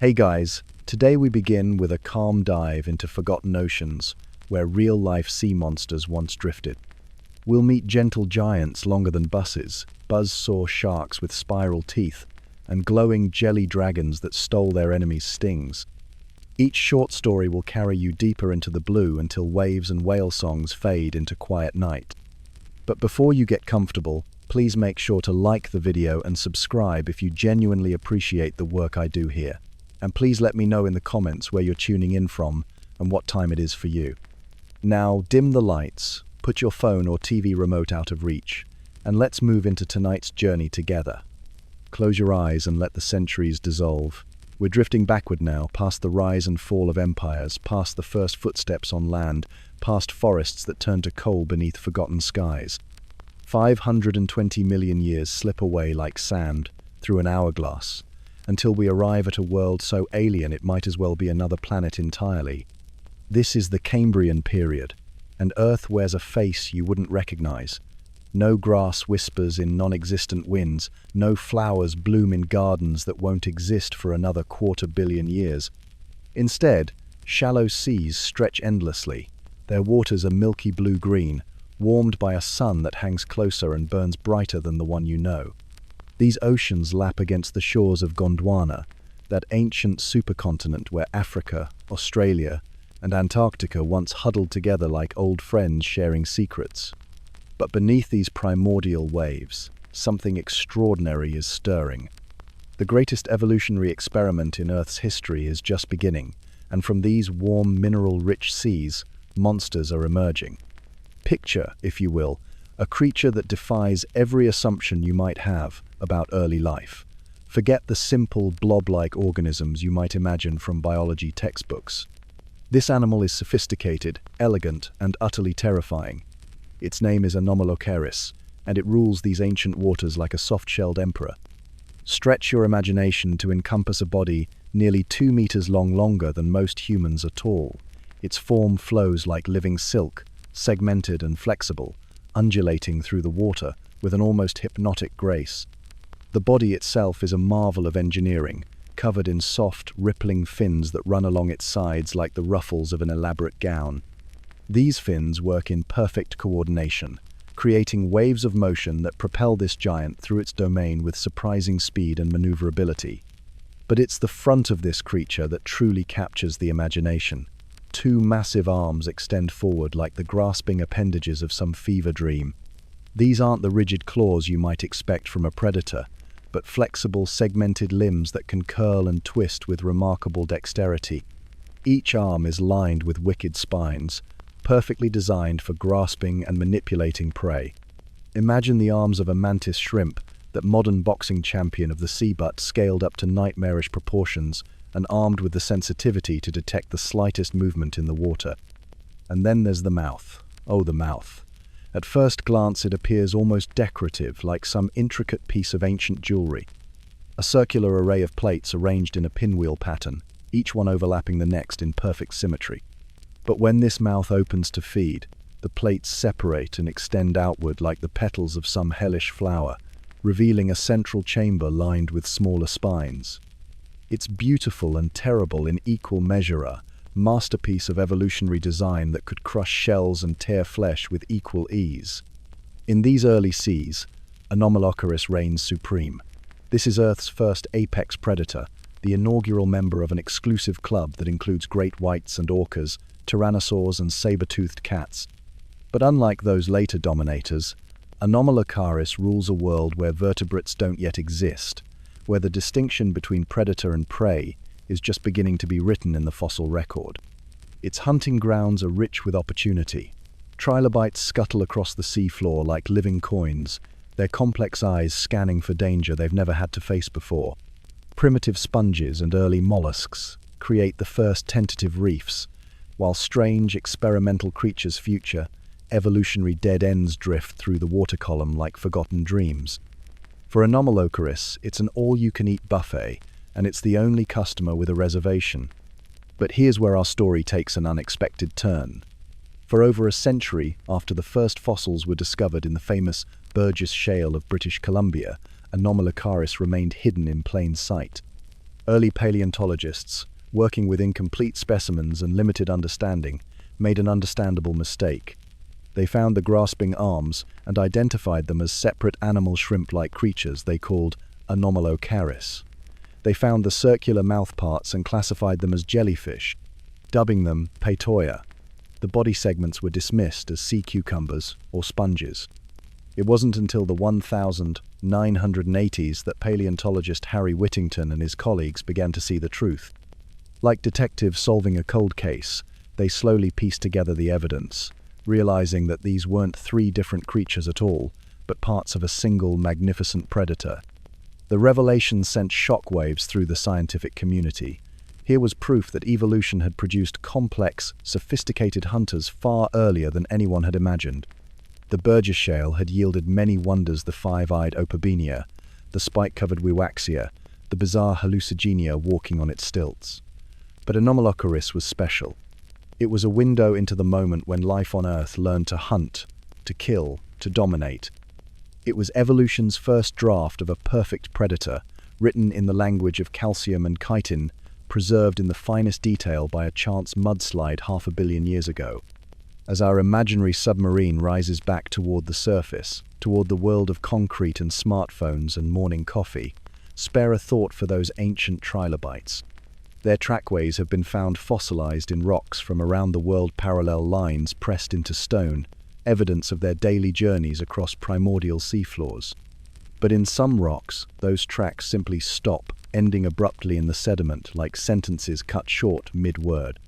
Hey guys, today we begin with a calm dive into forgotten oceans where real-life sea monsters once drifted. We'll meet gentle giants longer than buses, buzzsaw sharks with spiral teeth, and glowing jelly dragons that stole their enemies' stings. Each short story will carry you deeper into the blue until waves and whale songs fade into quiet night. But before you get comfortable, please make sure to like the video and subscribe if you genuinely appreciate the work I do here. And please let me know in the comments where you're tuning in from and what time it is for you. Now, dim the lights, put your phone or TV remote out of reach, and let's move into tonight's journey together. Close your eyes and let the centuries dissolve. We're drifting backward now, past the rise and fall of empires, past the first footsteps on land, past forests that turn to coal beneath forgotten skies. 520 million years slip away like sand through an hourglass, until we arrive at a world so alien it might as well be another planet entirely. This is the Cambrian period, and Earth wears a face you wouldn't recognize. No grass whispers in non-existent winds, no flowers bloom in gardens that won't exist for another 250 million years. Instead, shallow seas stretch endlessly. Their waters are milky blue-green, warmed by a sun that hangs closer and burns brighter than the one you know. These oceans lap against the shores of Gondwana, that ancient supercontinent where Africa, Australia, and Antarctica once huddled together like old friends sharing secrets. But beneath these primordial waves, something extraordinary is stirring. The greatest evolutionary experiment in Earth's history is just beginning, and from these warm, mineral-rich seas, monsters are emerging. Picture, if you will, a creature that defies every assumption you might have about early life. Forget the simple blob-like organisms you might imagine from biology textbooks. This animal is sophisticated, elegant, and utterly terrifying. Its name is Anomaloceri, and it rules these ancient waters like a soft-shelled emperor. Stretch your imagination to encompass a body nearly 2 meters long, longer than most humans are tall. Its form flows like living silk, segmented and flexible, undulating through the water with an almost hypnotic grace. The body itself is a marvel of engineering, covered in soft, rippling fins that run along its sides like the ruffles of an elaborate gown. These fins work in perfect coordination, creating waves of motion that propel this giant through its domain with surprising speed and maneuverability. But it's the front of this creature that truly captures the imagination. 2 massive arms extend forward like the grasping appendages of some fever dream. These aren't the rigid claws you might expect from a predator, but flexible, segmented limbs that can curl and twist with remarkable dexterity. Each arm is lined with wicked spines, perfectly designed for grasping and manipulating prey. Imagine the arms of a mantis shrimp, that modern boxing champion of the sea butt, scaled up to nightmarish proportions and armed with the sensitivity to detect the slightest movement in the water. And then there's the mouth. Oh, the mouth. At first glance it appears almost decorative, like some intricate piece of ancient jewelry. A circular array of plates arranged in a pinwheel pattern, each one overlapping the next in perfect symmetry. But when this mouth opens to feed, the plates separate and extend outward like the petals of some hellish flower, revealing a central chamber lined with smaller spines. It's beautiful and terrible in equal measure, a masterpiece of evolutionary design that could crush shells and tear flesh with equal ease. In these early seas, Anomaloceri reigns supreme. This is Earth's first apex predator, the inaugural member of an exclusive club that includes great whites and orcas, tyrannosaurs and saber-toothed cats. But unlike those later dominators, Anomaloceri rules a world where vertebrates don't yet exist, where the distinction between predator and prey is just beginning to be written in the fossil record. Its hunting grounds are rich with opportunity. Trilobites scuttle across the seafloor like living coins, their complex eyes scanning for danger they've never had to face before. Primitive sponges and early mollusks create the first tentative reefs, while strange experimental creatures future, evolutionary dead ends drift through the water column like forgotten dreams. For Anomaloceri, it's an all-you-can-eat buffet, and it's the only customer with a reservation. But here's where our story takes an unexpected turn. For over a century after the first fossils were discovered in the famous Burgess Shale of British Columbia, Anomaloceri remained hidden in plain sight. Early paleontologists, working with incomplete specimens and limited understanding, made an understandable mistake. They found the grasping arms and identified them as separate animal shrimp-like creatures they called Anomaloceri. They found the circular mouthparts and classified them as jellyfish, dubbing them Patoia. The body segments were dismissed as sea cucumbers or sponges. It wasn't until the 1980s that paleontologist Harry Whittington and his colleagues began to see the truth. Like detectives solving a cold case, they slowly pieced together the evidence, realizing that these weren't three different creatures at all, but parts of a single magnificent predator. The revelation sent shockwaves through the scientific community. Here was proof that evolution had produced complex, sophisticated hunters far earlier than anyone had imagined. The Burgess Shale had yielded many wonders: the five-eyed Opabenia, the spike-covered Wiwaxia, the bizarre Hallucenia walking on its stilts. But Anomaloceri was special. It was a window into the moment when life on Earth learned to hunt, to kill, to dominate. It was evolution's first draft of a perfect predator, written in the language of calcium and chitin, preserved in the finest detail by a chance mudslide 500 million years ago. As our imaginary submarine rises back toward the surface, toward the world of concrete and smartphones and morning coffee, spare a thought for those ancient trilobites. Their trackways have been found fossilized in rocks from around the world, parallel lines pressed into stone, evidence of their daily journeys across primordial seafloors. But in some rocks, those tracks simply stop, ending abruptly in the sediment like sentences cut short mid-word.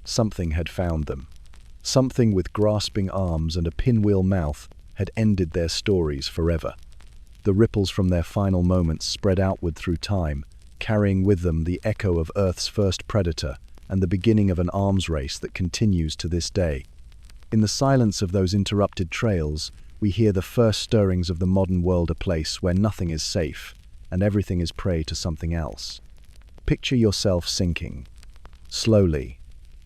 Something had found them. Something with grasping arms and a pinwheel mouth had ended their stories forever. The ripples from their final moments spread outward through time, carrying with them the echo of Earth's first predator and the beginning of an arms race that continues to this day. In the silence of those interrupted trails, we hear the first stirrings of the modern world, a place where nothing is safe and everything is prey to something else. Picture yourself sinking, slowly,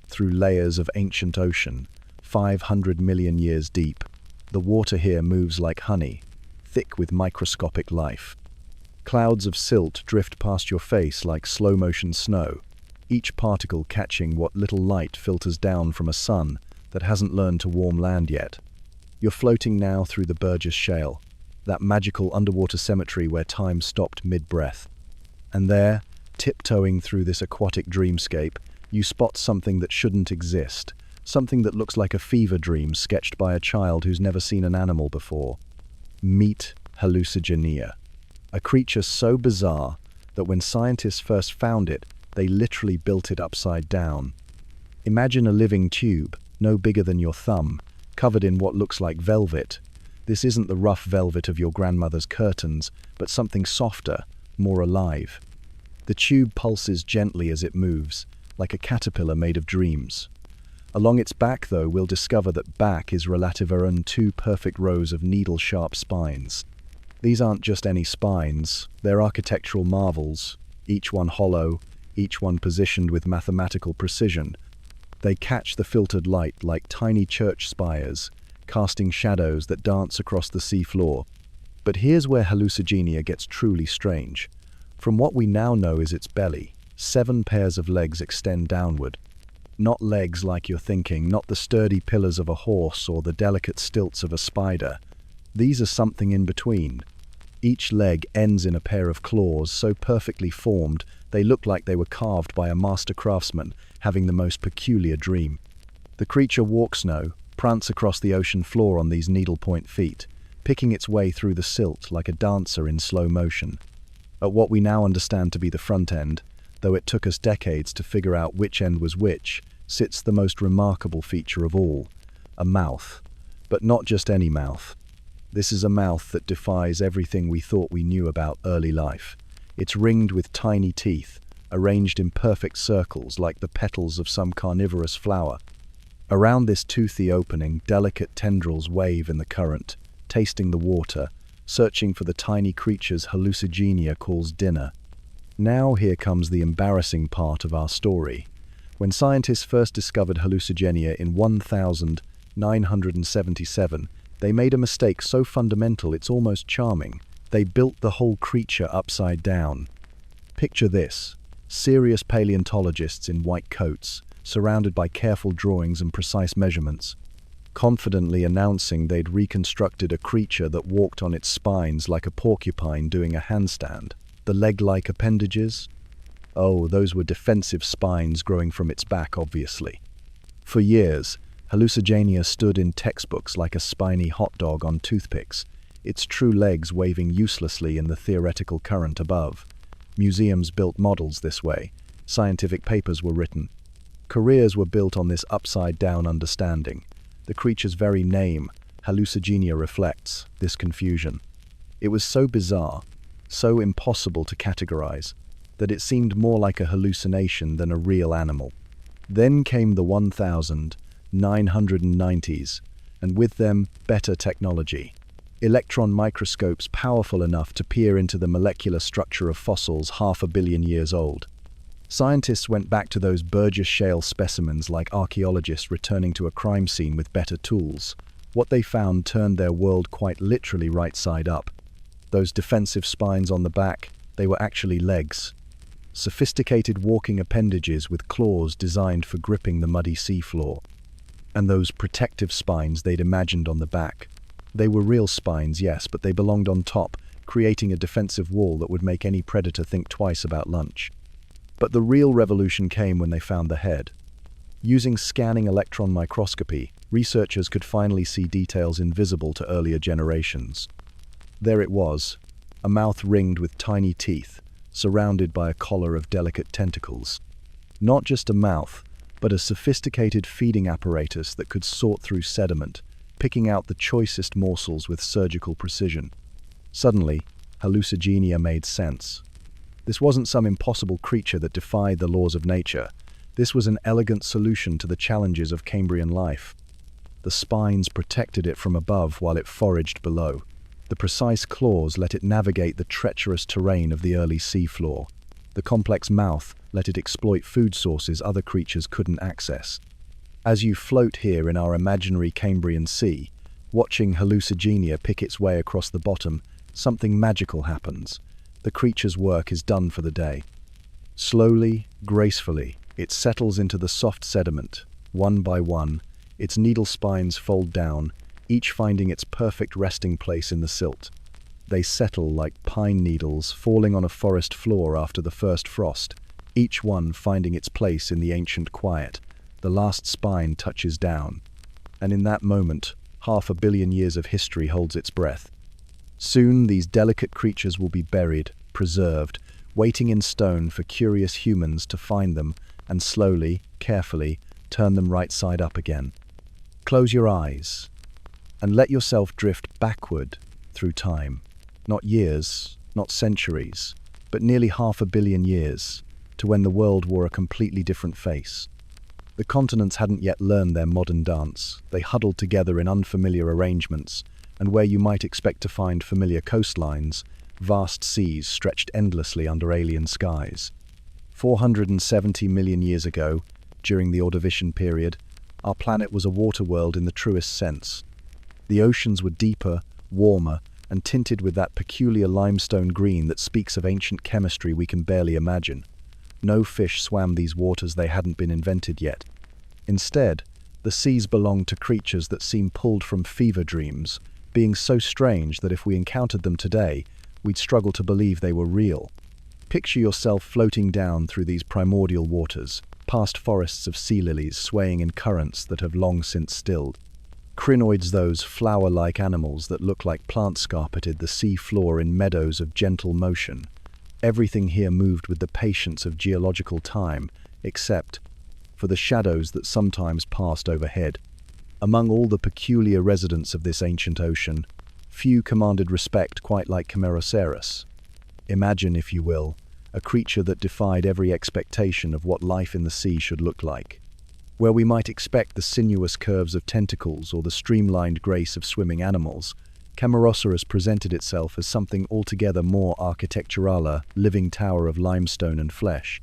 through layers of ancient ocean, 500 million years deep. The water here moves like honey, thick with microscopic life. Clouds of silt drift past your face like slow-motion snow, each particle catching what little light filters down from a sun that hasn't learned to warm land yet. You're floating now through the Burgess Shale, that magical underwater cemetery where time stopped mid-breath. And there, tiptoeing through this aquatic dreamscape, you spot something that shouldn't exist, something that looks like a fever dream sketched by a child who's never seen an animal before. Meet Hallucenia, a creature so bizarre that when scientists first found it, they literally built it upside down. Imagine a living tube, no bigger than your thumb, covered in what looks like velvet. This isn't the rough velvet of your grandmother's curtains, but something softer, more alive. The tube pulses gently as it moves, like a caterpillar made of dreams. Along its back, though, we'll discover that back is Relativeron, two perfect rows of needle-sharp spines. These aren't just any spines, they're architectural marvels, each one hollow, each one positioned with mathematical precision. They catch the filtered light like tiny church spires, casting shadows that dance across the seafloor. But here's where Hallucenia gets truly strange. From what we now know is its belly, 7 pairs of legs extend downward. Not legs like you're thinking, not the sturdy pillars of a horse or the delicate stilts of a spider. These are something in between. Each leg ends in a pair of claws so perfectly formed they look like they were carved by a master craftsman having the most peculiar dream. The creature walks prance across the ocean floor on these needlepoint feet, picking its way through the silt like a dancer in slow motion. At what we now understand to be the front end, though it took us decades to figure out which end was which, sits the most remarkable feature of all, a mouth. But not just any mouth. This is a mouth that defies everything we thought we knew about early life. It's ringed with tiny teeth, arranged in perfect circles like the petals of some carnivorous flower. Around this toothy opening, delicate tendrils wave in the current, tasting the water, searching for the tiny creatures Hallucenia calls dinner. Now here comes the embarrassing part of our story. When scientists first discovered Hallucenia in 1977, they made a mistake so fundamental it's almost charming. They built the whole creature upside down. Picture this. Serious paleontologists in white coats, surrounded by careful drawings and precise measurements, confidently announcing they'd reconstructed a creature that walked on its spines like a porcupine doing a handstand. The leg-like appendages? Oh, those were defensive spines growing from its back, obviously. For years, Hallucenia stood in textbooks like a spiny hot dog on toothpicks, its true legs waving uselessly in the theoretical current above. Museums built models this way. Scientific papers were written. Careers were built on this upside-down understanding. The creature's very name, Hallucenia, reflects this confusion. It was so bizarre, so impossible to categorize, that it seemed more like a hallucination than a real animal. Then came the 1990s, and with them, better technology. Electron microscopes powerful enough to peer into the molecular structure of fossils 500 million years old. Scientists went back to those Burgess Shale specimens like archaeologists returning to a crime scene with better tools. What they found turned their world quite literally right side up. Those defensive spines on the back, they were actually legs. Sophisticated walking appendages with claws designed for gripping the muddy seafloor. And those protective spines they'd imagined on the back. They were real spines, yes, but they belonged on top, creating a defensive wall that would make any predator think twice about lunch. But the real revolution came when they found the head. Using scanning electron microscopy, researchers could finally see details invisible to earlier generations. There it was, a mouth ringed with tiny teeth, surrounded by a collar of delicate tentacles. Not just a mouth, but a sophisticated feeding apparatus that could sort through sediment, picking out the choicest morsels with surgical precision. Suddenly, Hallucenia made sense. This wasn't some impossible creature that defied the laws of nature. This was an elegant solution to the challenges of Cambrian life. The spines protected it from above while it foraged below. The precise claws let it navigate the treacherous terrain of the early seafloor. The complex mouth let it exploit food sources other creatures couldn't access. As you float here in our imaginary Cambrian sea, watching Hallucenia pick its way across the bottom, something magical happens. The creature's work is done for the day. Slowly, gracefully, it settles into the soft sediment. One by one, its needle spines fold down, each finding its perfect resting place in the silt. They settle like pine needles falling on a forest floor after the first frost, each one finding its place in the ancient quiet. The last spine touches down, and in that moment, 500 million years of history holds its breath. Soon these delicate creatures will be buried, preserved, waiting in stone for curious humans to find them and slowly, carefully, turn them right side up again. Close your eyes and let yourself drift backward through time. Not years, not centuries, but nearly 500 million years, to when the world wore a completely different face. The continents hadn't yet learned their modern dance. They huddled together in unfamiliar arrangements, and where you might expect to find familiar coastlines, vast seas stretched endlessly under alien skies. 470 million years ago, during the Ordovician period, our planet was a water world in the truest sense. The oceans were deeper, warmer, and tinted with that peculiar limestone green that speaks of ancient chemistry we can barely imagine. No fish swam these waters, they hadn't been invented yet. Instead, the seas belonged to creatures that seem pulled from fever dreams, being so strange that if we encountered them today, we'd struggle to believe they were real. Picture yourself floating down through these primordial waters, past forests of sea lilies swaying in currents that have long since stilled. Crinoids, those flower-like animals that look like plants, carpeted the sea floor in meadows of gentle motion. Everything here moved with the patience of geological time, except for the shadows that sometimes passed overhead. Among all the peculiar residents of this ancient ocean, few commanded respect quite like Chimeoseras. Imagine, if you will, a creature that defied every expectation of what life in the sea should look like. Where we might expect the sinuous curves of tentacles or the streamlined grace of swimming animals, Chimeoseras presented itself as something altogether more architectural, a living tower of limestone and flesh.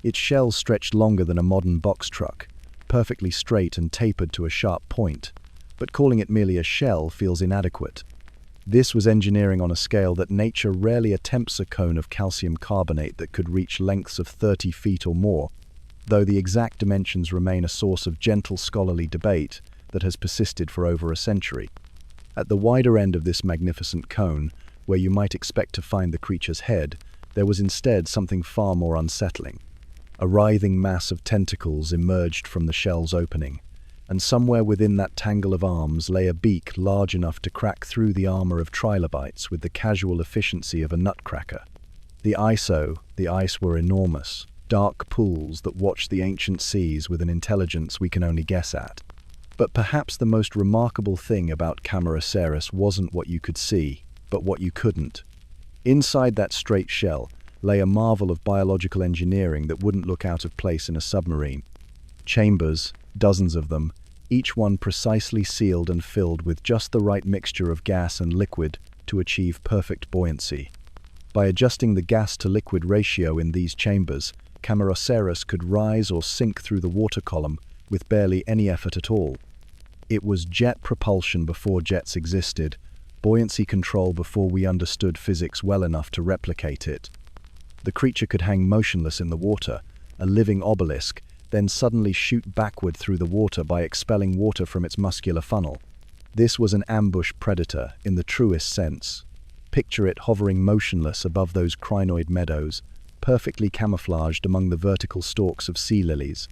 Its shell stretched longer than a modern box truck, perfectly straight and tapered to a sharp point, but calling it merely a shell feels inadequate. This was engineering on a scale that nature rarely attempts. A cone of calcium carbonate that could reach lengths of 30 feet or more, though the exact dimensions remain a source of gentle scholarly debate that has persisted for over a century. At the wider end of this magnificent cone, where you might expect to find the creature's head, there was instead something far more unsettling. A writhing mass of tentacles emerged from the shell's opening, and somewhere within that tangle of arms lay a beak large enough to crack through the armor of trilobites with the casual efficiency of a nutcracker. The ice were enormous, dark pools that watched the ancient seas with an intelligence we can only guess at. But perhaps the most remarkable thing about Chimeoseras wasn't what you could see, but what you couldn't. Inside that straight shell lay a marvel of biological engineering that wouldn't look out of place in a submarine. Chambers, dozens of them, each one precisely sealed and filled with just the right mixture of gas and liquid to achieve perfect buoyancy. By adjusting the gas-to-liquid ratio in these chambers, Chimeoseras could rise or sink through the water column with barely any effort at all. It was jet propulsion before jets existed, buoyancy control before we understood physics well enough to replicate it. The creature could hang motionless in the water, a living obelisk, then suddenly shoot backward through the water by expelling water from its muscular funnel. This was an ambush predator in the truest sense. Picture it hovering motionless above those crinoid meadows, perfectly camouflaged among the vertical stalks of sea lilies.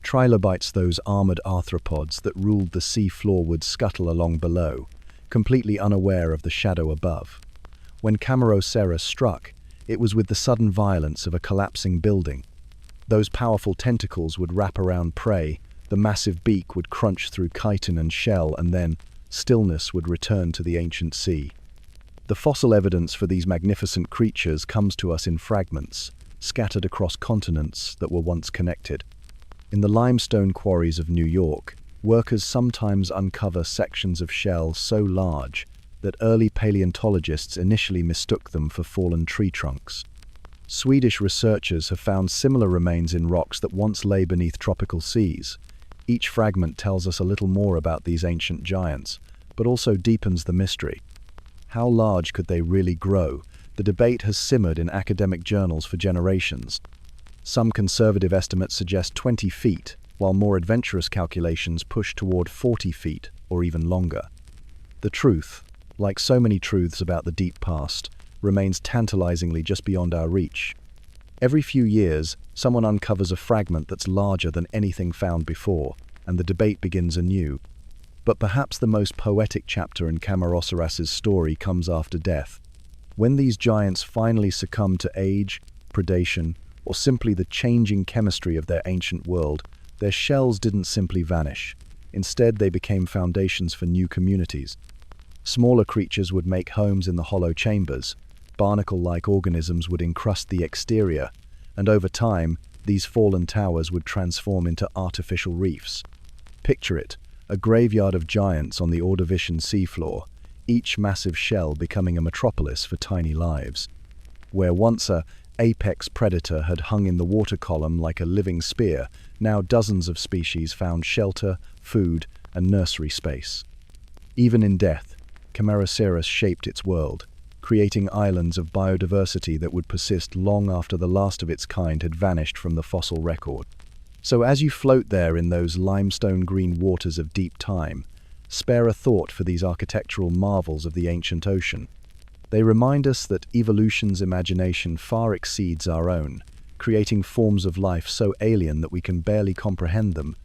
Trilobites, those armored arthropods that ruled the sea floor, would scuttle along below, completely unaware of the shadow above. When Chimeoseras struck, it was with the sudden violence of a collapsing building. Those powerful tentacles would wrap around prey, the massive beak would crunch through chitin and shell, and then stillness would return to the ancient sea. The fossil evidence for these magnificent creatures comes to us in fragments, scattered across continents that were once connected. In the limestone quarries of New York, workers sometimes uncover sections of shell so large that early paleontologists initially mistook them for fallen tree trunks. Swedish researchers have found similar remains in rocks that once lay beneath tropical seas. Each fragment tells us a little more about these ancient giants, but also deepens the mystery. How large could they really grow? The debate has simmered in academic journals for generations. Some conservative estimates suggest 20 feet, while more adventurous calculations push toward 40 feet or even longer. The truth, like so many truths about the deep past, remains tantalizingly just beyond our reach. Every few years, someone uncovers a fragment that's larger than anything found before, and the debate begins anew. But perhaps the most poetic chapter in Chimeoseras' story comes after death. When these giants finally succumb to age, predation, or simply the changing chemistry of their ancient world, their shells didn't simply vanish. Instead, they became foundations for new communities. Smaller creatures would make homes in the hollow chambers, barnacle-like organisms would encrust the exterior, and over time, these fallen towers would transform into artificial reefs. Picture it, a graveyard of giants on the Ordovician seafloor, each massive shell becoming a metropolis for tiny lives. Where once a apex predator had hung in the water column like a living spear, now dozens of species found shelter, food, and nursery space. Even in death, Chimeoseras shaped its world, creating islands of biodiversity that would persist long after the last of its kind had vanished from the fossil record. So as you float there in those limestone green waters of deep time, spare a thought for these architectural marvels of the ancient ocean. They remind us that evolution's imagination far exceeds our own, creating forms of life so alien that we can barely comprehend them,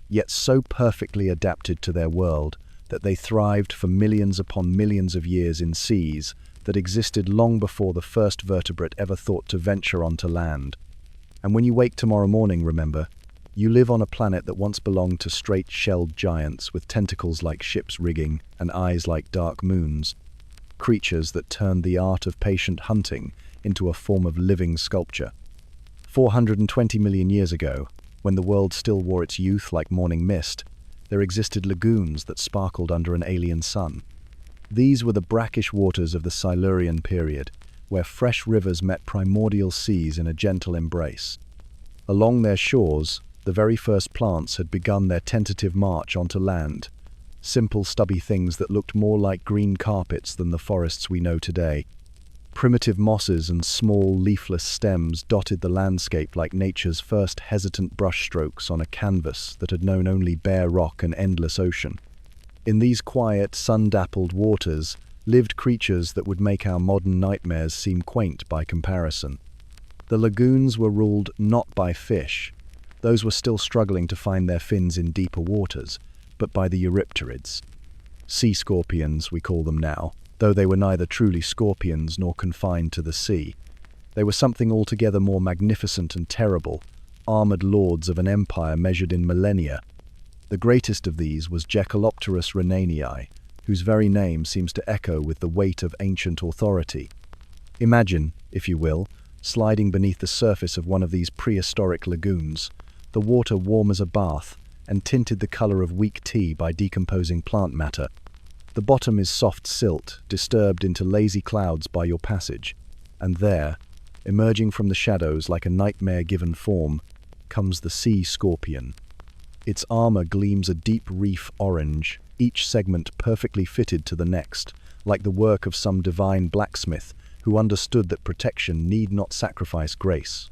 yet so perfectly adapted to their world that they thrived for millions upon millions of years in seas that existed long before the first vertebrate ever thought to venture onto land. And when you wake tomorrow morning, remember, you live on a planet that once belonged to straight-shelled giants with tentacles like ship's rigging and eyes like dark moons, creatures that turned the art of patient hunting into a form of living sculpture. 420 million years ago, when the world still wore its youth like morning mist, there existed lagoons that sparkled under an alien sun. These were the brackish waters of the Silurian period, where fresh rivers met primordial seas in a gentle embrace. Along their shores, the very first plants had begun their tentative march onto land, simple, stubby things that looked more like green carpets than the forests we know today. Primitive mosses and small, leafless stems dotted the landscape like nature's first hesitant brushstrokes on a canvas that had known only bare rock and endless ocean. In these quiet, sun-dappled waters lived creatures that would make our modern nightmares seem quaint by comparison. The lagoons were ruled not by fish. Those were still struggling to find their fins in deeper waters, but by the eurypterids. Sea scorpions, we call them now, though they were neither truly scorpions nor confined to the sea. They were something altogether more magnificent and terrible, armored lords of an empire measured in millennia. The greatest of these was Jekalopterus rhenanii, whose very name seems to echo with the weight of ancient authority. Imagine, if you will, sliding beneath the surface of one of these prehistoric lagoons, the water warm as a bath and tinted the color of weak tea by decomposing plant matter. The bottom is soft silt, disturbed into lazy clouds by your passage, and there, emerging from the shadows like a nightmare-given form, comes the sea scorpion. Its armor gleams a deep reef orange, each segment perfectly fitted to the next, like the work of some divine blacksmith who understood that protection need not sacrifice grace.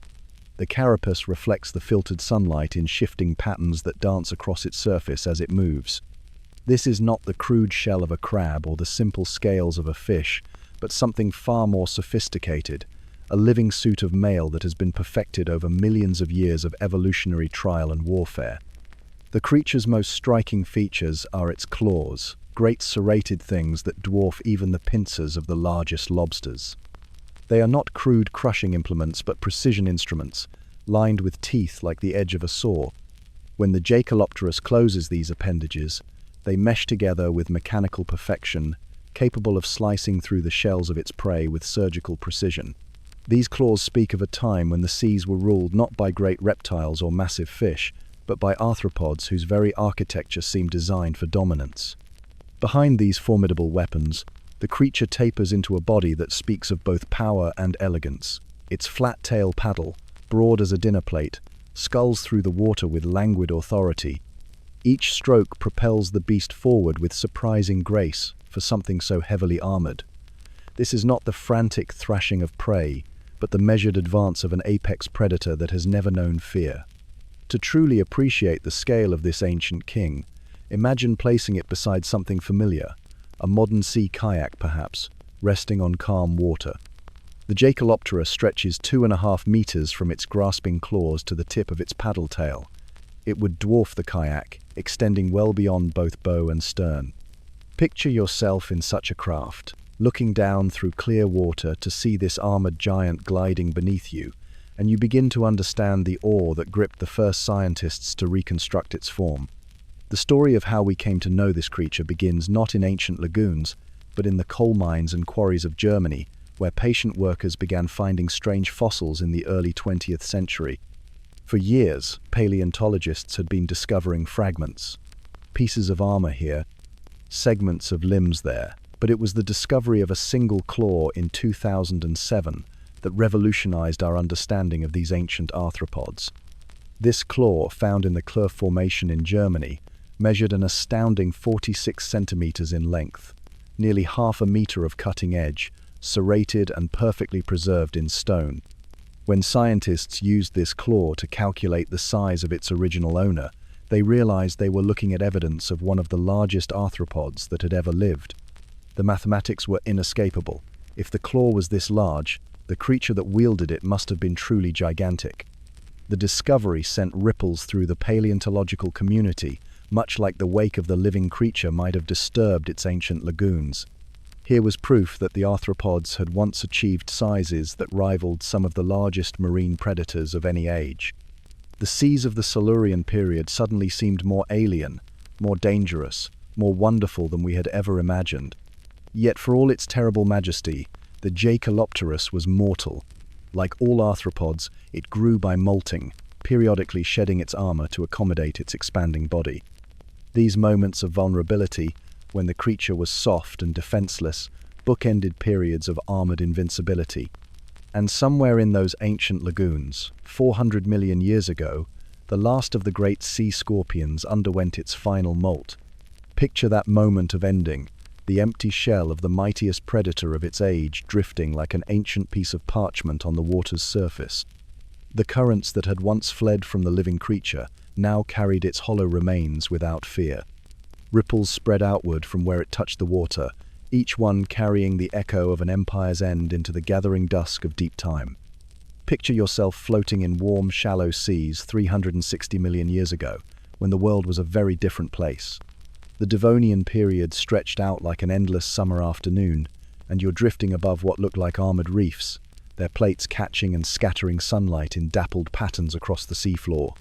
The carapace reflects the filtered sunlight in shifting patterns that dance across its surface as it moves. This is not the crude shell of a crab or the simple scales of a fish, but something far more sophisticated, a living suit of mail that has been perfected over millions of years of evolutionary trial and warfare. The creature's most striking features are its claws, great serrated things that dwarf even the pincers of the largest lobsters. They are not crude crushing implements but precision instruments, lined with teeth like the edge of a saw. When the Jekalopterus closes these appendages, they mesh together with mechanical perfection, capable of slicing through the shells of its prey with surgical precision. These claws speak of a time when the seas were ruled not by great reptiles or massive fish, but by arthropods whose very architecture seemed designed for dominance. Behind these formidable weapons, the creature tapers into a body that speaks of both power and elegance. Its flat tail paddle, broad as a dinner plate, sculls through the water with languid authority. Each stroke propels the beast forward with surprising grace for something so heavily armored. This is not the frantic thrashing of prey, but the measured advance of an apex predator that has never known fear. To truly appreciate the scale of this ancient king, imagine placing it beside something familiar, a modern sea kayak perhaps, resting on calm water. The Jekaloptera stretches 2.5 meters from its grasping claws to the tip of its paddle tail. It would dwarf the kayak, extending well beyond both bow and stern. Picture yourself in such a craft, looking down through clear water to see this armored giant gliding beneath you, and you begin to understand the awe that gripped the first scientists to reconstruct its form. The story of how we came to know this creature begins not in ancient lagoons, but in the coal mines and quarries of Germany, where patient workers began finding strange fossils in the early 20th century. For years, paleontologists had been discovering fragments, pieces of armor here, segments of limbs there, but it was the discovery of a single claw in 2007 that revolutionized our understanding of these ancient arthropods. This claw, found in the Klöf Formation in Germany, measured an astounding 46 centimeters in length, nearly half a meter of cutting edge, serrated and perfectly preserved in stone. When scientists used this claw to calculate the size of its original owner, they realized they were looking at evidence of one of the largest arthropods that had ever lived. The mathematics were inescapable. If the claw was this large, the creature that wielded it must have been truly gigantic. The discovery sent ripples through the paleontological community, much like the wake of the living creature might have disturbed its ancient lagoons. Here was proof that the arthropods had once achieved sizes that rivaled some of the largest marine predators of any age. The seas of the Silurian period suddenly seemed more alien, more dangerous, more wonderful than we had ever imagined. Yet for all its terrible majesty, the Jekalopterus was mortal. Like all arthropods, it grew by molting, periodically shedding its armor to accommodate its expanding body. These moments of vulnerability, when the creature was soft and defenseless, bookended periods of armored invincibility. And somewhere in those ancient lagoons, 400 million years ago, the last of the great sea scorpions underwent its final molt. Picture that moment of ending, the empty shell of the mightiest predator of its age drifting like an ancient piece of parchment on the water's surface. The currents that had once fled from the living creature now carried its hollow remains without fear. Ripples spread outward from where it touched the water, each one carrying the echo of an empire's end into the gathering dusk of deep time. Picture yourself floating in warm, shallow seas 360 million years ago, when the world was a very different place. The Devonian period stretched out like an endless summer afternoon, and you're drifting above what looked like armored reefs, their plates catching and scattering sunlight in dappled patterns across the seafloor.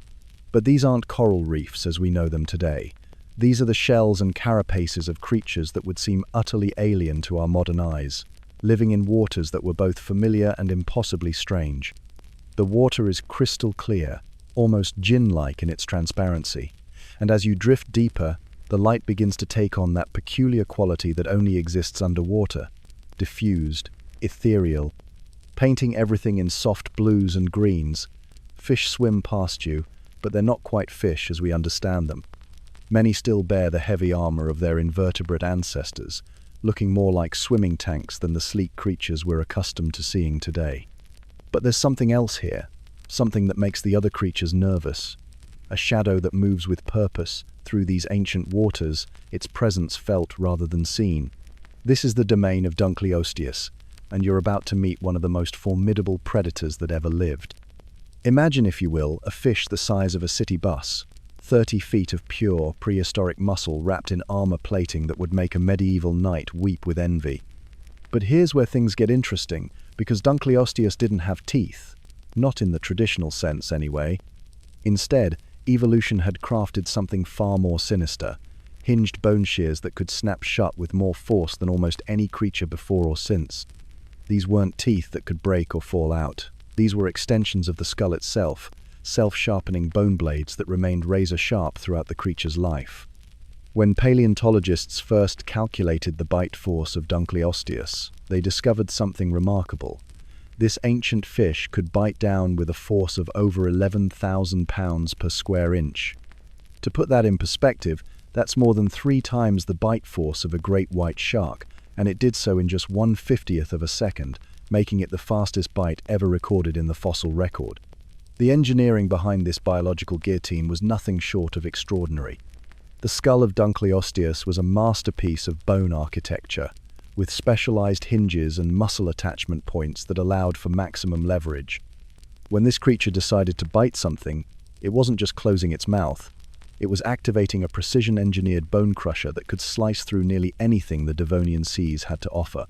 But these aren't coral reefs as we know them today. These are the shells and carapaces of creatures that would seem utterly alien to our modern eyes, living in waters that were both familiar and impossibly strange. The water is crystal clear, almost gin-like in its transparency, and as you drift deeper, the light begins to take on that peculiar quality that only exists underwater, diffused, ethereal, painting everything in soft blues and greens. Fish swim past you, but they're not quite fish as we understand them. Many still bear the heavy armor of their invertebrate ancestors, looking more like swimming tanks than the sleek creatures we're accustomed to seeing today. But there's something else here, something that makes the other creatures nervous. A shadow that moves with purpose through these ancient waters, its presence felt rather than seen. This is the domain of Dunkleosteus, and you're about to meet one of the most formidable predators that ever lived. Imagine, if you will, a fish the size of a city bus, 30 feet of pure, prehistoric muscle wrapped in armor plating that would make a medieval knight weep with envy. But here's where things get interesting, because Dunkleosteus didn't have teeth. Not in the traditional sense, anyway. Instead, evolution had crafted something far more sinister, hinged bone shears that could snap shut with more force than almost any creature before or since. These weren't teeth that could break or fall out. These were extensions of the skull itself, self-sharpening bone blades that remained razor-sharp throughout the creature's life. When paleontologists first calculated the bite force of Dunkleosteus, they discovered something remarkable. This ancient fish could bite down with a force of over 11,000 pounds per square inch. To put that in perspective, that's more than 3 times the bite force of a great white shark, and it did so in just 1/50th of a second, making it the fastest bite ever recorded in the fossil record. The engineering behind this biological guillotine was nothing short of extraordinary. The skull of Dunkleosteus was a masterpiece of bone architecture, with specialized hinges and muscle attachment points that allowed for maximum leverage. When this creature decided to bite something, it wasn't just closing its mouth. It was activating a precision-engineered bone crusher that could slice through nearly anything the Devonian seas had to offer.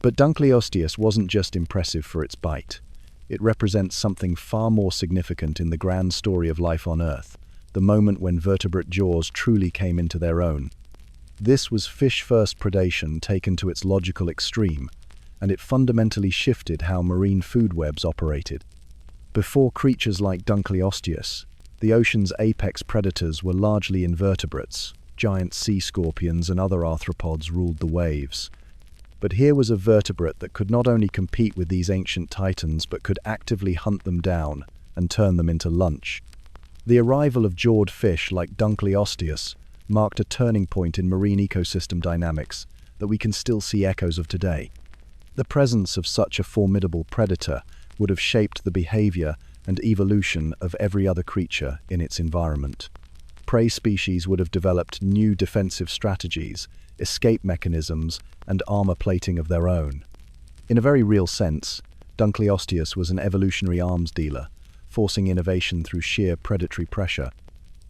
But Dunkleosteus wasn't just impressive for its bite. It represents something far more significant in the grand story of life on Earth, the moment when vertebrate jaws truly came into their own. This was fish-first predation taken to its logical extreme, and it fundamentally shifted how marine food webs operated. Before creatures like Dunkleosteus, the ocean's apex predators were largely invertebrates. Giant sea scorpions and other arthropods ruled the waves. But here was a vertebrate that could not only compete with these ancient titans, but could actively hunt them down and turn them into lunch. The arrival of jawed fish like Dunkleosteus marked a turning point in marine ecosystem dynamics that we can still see echoes of today. The presence of such a formidable predator would have shaped the behavior and evolution of every other creature in its environment. Prey species would have developed new defensive strategies, escape mechanisms, and armor plating of their own. In a very real sense, Dunkleosteus was an evolutionary arms dealer, forcing innovation through sheer predatory pressure.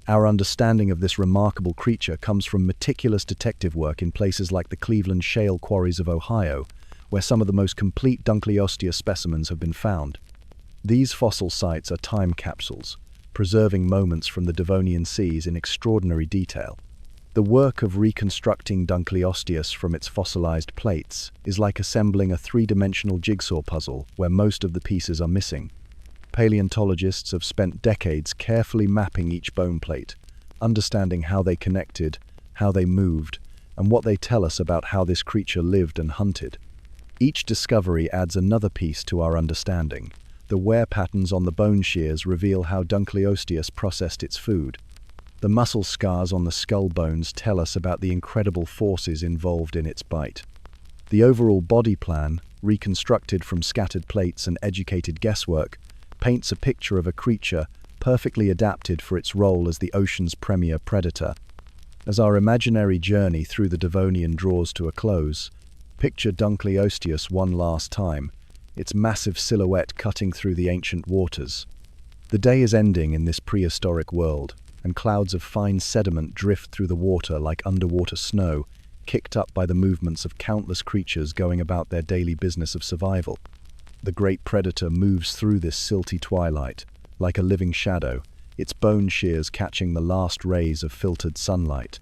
Our understanding of this remarkable creature comes from meticulous detective work in places like the Cleveland shale quarries of Ohio, where some of the most complete Dunkleosteus specimens have been found. These fossil sites are time capsules, preserving moments from the Devonian seas in extraordinary detail. The work of reconstructing Dunkleosteus from its fossilized plates is like assembling a 3-dimensional jigsaw puzzle where most of the pieces are missing. Paleontologists have spent decades carefully mapping each bone plate, understanding how they connected, how they moved, and what they tell us about how this creature lived and hunted. Each discovery adds another piece to our understanding. The wear patterns on the bone shears reveal how Dunkleosteus processed its food. The muscle scars on the skull bones tell us about the incredible forces involved in its bite. The overall body plan, reconstructed from scattered plates and educated guesswork, paints a picture of a creature perfectly adapted for its role as the ocean's premier predator. As our imaginary journey through the Devonian draws to a close, picture Dunkleosteus one last time, its massive silhouette cutting through the ancient waters. The day is ending in this prehistoric world, and clouds of fine sediment drift through the water like underwater snow, kicked up by the movements of countless creatures going about their daily business of survival. The great predator moves through this silty twilight, like a living shadow, its bone shears catching the last rays of filtered sunlight.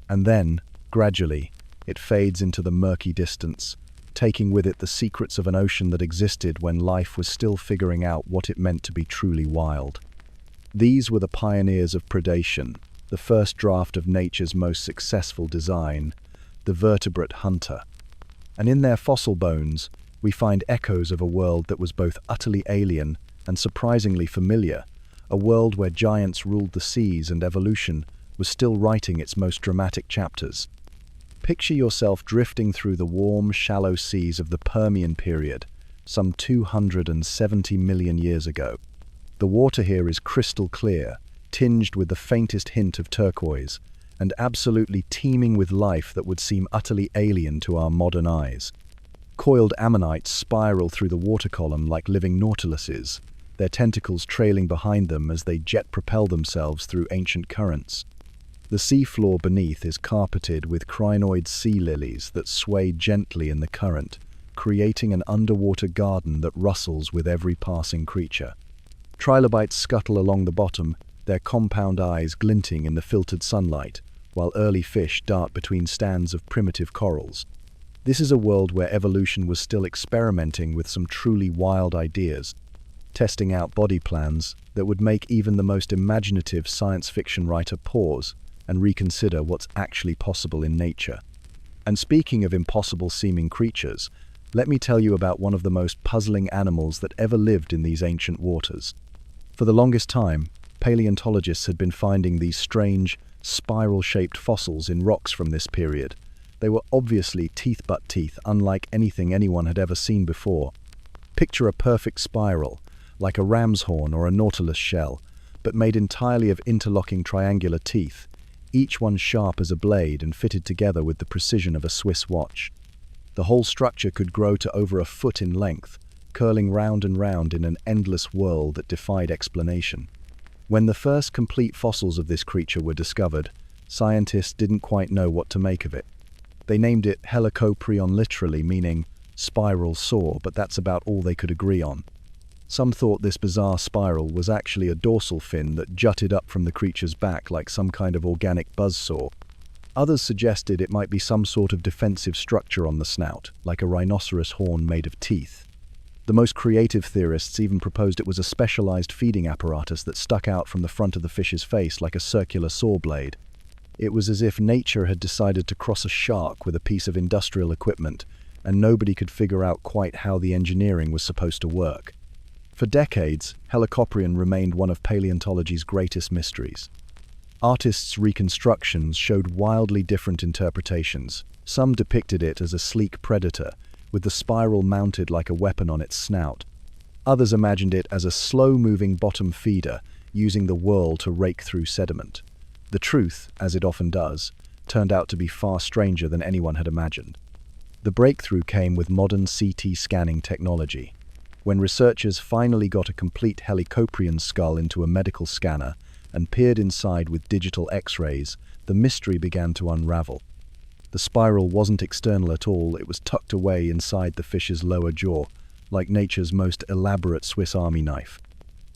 And then, gradually, it fades into the murky distance, taking with it the secrets of an ocean that existed when life was still figuring out what it meant to be truly wild. These were the pioneers of predation, the first draft of nature's most successful design, the vertebrate hunter. And in their fossil bones, we find echoes of a world that was both utterly alien and surprisingly familiar, a world where giants ruled the seas and evolution was still writing its most dramatic chapters. Picture yourself drifting through the warm, shallow seas of the Permian period, some 270 million years ago. The water here is crystal clear, tinged with the faintest hint of turquoise, and absolutely teeming with life that would seem utterly alien to our modern eyes. Coiled ammonites spiral through the water column like living nautiluses, their tentacles trailing behind them as they jet-propel themselves through ancient currents. The seafloor beneath is carpeted with crinoid sea lilies that sway gently in the current, creating an underwater garden that rustles with every passing creature. Trilobites scuttle along the bottom, their compound eyes glinting in the filtered sunlight, while early fish dart between stands of primitive corals. This is a world where evolution was still experimenting with some truly wild ideas, testing out body plans that would make even the most imaginative science fiction writer pause and reconsider what's actually possible in nature. And speaking of impossible-seeming creatures, let me tell you about one of the most puzzling animals that ever lived in these ancient waters. For the longest time, paleontologists had been finding these strange, spiral-shaped fossils in rocks from this period. They were obviously teeth-but teeth, unlike anything anyone had ever seen before. Picture a perfect spiral, like a ram's horn or a nautilus shell, but made entirely of interlocking triangular teeth, each one sharp as a blade and fitted together with the precision of a Swiss watch. The whole structure could grow to over a foot in length, curling round and round in an endless whirl that defied explanation. When the first complete fossils of this creature were discovered, scientists didn't quite know what to make of it. They named it Heloprion, literally meaning spiral saw, but that's about all they could agree on. Some thought this bizarre spiral was actually a dorsal fin that jutted up from the creature's back like some kind of organic buzzsaw. Others suggested it might be some sort of defensive structure on the snout, like a rhinoceros horn made of teeth. The most creative theorists even proposed it was a specialized feeding apparatus that stuck out from the front of the fish's face like a circular saw blade. It was as if nature had decided to cross a shark with a piece of industrial equipment, and nobody could figure out quite how the engineering was supposed to work. For decades, Heloprion remained one of paleontology's greatest mysteries. Artists' reconstructions showed wildly different interpretations. Some depicted it as a sleek predator, with the spiral mounted like a weapon on its snout. Others imagined it as a slow-moving bottom feeder, using the whirl to rake through sediment. The truth, as it often does, turned out to be far stranger than anyone had imagined. The breakthrough came with modern CT scanning technology. When researchers finally got a complete Heloprion skull into a medical scanner and peered inside with digital X-rays, the mystery began to unravel. The spiral wasn't external at all, it was tucked away inside the fish's lower jaw, like nature's most elaborate Swiss Army knife.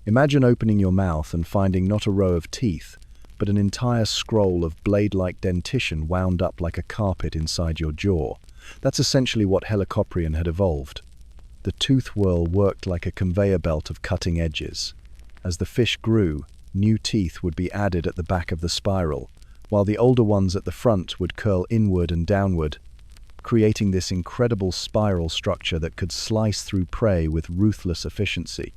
Imagine opening your mouth and finding not a row of teeth, but an entire scroll of blade-like dentition wound up like a carpet inside your jaw. That's essentially what Heloprion had evolved. The tooth whirl worked like a conveyor belt of cutting edges. As the fish grew, new teeth would be added at the back of the spiral, while the older ones at the front would curl inward and downward, creating this incredible spiral structure that could slice through prey with ruthless efficiency.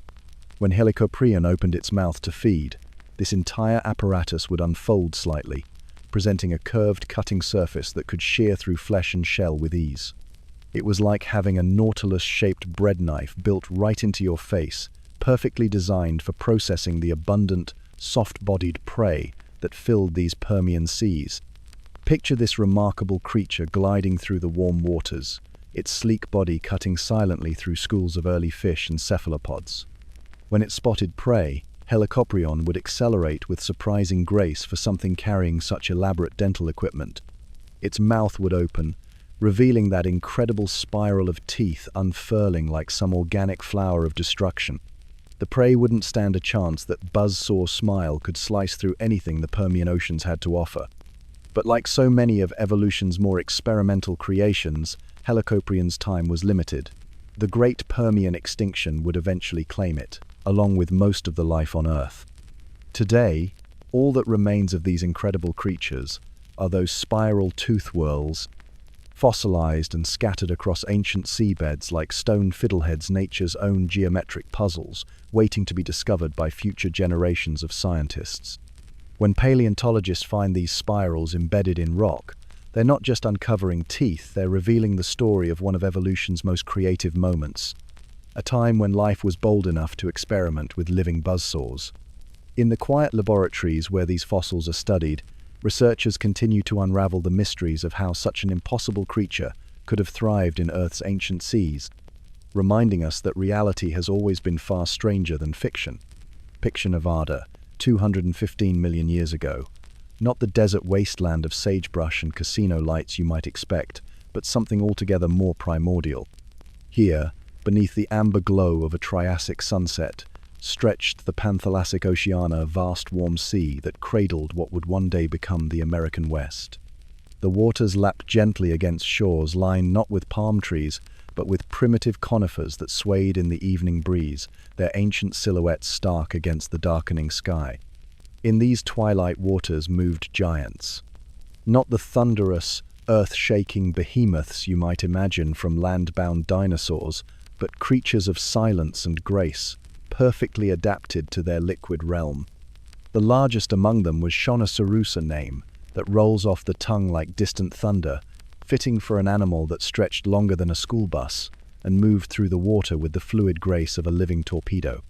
When Heloprion opened its mouth to feed, this entire apparatus would unfold slightly, presenting a curved cutting surface that could shear through flesh and shell with ease. It was like having a nautilus-shaped bread knife built right into your face, perfectly designed for processing the abundant, soft-bodied prey that filled these Permian seas. Picture this remarkable creature gliding through the warm waters, its sleek body cutting silently through schools of early fish and cephalopods. When it spotted prey, Heloprion would accelerate with surprising grace for something carrying such elaborate dental equipment. Its mouth would open, revealing that incredible spiral of teeth unfurling like some organic flower of destruction. The prey wouldn't stand a chance that buzzsaw smile could slice through anything the Permian oceans had to offer. But like so many of evolution's more experimental creations, Helicoprion's time was limited. The great Permian extinction would eventually claim it, along with most of the life on Earth. Today, all that remains of these incredible creatures are those spiral tooth whorls, fossilized and scattered across ancient seabeds like stone fiddleheads, nature's own geometric puzzles, waiting to be discovered by future generations of scientists. When paleontologists find these spirals embedded in rock, they're not just uncovering teeth, they're revealing the story of one of evolution's most creative moments, a time when life was bold enough to experiment with living buzzsaws. In the quiet laboratories where these fossils are studied, researchers continue to unravel the mysteries of how such an impossible creature could have thrived in Earth's ancient seas, reminding us that reality has always been far stranger than fiction. Picture Nevada, 215 million years ago. Not the desert wasteland of sagebrush and casino lights you might expect, but something altogether more primordial. Here, beneath the amber glow of a Triassic sunset, stretched the Panthalastic Oceania, a vast warm sea that cradled what would one day become the American West. The waters lapped gently against shores lined not with palm trees, but with primitive conifers that swayed in the evening breeze, their ancient silhouettes stark against the darkening sky. In these twilight waters moved giants. Not the thunderous, earth-shaking behemoths you might imagine from land-bound dinosaurs, but creatures of silence and grace, perfectly adapted to their liquid realm. The largest among them was Shonosaurus, a name that rolls off the tongue like distant thunder, fitting for an animal that stretched longer than a school bus and moved through the water with the fluid grace of a living torpedo.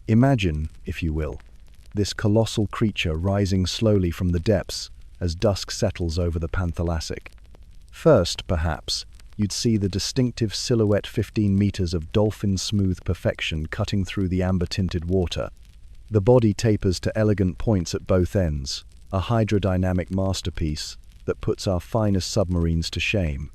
Imagine, if you will, this colossal creature rising slowly from the depths as dusk settles over the Panthalastic. First, perhaps, you'd see the distinctive silhouette 15 meters of dolphin-smooth perfection cutting through the amber-tinted water. The body tapers to elegant points at both ends, a hydrodynamic masterpiece that puts our finest submarines to shame.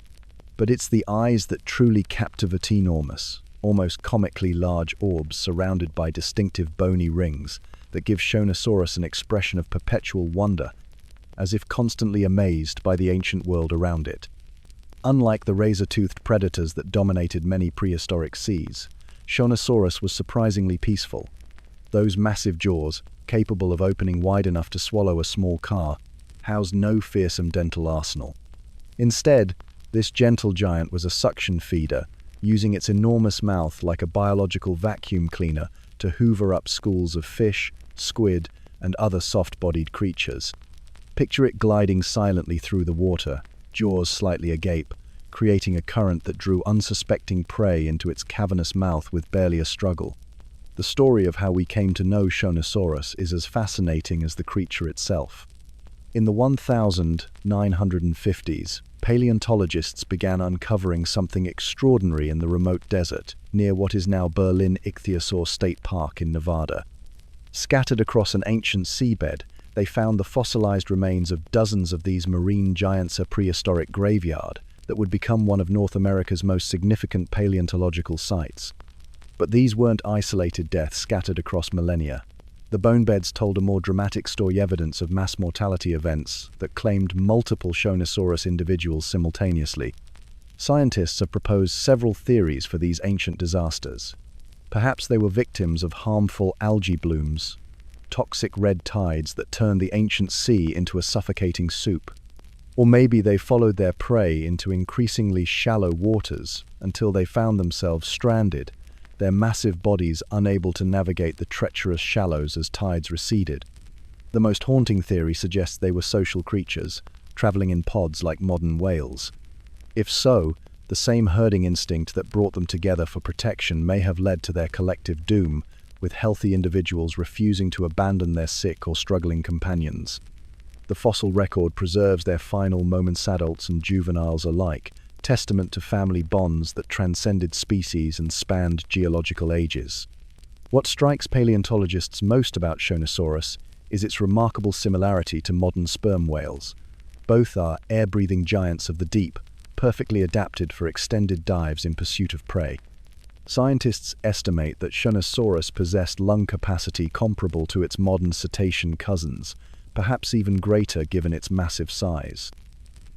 But it's the eyes that truly captivate. Enormous, almost comically large orbs surrounded by distinctive bony rings that give Shonosaurus an expression of perpetual wonder, as if constantly amazed by the ancient world around it. Unlike the razor-toothed predators that dominated many prehistoric seas, Shonosaurus was surprisingly peaceful. Those massive jaws, capable of opening wide enough to swallow a small car, housed no fearsome dental arsenal. Instead, this gentle giant was a suction feeder, using its enormous mouth like a biological vacuum cleaner to hoover up schools of fish, squid, and other soft-bodied creatures. Picture it gliding silently through the water, jaws slightly agape, creating a current that drew unsuspecting prey into its cavernous mouth with barely a struggle. The story of how we came to know Shonosaurus is as fascinating as the creature itself. In the 1950s, paleontologists began uncovering something extraordinary in the remote desert near what is now Berlin Ichthyosaur State Park in Nevada. Scattered across an ancient seabed, they found the fossilized remains of dozens of these marine giants, a prehistoric graveyard that would become one of North America's most significant paleontological sites. But these weren't isolated deaths scattered across millennia. The bone beds told a more dramatic story, evidence of mass mortality events that claimed multiple Shonosaurus individuals simultaneously. Scientists have proposed several theories for these ancient disasters. Perhaps they were victims of harmful algae blooms, toxic red tides that turned the ancient sea into a suffocating soup. Or maybe they followed their prey into increasingly shallow waters until they found themselves stranded, their massive bodies unable to navigate the treacherous shallows as tides receded. The most haunting theory suggests they were social creatures, traveling in pods like modern whales. If so, the same herding instinct that brought them together for protection may have led to their collective doom, with healthy individuals refusing to abandon their sick or struggling companions. The fossil record preserves their final moments, adults and juveniles alike, testament to family bonds that transcended species and spanned geological ages. What strikes paleontologists most about Shonosaurus is its remarkable similarity to modern sperm whales. Both are air-breathing giants of the deep, perfectly adapted for extended dives in pursuit of prey. Scientists estimate that Shonosaurus possessed lung capacity comparable to its modern cetacean cousins, perhaps even greater given its massive size.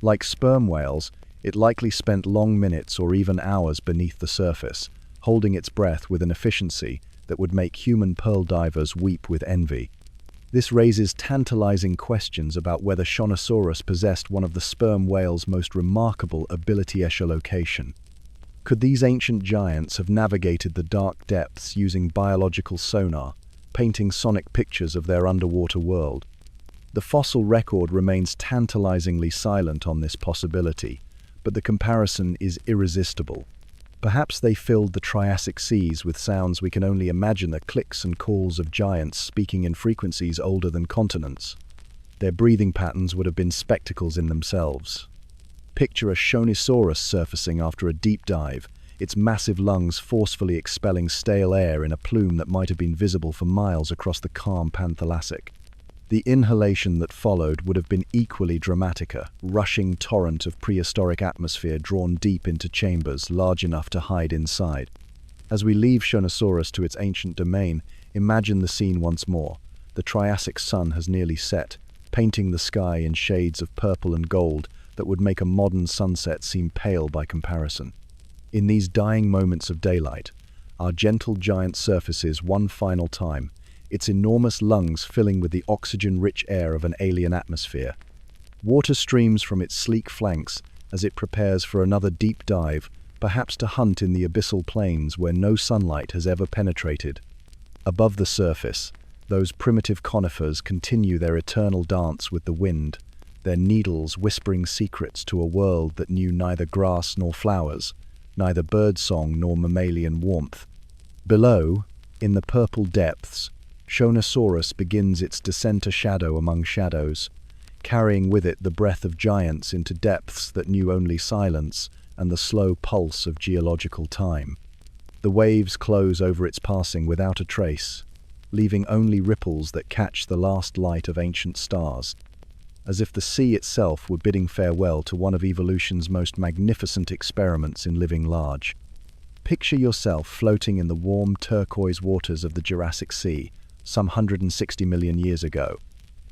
Like sperm whales, it likely spent long minutes or even hours beneath the surface, holding its breath with an efficiency that would make human pearl divers weep with envy. This raises tantalizing questions about whether Shonosaurus possessed one of the sperm whale's most remarkable ability: echolocation. Could these ancient giants have navigated the dark depths using biological sonar, painting sonic pictures of their underwater world? The fossil record remains tantalizingly silent on this possibility, but the comparison is irresistible. Perhaps they filled the Triassic seas with sounds we can only imagine: the clicks and calls of giants speaking in frequencies older than continents. Their breathing patterns would have been spectacles in themselves. Picture a Shonosaurus surfacing after a deep dive, its massive lungs forcefully expelling stale air in a plume that might have been visible for miles across the calm Panthalassic. The inhalation that followed would have been equally dramatic, a rushing torrent of prehistoric atmosphere drawn deep into chambers large enough to hide inside. As we leave Shonosaurus to its ancient domain, imagine the scene once more. The Triassic sun has nearly set, painting the sky in shades of purple and gold that would make a modern sunset seem pale by comparison. In these dying moments of daylight, our gentle giant surfaces one final time, its enormous lungs filling with the oxygen-rich air of an alien atmosphere. Water streams from its sleek flanks as it prepares for another deep dive, perhaps to hunt in the abyssal plains where no sunlight has ever penetrated. Above the surface, those primitive conifers continue their eternal dance with the wind, their needles whispering secrets to a world that knew neither grass nor flowers, neither birdsong nor mammalian warmth. Below, in the purple depths, Shonosaurus begins its descent to shadow among shadows, carrying with it the breath of giants into depths that knew only silence and the slow pulse of geological time. The waves close over its passing without a trace, leaving only ripples that catch the last light of ancient stars, as if the sea itself were bidding farewell to one of evolution's most magnificent experiments in living large. Picture yourself floating in the warm turquoise waters of the Jurassic Sea, some 160 million years ago.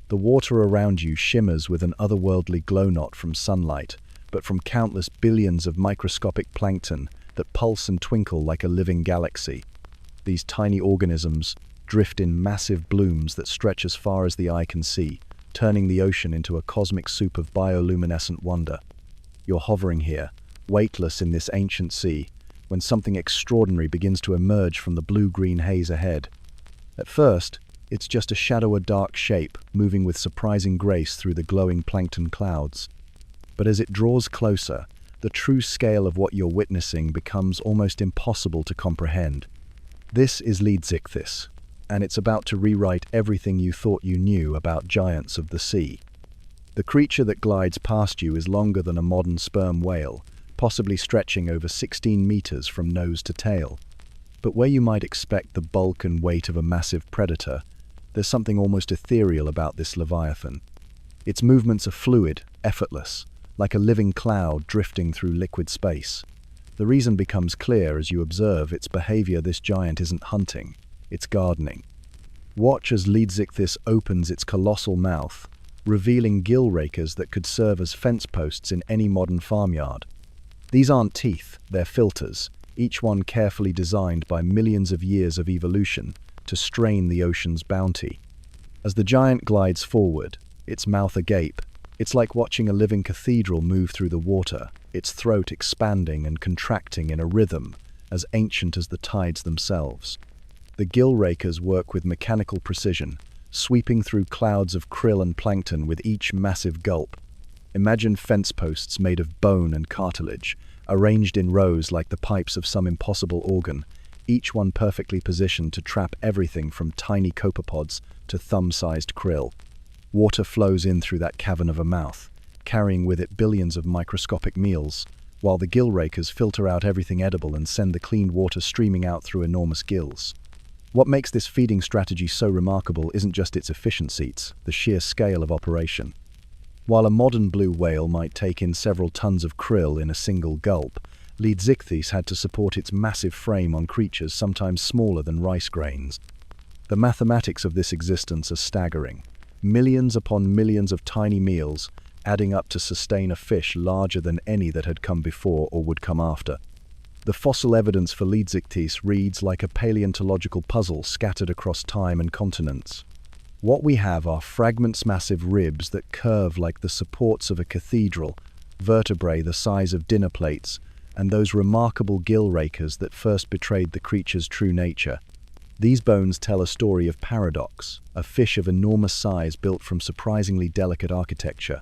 The water around you shimmers with an otherworldly glow not from sunlight, but from countless billions of microscopic plankton that pulse and twinkle like a living galaxy. These tiny organisms drift in massive blooms that stretch as far as the eye can see, turning the ocean into a cosmic soup of bioluminescent wonder. You're hovering here, weightless in this ancient sea, when something extraordinary begins to emerge from the blue-green haze ahead. At first, it's just a shadow, a dark shape, moving with surprising grace through the glowing plankton clouds. But as it draws closer, the true scale of what you're witnessing becomes almost impossible to comprehend. This is Leedzikthus, and it's about to rewrite everything you thought you knew about giants of the sea. The creature that glides past you is longer than a modern sperm whale, possibly stretching over 16 meters from nose to tail. But where you might expect the bulk and weight of a massive predator, there's something almost ethereal about this leviathan. Its movements are fluid, effortless, like a living cloud drifting through liquid space. The reason becomes clear as you observe its behavior. This giant isn't hunting, it's gardening. Watch as Leedzikthus opens its colossal mouth, revealing gill rakers that could serve as fence posts in any modern farmyard. These aren't teeth, they're filters, each one carefully designed by millions of years of evolution to strain the ocean's bounty. As the giant glides forward, its mouth agape, it's like watching a living cathedral move through the water, its throat expanding and contracting in a rhythm as ancient as the tides themselves. The gill rakers work with mechanical precision, sweeping through clouds of krill and plankton with each massive gulp. Imagine fence posts made of bone and cartilage, arranged in rows like the pipes of some impossible organ, each one perfectly positioned to trap everything from tiny copepods to thumb-sized krill. Water flows in through that cavern of a mouth, carrying with it billions of microscopic meals, while the gill rakers filter out everything edible and send the cleaned water streaming out through enormous gills. What makes this feeding strategy so remarkable isn't just its efficiency, it's the sheer scale of operation. While a modern blue whale might take in several tons of krill in a single gulp, Leedzikthus had to support its massive frame on creatures sometimes smaller than rice grains. The mathematics of this existence are staggering. Millions upon millions of tiny meals, adding up to sustain a fish larger than any that had come before or would come after. The fossil evidence for Leedzikthus reads like a paleontological puzzle scattered across time and continents. What we have are fragments, massive ribs that curve like the supports of a cathedral, vertebrae the size of dinner plates, and those remarkable gill rakers that first betrayed the creature's true nature. These bones tell a story of paradox, a fish of enormous size built from surprisingly delicate architecture.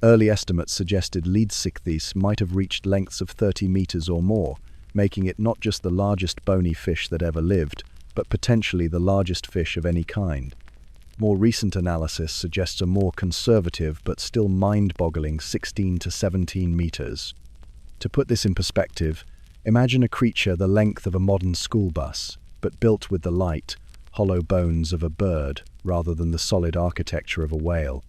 Early estimates suggested Leedzikthus might have reached lengths of 30 meters or more, making it not just the largest bony fish that ever lived, but potentially the largest fish of any kind. More recent analysis suggests a more conservative but still mind-boggling 16 to 17 meters. To put this in perspective, imagine a creature the length of a modern school bus, but built with the light, hollow bones of a bird rather than the solid architecture of a whale.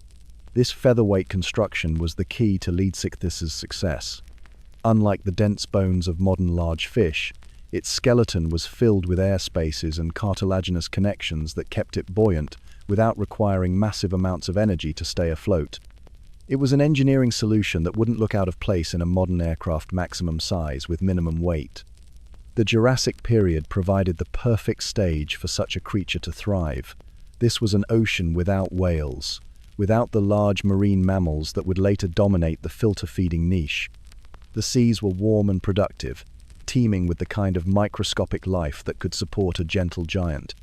This featherweight construction was the key to Leedzikthus's success. Unlike the dense bones of modern large fish, its skeleton was filled with air spaces and cartilaginous connections that kept it buoyant without requiring massive amounts of energy to stay afloat. It was an engineering solution that wouldn't look out of place in a modern aircraft maximum size with minimum weight. The Jurassic period provided the perfect stage for such a creature to thrive. This was an ocean without whales, without the large marine mammals that would later dominate the filter-feeding niche. The seas were warm and productive, teeming with the kind of microscopic life that could support a gentle giant.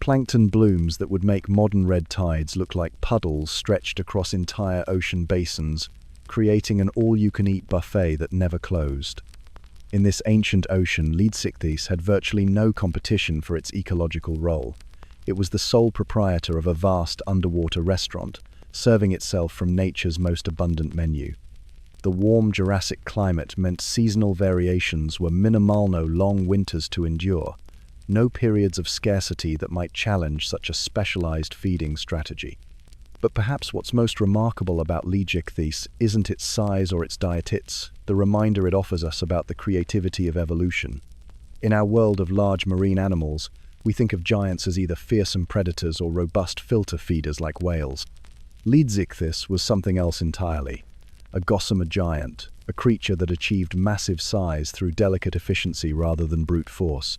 Plankton blooms that would make modern red tides look like puddles stretched across entire ocean basins, creating an all-you-can-eat buffet that never closed. In this ancient ocean, Leedzikthus had virtually no competition for its ecological role. It was the sole proprietor of a vast underwater restaurant, serving itself from nature's most abundant menu. The warm Jurassic climate meant seasonal variations were minimal, no long winters to endure, no periods of scarcity that might challenge such a specialized feeding strategy. But perhaps what's most remarkable about Leedzikthus isn't its size or its diet, it's the reminder it offers us about the creativity of evolution. In our world of large marine animals, we think of giants as either fearsome predators or robust filter feeders like whales. Leedzikthus was something else entirely. A gossamer giant, a creature that achieved massive size through delicate efficiency rather than brute force.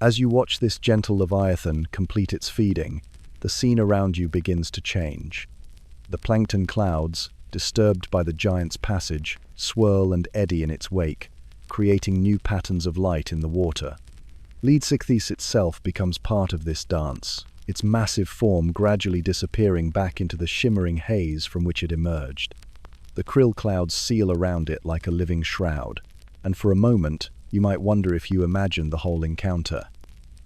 As you watch this gentle leviathan complete its feeding, the scene around you begins to change. The plankton clouds, disturbed by the giant's passage, swirl and eddy in its wake, creating new patterns of light in the water. Leedzikthus itself becomes part of this dance, its massive form gradually disappearing back into the shimmering haze from which it emerged. The krill clouds seal around it like a living shroud, and for a moment you might wonder if you imagined the whole encounter.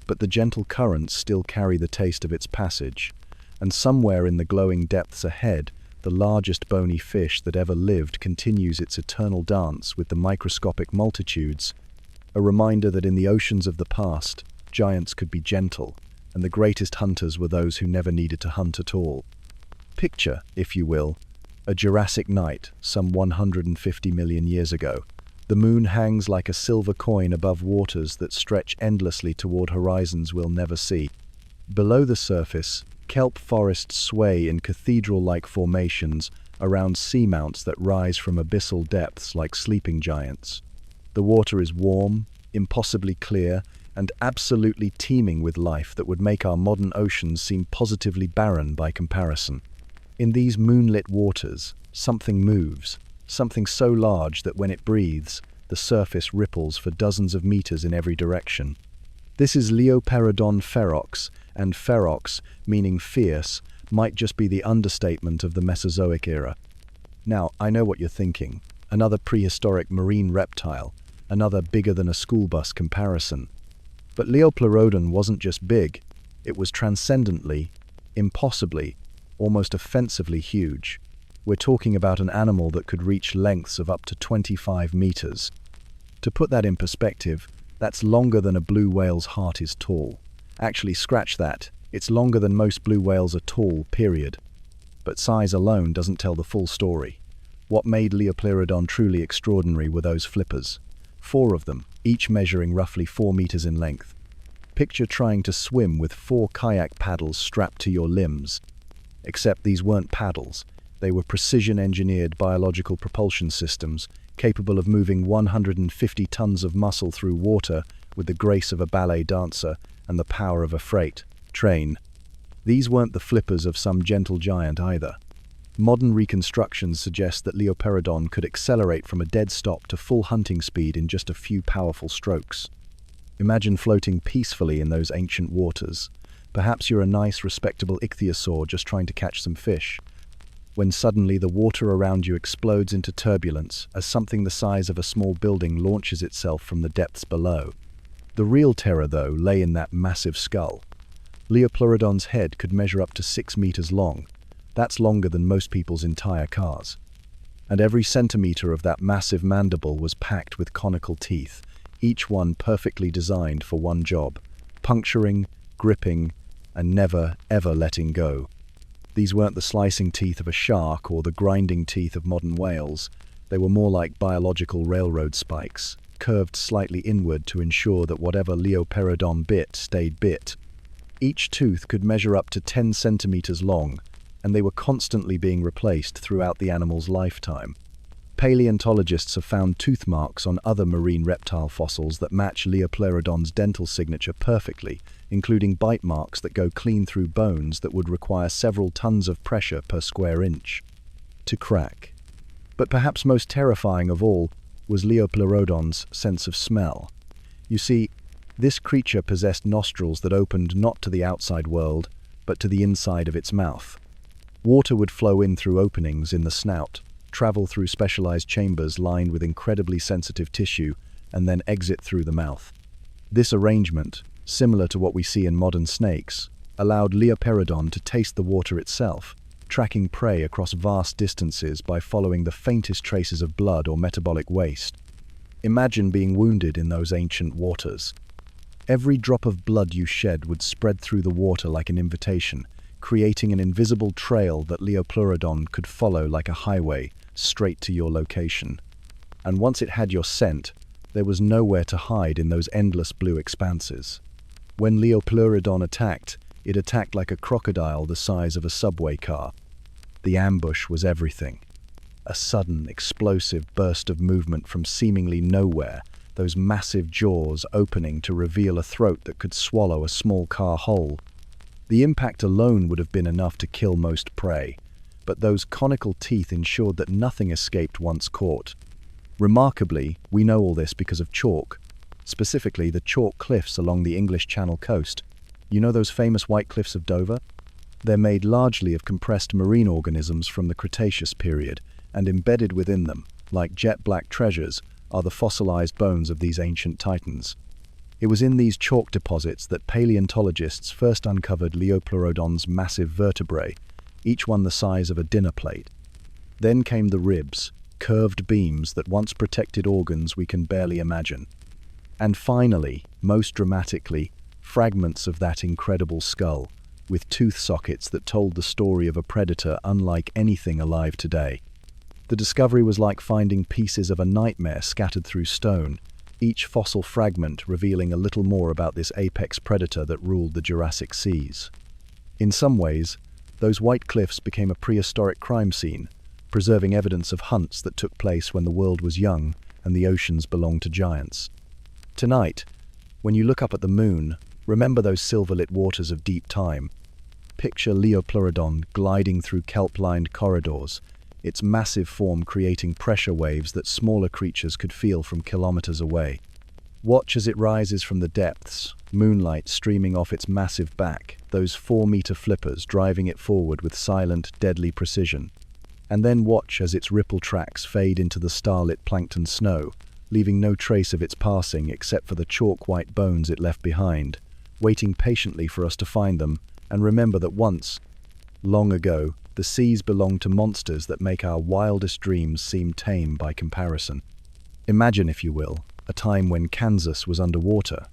But the gentle currents still carry the taste of its passage, and somewhere in the glowing depths ahead, the largest bony fish that ever lived continues its eternal dance with the microscopic multitudes, a reminder that in the oceans of the past, giants could be gentle, and the greatest hunters were those who never needed to hunt at all. Picture, if you will, a Jurassic night some 150 million years ago. The moon hangs like a silver coin above waters that stretch endlessly toward horizons we'll never see. Below the surface, kelp forests sway in cathedral-like formations around seamounts that rise from abyssal depths like sleeping giants. The water is warm, impossibly clear, and absolutely teeming with life that would make our modern oceans seem positively barren by comparison. In these moonlit waters, something moves, something so large that when it breathes, the surface ripples for dozens of meters in every direction. This is Leoperodon Ferox, and ferox, meaning fierce, might just be the understatement of the Mesozoic era. Now, I know what you're thinking. Another prehistoric marine reptile, another bigger than a school bus comparison. But Leoperodon wasn't just big, it was transcendently, impossibly, almost offensively huge. We're talking about an animal that could reach lengths of up to 25 meters. To put that in perspective, that's longer than a blue whale's heart is tall. Actually, scratch that. It's longer than most blue whales are tall, period. But size alone doesn't tell the full story. What made Leoperodon truly extraordinary were those flippers. 4 of them, each measuring roughly 4 meters in length. Picture trying to swim with 4 kayak paddles strapped to your limbs. Except these weren't paddles. They were precision-engineered biological propulsion systems capable of moving 150 tons of muscle through water with the grace of a ballet dancer and the power of a freight train. These weren't the flippers of some gentle giant either. Modern reconstructions suggest that Leoperodon could accelerate from a dead stop to full hunting speed in just a few powerful strokes. Imagine floating peacefully in those ancient waters. Perhaps you're a nice, respectable ichthyosaur just trying to catch some fish, when suddenly the water around you explodes into turbulence as something the size of a small building launches itself from the depths below. The real terror, though, lay in that massive skull. Leoperodon's head could measure up to 6 meters long. That's longer than most people's entire cars. And every centimeter of that massive mandible was packed with conical teeth, each one perfectly designed for one job: puncturing, gripping, and never, ever letting go. These weren't the slicing teeth of a shark or the grinding teeth of modern whales. They were more like biological railroad spikes, curved slightly inward to ensure that whatever Leoperodon bit stayed bit. Each tooth could measure up to 10 centimeters long, and they were constantly being replaced throughout the animal's lifetime. Paleontologists have found tooth marks on other marine reptile fossils that match Leoperodon's dental signature perfectly, including bite marks that go clean through bones that would require several tons of pressure per square inch to crack. But perhaps most terrifying of all was Leoperodon's sense of smell. You see, this creature possessed nostrils that opened not to the outside world, but to the inside of its mouth. Water would flow in through openings in the snout, travel through specialized chambers lined with incredibly sensitive tissue, and then exit through the mouth. This arrangement, similar to what we see in modern snakes, allowed Leoperodon to taste the water itself, tracking prey across vast distances by following the faintest traces of blood or metabolic waste. Imagine being wounded in those ancient waters. Every drop of blood you shed would spread through the water like an invitation, creating an invisible trail that Leoperodon could follow like a highway straight to your location. And once it had your scent, there was nowhere to hide in those endless blue expanses. When Leoperodon attacked, it attacked like a crocodile the size of a subway car. The ambush was everything. A sudden, explosive burst of movement from seemingly nowhere, those massive jaws opening to reveal a throat that could swallow a small car whole. The impact alone would have been enough to kill most prey, but those conical teeth ensured that nothing escaped once caught. Remarkably, we know all this because of chalk, specifically the chalk cliffs along the English Channel coast. You know those famous white cliffs of Dover? They're made largely of compressed marine organisms from the Cretaceous period, and embedded within them, like jet-black treasures, are the fossilized bones of these ancient titans. It was in these chalk deposits that paleontologists first uncovered Leoperodon's massive vertebrae, each one the size of a dinner plate. Then came the ribs, curved beams that once protected organs we can barely imagine. And finally, most dramatically, fragments of that incredible skull, with tooth sockets that told the story of a predator unlike anything alive today. The discovery was like finding pieces of a nightmare scattered through stone, each fossil fragment revealing a little more about this apex predator that ruled the Jurassic seas. In some ways, those white cliffs became a prehistoric crime scene, preserving evidence of hunts that took place when the world was young and the oceans belonged to giants. Tonight, when you look up at the moon, remember those silver-lit waters of deep time. Picture Leoperodon gliding through kelp-lined corridors, its massive form creating pressure waves that smaller creatures could feel from kilometers away. Watch as it rises from the depths, moonlight streaming off its massive back, those 4-meter flippers driving it forward with silent, deadly precision. And then watch as its ripple tracks fade into the starlit plankton snow, leaving no trace of its passing except for the chalk-white bones it left behind, waiting patiently for us to find them and remember that once, long ago, the seas belonged to monsters that make our wildest dreams seem tame by comparison. Imagine, if you will, a time when Kansas was underwater,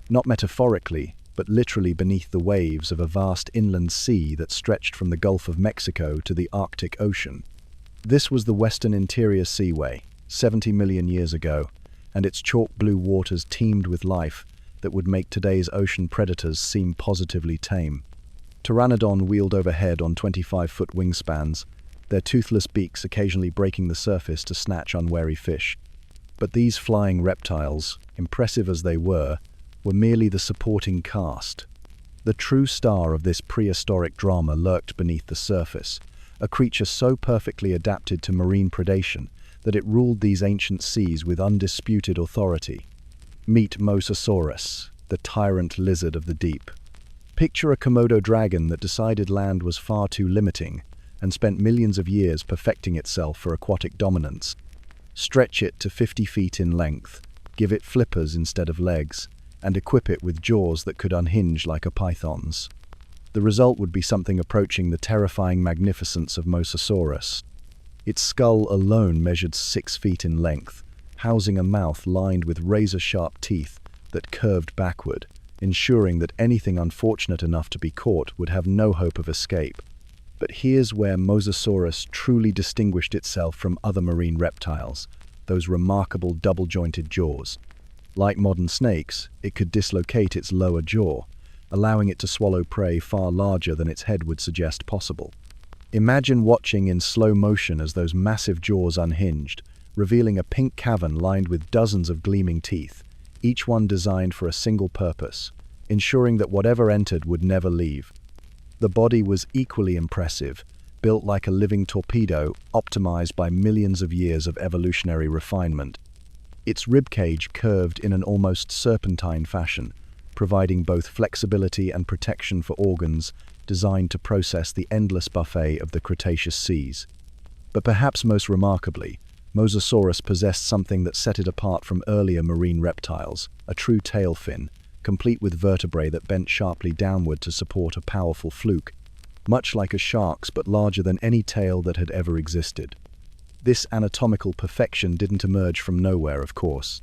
not metaphorically, but literally beneath the waves of a vast inland sea that stretched from the Gulf of Mexico to the Arctic Ocean. This was the Western Interior Seaway, 70 million years ago, and its chalk blue waters teemed with life that would make today's ocean predators seem positively tame. Pteranodon wheeled overhead on 25-foot wingspans, their toothless beaks occasionally breaking the surface to snatch unwary fish. But these flying reptiles, impressive as they were merely the supporting cast. The true star of this prehistoric drama lurked beneath the surface, a creature so perfectly adapted to marine predation that it ruled these ancient seas with undisputed authority. Meet Mosasaurus, the tyrant lizard of the deep. Picture a Komodo dragon that decided land was far too limiting and spent millions of years perfecting itself for aquatic dominance. Stretch it to 50 feet in length, give it flippers instead of legs, and equip it with jaws that could unhinge like a python's. The result would be something approaching the terrifying magnificence of Mosasaurus. Its skull alone measured 6 feet in length, housing a mouth lined with razor-sharp teeth that curved backward, ensuring that anything unfortunate enough to be caught would have no hope of escape. But here's where Mosasaurus truly distinguished itself from other marine reptiles, those remarkable double-jointed jaws. Like modern snakes, it could dislocate its lower jaw, allowing it to swallow prey far larger than its head would suggest possible. Imagine watching in slow motion as those massive jaws unhinged, revealing a pink cavern lined with dozens of gleaming teeth, each one designed for a single purpose, ensuring that whatever entered would never leave. The body was equally impressive, built like a living torpedo, optimized by millions of years of evolutionary refinement. Its ribcage curved in an almost serpentine fashion, providing both flexibility and protection for organs designed to process the endless buffet of the Cretaceous seas. But perhaps most remarkably, Mosasaurus possessed something that set it apart from earlier marine reptiles, a true tail fin, complete with vertebrae that bent sharply downward to support a powerful fluke, much like a shark's but larger than any tail that had ever existed. This anatomical perfection didn't emerge from nowhere, of course.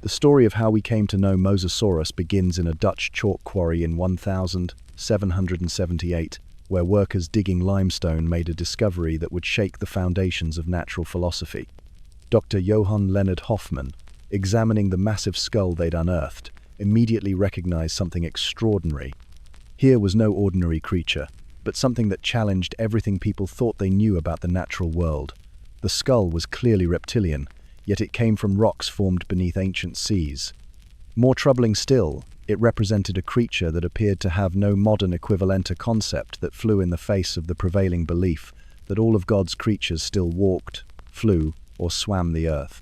The story of how we came to know Mosasaurus begins in a Dutch chalk quarry in 1778, where workers digging limestone made a discovery that would shake the foundations of natural philosophy. Dr. Johann Leonard Hoffmann, examining the massive skull they'd unearthed, immediately recognized something extraordinary. Here was no ordinary creature, but something that challenged everything people thought they knew about the natural world. The skull was clearly reptilian, yet it came from rocks formed beneath ancient seas. More troubling still, it represented a creature that appeared to have no modern equivalent, a concept that flew in the face of the prevailing belief that all of God's creatures still walked, flew, or swam the earth.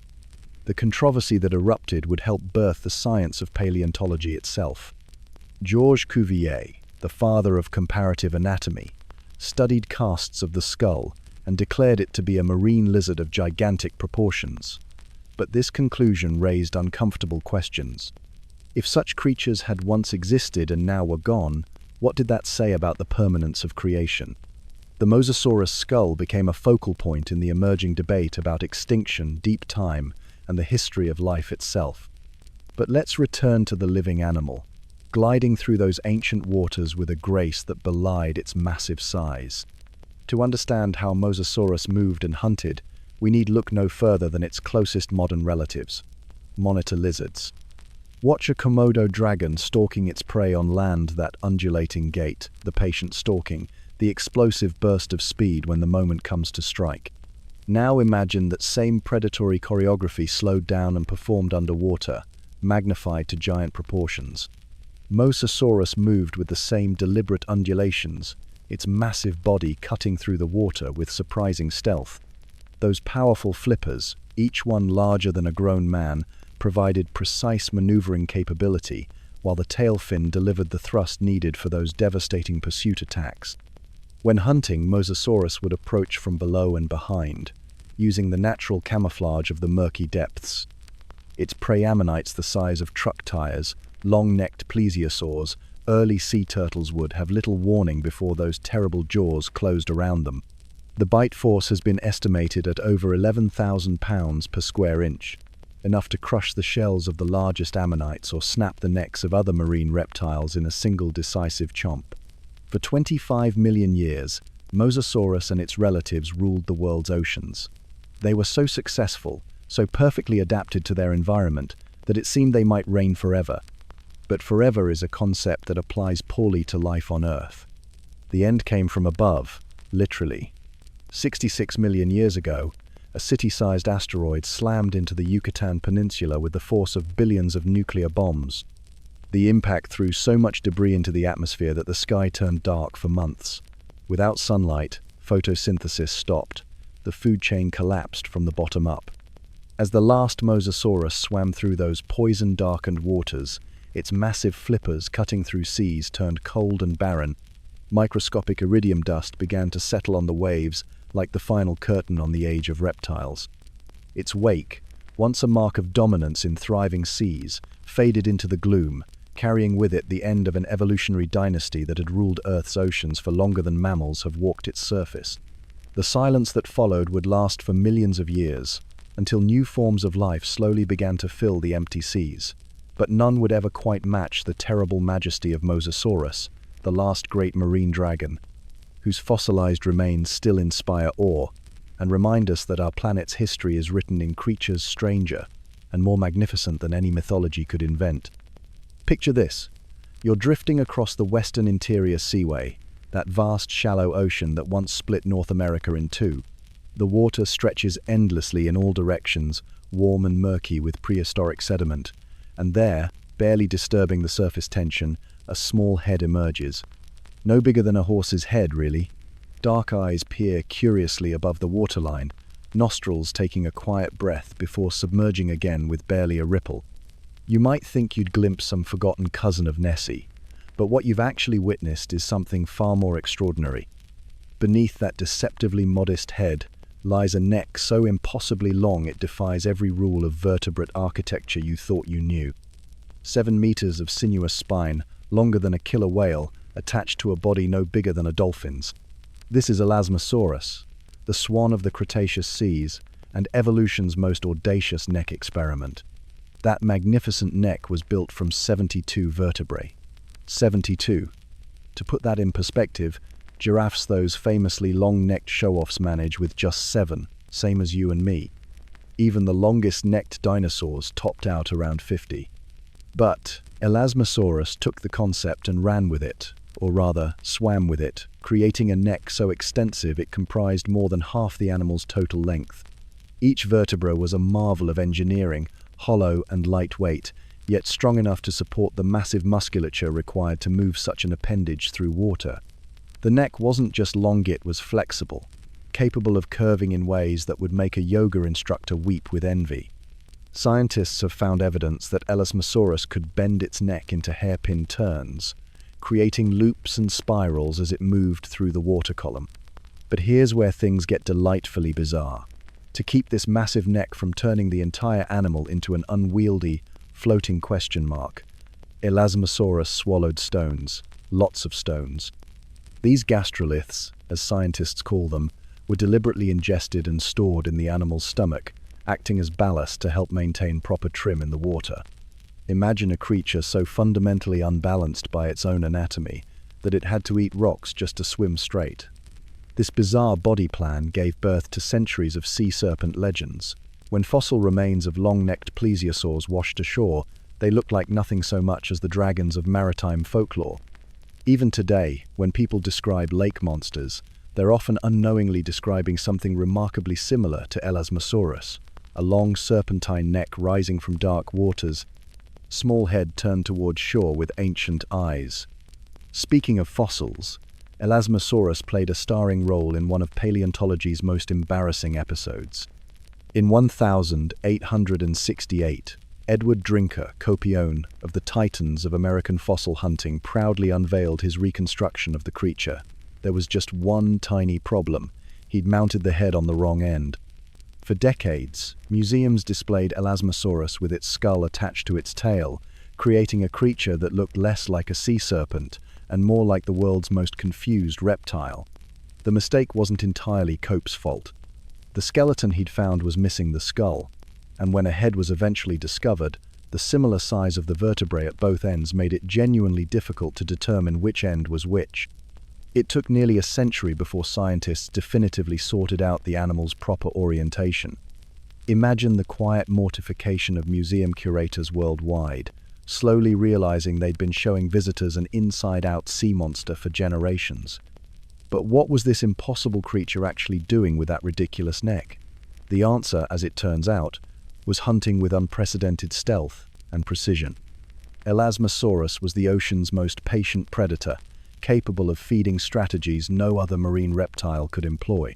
The controversy that erupted would help birth the science of paleontology itself. Georges Cuvier, the father of comparative anatomy, studied casts of the skull and declared it to be a marine lizard of gigantic proportions. But this conclusion raised uncomfortable questions. If such creatures had once existed and now were gone, what did that say about the permanence of creation? The Mosasaurus skull became a focal point in the emerging debate about extinction, deep time, and the history of life itself. But let's return to the living animal, gliding through those ancient waters with a grace that belied its massive size. To understand how Mosasaurus moved and hunted, we need look no further than its closest modern relatives, monitor lizards. Watch a Komodo dragon stalking its prey on land, that undulating gait, the patient stalking, the explosive burst of speed when the moment comes to strike. Now imagine that same predatory choreography slowed down and performed underwater, magnified to giant proportions. Mosasaurus moved with the same deliberate undulations, its massive body cutting through the water with surprising stealth. Those powerful flippers, each one larger than a grown man, provided precise maneuvering capability, while the tail fin delivered the thrust needed for those devastating pursuit attacks. When hunting, Mosasaurus would approach from below and behind, using the natural camouflage of the murky depths. Its preammonites the size of truck tires, long-necked plesiosaurs, early sea turtles would have little warning before those terrible jaws closed around them. The bite force has been estimated at over 11,000 pounds per square inch, enough to crush the shells of the largest ammonites or snap the necks of other marine reptiles in a single decisive chomp. For 25 million years, Mosasaurus and its relatives ruled the world's oceans. They were so successful, so perfectly adapted to their environment, that it seemed they might reign forever. But forever is a concept that applies poorly to life on Earth. The end came from above, literally. 66 million years ago, a city-sized asteroid slammed into the Yucatan Peninsula with the force of billions of nuclear bombs. The impact threw so much debris into the atmosphere that the sky turned dark for months. Without sunlight, photosynthesis stopped. The food chain collapsed from the bottom up. As the last Mosasaurus swam through those poison-darkened waters, its massive flippers cutting through seas turned cold and barren. Microscopic iridium dust began to settle on the waves like the final curtain on the age of reptiles. Its wake, once a mark of dominance in thriving seas, faded into the gloom, carrying with it the end of an evolutionary dynasty that had ruled Earth's oceans for longer than mammals have walked its surface. The silence that followed would last for millions of years, until new forms of life slowly began to fill the empty seas. But none would ever quite match the terrible majesty of Mosasaurus, the last great marine dragon, whose fossilized remains still inspire awe and remind us that our planet's history is written in creatures stranger and more magnificent than any mythology could invent. Picture this. You're drifting across the western interior seaway, that vast shallow ocean that once split North America in two. The water stretches endlessly in all directions, warm and murky with prehistoric sediment, and there, barely disturbing the surface tension, a small head emerges. No bigger than a horse's head, really. Dark eyes peer curiously above the waterline, nostrils taking a quiet breath before submerging again with barely a ripple. You might think you'd glimpse some forgotten cousin of Nessie, but what you've actually witnessed is something far more extraordinary. Beneath that deceptively modest head lies a neck so impossibly long it defies every rule of vertebrate architecture you thought you knew. 7 meters of sinuous spine, longer than a killer whale, attached to a body no bigger than a dolphin's. This is Elasmosaurus, the swan of the Cretaceous seas, and evolution's most audacious neck experiment. That magnificent neck was built from 72 vertebrae. 72. To put that in perspective, giraffes, those famously long-necked show-offs, manage with just 7, same as you and me. Even the longest-necked dinosaurs topped out around 50. But Elasmosaurus took the concept and ran with it, or rather, swam with it, creating a neck so extensive it comprised more than half the animal's total length. Each vertebra was a marvel of engineering, hollow and lightweight, yet strong enough to support the massive musculature required to move such an appendage through water. The neck wasn't just long, it was flexible, capable of curving in ways that would make a yoga instructor weep with envy. Scientists have found evidence that Elasmosaurus could bend its neck into hairpin turns, creating loops and spirals as it moved through the water column. But here's where things get delightfully bizarre. To keep this massive neck from turning the entire animal into an unwieldy, floating question mark, Elasmosaurus swallowed stones, lots of stones. These gastroliths, as scientists call them, were deliberately ingested and stored in the animal's stomach, acting as ballast to help maintain proper trim in the water. Imagine a creature so fundamentally unbalanced by its own anatomy that it had to eat rocks just to swim straight. This bizarre body plan gave birth to centuries of sea serpent legends. When fossil remains of long-necked plesiosaurs washed ashore, they looked like nothing so much as the dragons of maritime folklore. Even today, when people describe lake monsters, they're often unknowingly describing something remarkably similar to Elasmosaurus, a long serpentine neck rising from dark waters, small head turned towards shore with ancient eyes. Speaking of fossils, Elasmosaurus played a starring role in one of paleontology's most embarrassing episodes. In 1868, Edward Drinker, Copione, of the Titans of American fossil hunting, proudly unveiled his reconstruction of the creature. There was just one tiny problem. He'd mounted the head on the wrong end. For decades, museums displayed Elasmosaurus with its skull attached to its tail, creating a creature that looked less like a sea serpent and more like the world's most confused reptile. The mistake wasn't entirely Cope's fault. The skeleton he'd found was missing the skull, and when a head was eventually discovered, the similar size of the vertebrae at both ends made it genuinely difficult to determine which end was which. It took nearly a century before scientists definitively sorted out the animal's proper orientation. Imagine the quiet mortification of museum curators worldwide, slowly realizing they'd been showing visitors an inside-out sea monster for generations. But what was this impossible creature actually doing with that ridiculous neck? The answer, as it turns out, was hunting with unprecedented stealth and precision. Elasmosaurus was the ocean's most patient predator, capable of feeding strategies no other marine reptile could employ.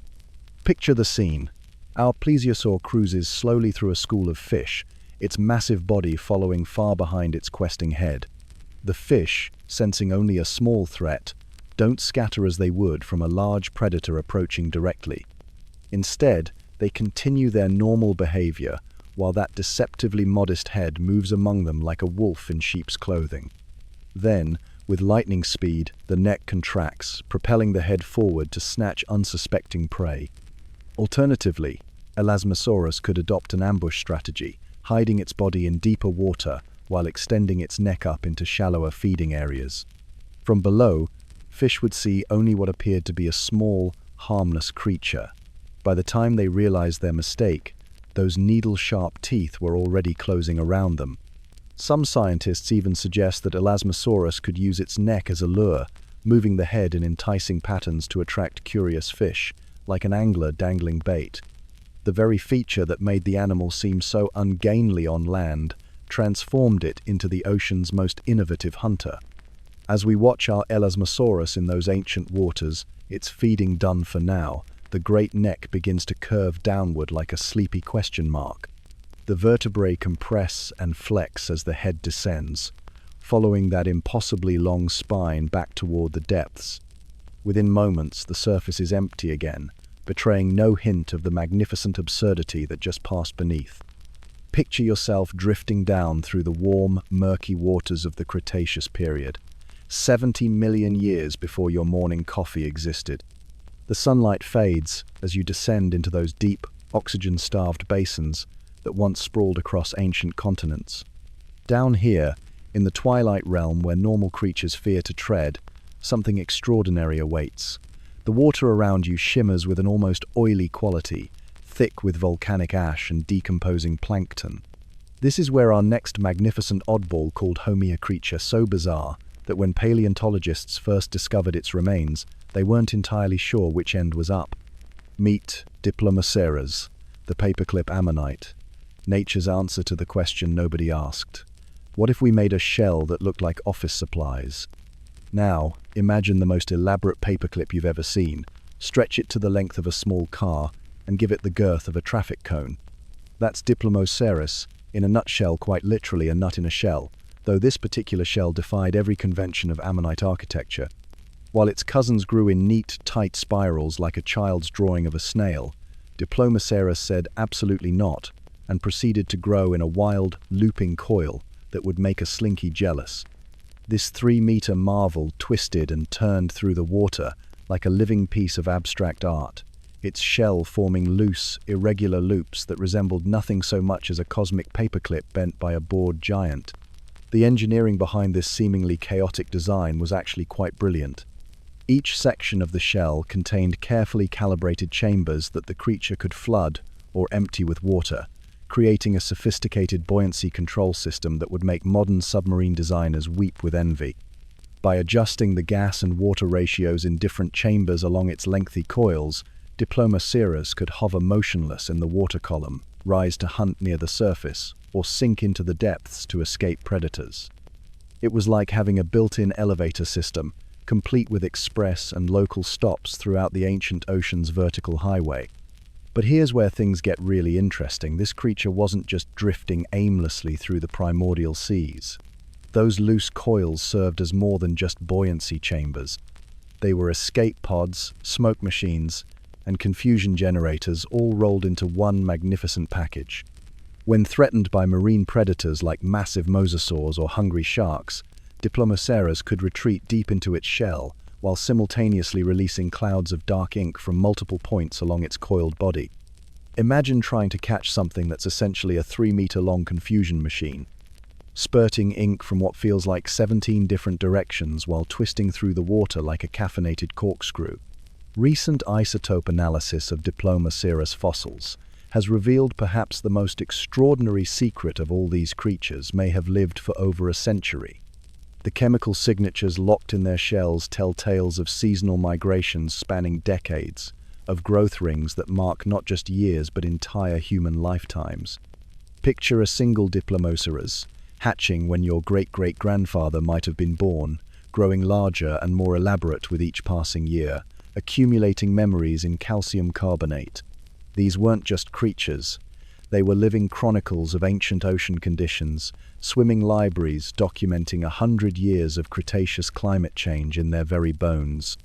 Picture the scene. Our plesiosaur cruises slowly through a school of fish, its massive body following far behind its questing head. The fish, sensing only a small threat, don't scatter as they would from a large predator approaching directly. Instead, they continue their normal behavior, while that deceptively modest head moves among them like a wolf in sheep's clothing. Then, with lightning speed, the neck contracts, propelling the head forward to snatch unsuspecting prey. Alternatively, Elasmosaurus could adopt an ambush strategy, hiding its body in deeper water while extending its neck up into shallower feeding areas. From below, fish would see only what appeared to be a small, harmless creature. By the time they realized their mistake, those needle-sharp teeth were already closing around them. Some scientists even suggest that Elasmosaurus could use its neck as a lure, moving the head in enticing patterns to attract curious fish, like an angler dangling bait. The very feature that made the animal seem so ungainly on land transformed it into the ocean's most innovative hunter. As we watch our Elasmosaurus in those ancient waters, its feeding done for now, the great neck begins to curve downward like a sleepy question mark. The vertebrae compress and flex as the head descends, following that impossibly long spine back toward the depths. Within moments, the surface is empty again, betraying no hint of the magnificent absurdity that just passed beneath. Picture yourself drifting down through the warm, murky waters of the Cretaceous period, 70 million years before your morning coffee existed. The sunlight fades as you descend into those deep, oxygen-starved basins that once sprawled across ancient continents. Down here, in the twilight realm where normal creatures fear to tread, something extraordinary awaits. The water around you shimmers with an almost oily quality, thick with volcanic ash and decomposing plankton. This is where our next magnificent oddball called Homia creature so bizarre that when paleontologists first discovered its remains, they weren't entirely sure which end was up. Meet Diplomoceras, the paperclip ammonite, nature's answer to the question nobody asked. What if we made a shell that looked like office supplies? Now, imagine the most elaborate paperclip you've ever seen, stretch it to the length of a small car, and give it the girth of a traffic cone. That's Diplomoceras, in a nutshell, quite literally a nut in a shell, though this particular shell defied every convention of ammonite architecture. While its cousins grew in neat, tight spirals like a child's drawing of a snail, Diplomoceras said absolutely not, and proceeded to grow in a wild, looping coil that would make a slinky jealous. This 3-meter marvel twisted and turned through the water like a living piece of abstract art, its shell forming loose, irregular loops that resembled nothing so much as a cosmic paperclip bent by a bored giant. The engineering behind this seemingly chaotic design was actually quite brilliant. Each section of the shell contained carefully calibrated chambers that the creature could flood or empty with water, creating a sophisticated buoyancy control system that would make modern submarine designers weep with envy. By adjusting the gas and water ratios in different chambers along its lengthy coils, Diplomoceras could hover motionless in the water column, rise to hunt near the surface, or sink into the depths to escape predators. It was like having a built-in elevator system, complete with express and local stops throughout the ancient ocean's vertical highway. But here's where things get really interesting. This creature wasn't just drifting aimlessly through the primordial seas. Those loose coils served as more than just buoyancy chambers. They were escape pods, smoke machines, and confusion generators all rolled into one magnificent package. When threatened by marine predators like massive mosasaurs or hungry sharks, Diplomoceras could retreat deep into its shell, while simultaneously releasing clouds of dark ink from multiple points along its coiled body. Imagine trying to catch something that's essentially a 3-meter-long confusion machine, spurting ink from what feels like 17 different directions while twisting through the water like a caffeinated corkscrew. Recent isotope analysis of Diplomoceras fossils has revealed perhaps the most extraordinary secret of all these creatures may have lived for over a century. The chemical signatures locked in their shells tell tales of seasonal migrations spanning decades, of growth rings that mark not just years but entire human lifetimes. Picture a single Diplomoceras, hatching when your great-great-grandfather might have been born, growing larger and more elaborate with each passing year, accumulating memories in calcium carbonate. These weren't just creatures. They were living chronicles of ancient ocean conditions, swimming libraries documenting 100 years of Cretaceous climate change in their very bones.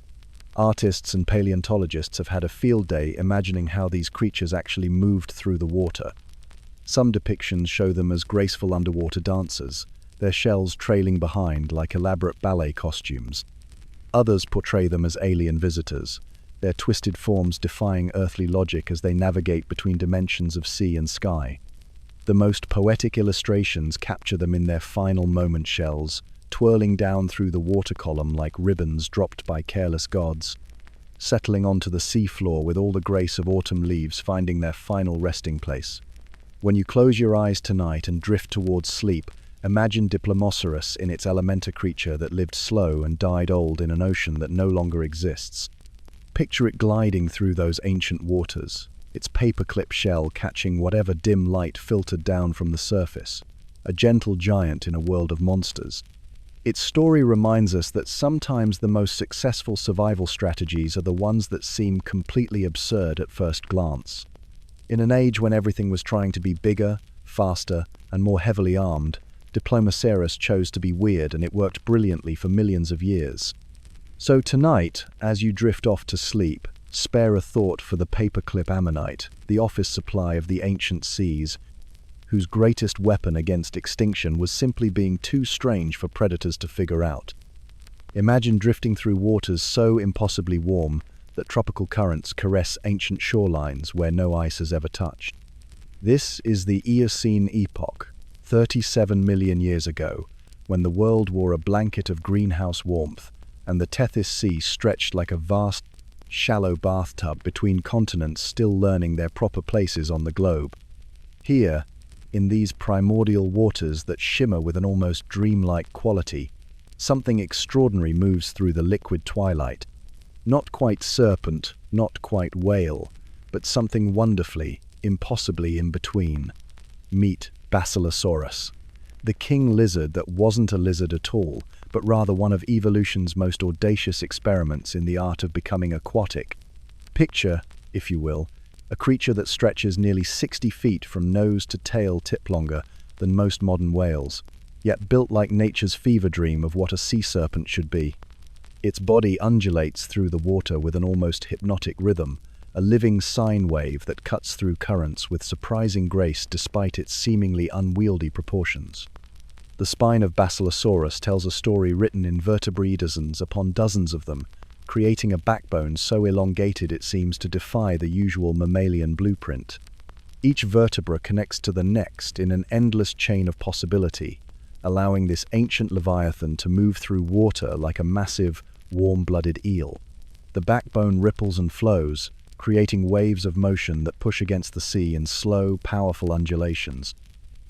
Artists and paleontologists have had a field day imagining how these creatures actually moved through the water. Some depictions show them as graceful underwater dancers, their shells trailing behind like elaborate ballet costumes. Others portray them as alien visitors, their twisted forms defying earthly logic as they navigate between dimensions of sea and sky. The most poetic illustrations capture them in their final moment shells, twirling down through the water column like ribbons dropped by careless gods, settling onto the seafloor with all the grace of autumn leaves finding their final resting place. When you close your eyes tonight and drift towards sleep, imagine Diplomoceras in its Elementa creature that lived slow and died old in an ocean that no longer exists. Picture it gliding through those ancient waters, its paperclip shell catching whatever dim light filtered down from the surface, a gentle giant in a world of monsters. Its story reminds us that sometimes the most successful survival strategies are the ones that seem completely absurd at first glance. In an age when everything was trying to be bigger, faster, and more heavily armed, Diplomoceras chose to be weird, and it worked brilliantly for millions of years. So tonight, as you drift off to sleep, spare a thought for the paperclip ammonite, the office supply of the ancient seas, whose greatest weapon against extinction was simply being too strange for predators to figure out. Imagine drifting through waters so impossibly warm that tropical currents caress ancient shorelines where no ice has ever touched. This is the Eocene epoch, 37 million years ago, when the world wore a blanket of greenhouse warmth, and the Tethys Sea stretched like a vast, shallow bathtub between continents still learning their proper places on the globe. Here, in these primordial waters that shimmer with an almost dreamlike quality, something extraordinary moves through the liquid twilight. Not quite serpent, not quite whale, but something wonderfully, impossibly in between. Meet Basilosaurus, the king lizard that wasn't a lizard at all, but rather one of evolution's most audacious experiments in the art of becoming aquatic. Picture, if you will, a creature that stretches nearly 60 feet from nose to tail, tip longer than most modern whales, yet built like nature's fever dream of what a sea serpent should be. Its body undulates through the water with an almost hypnotic rhythm, a living sine wave that cuts through currents with surprising grace despite its seemingly unwieldy proportions. The spine of Basilosaurus tells a story written in vertebrae dozens upon dozens of them, creating a backbone so elongated it seems to defy the usual mammalian blueprint. Each vertebra connects to the next in an endless chain of possibility, allowing this ancient leviathan to move through water like a massive, warm-blooded eel. The backbone ripples and flows, creating waves of motion that push against the sea in slow, powerful undulations.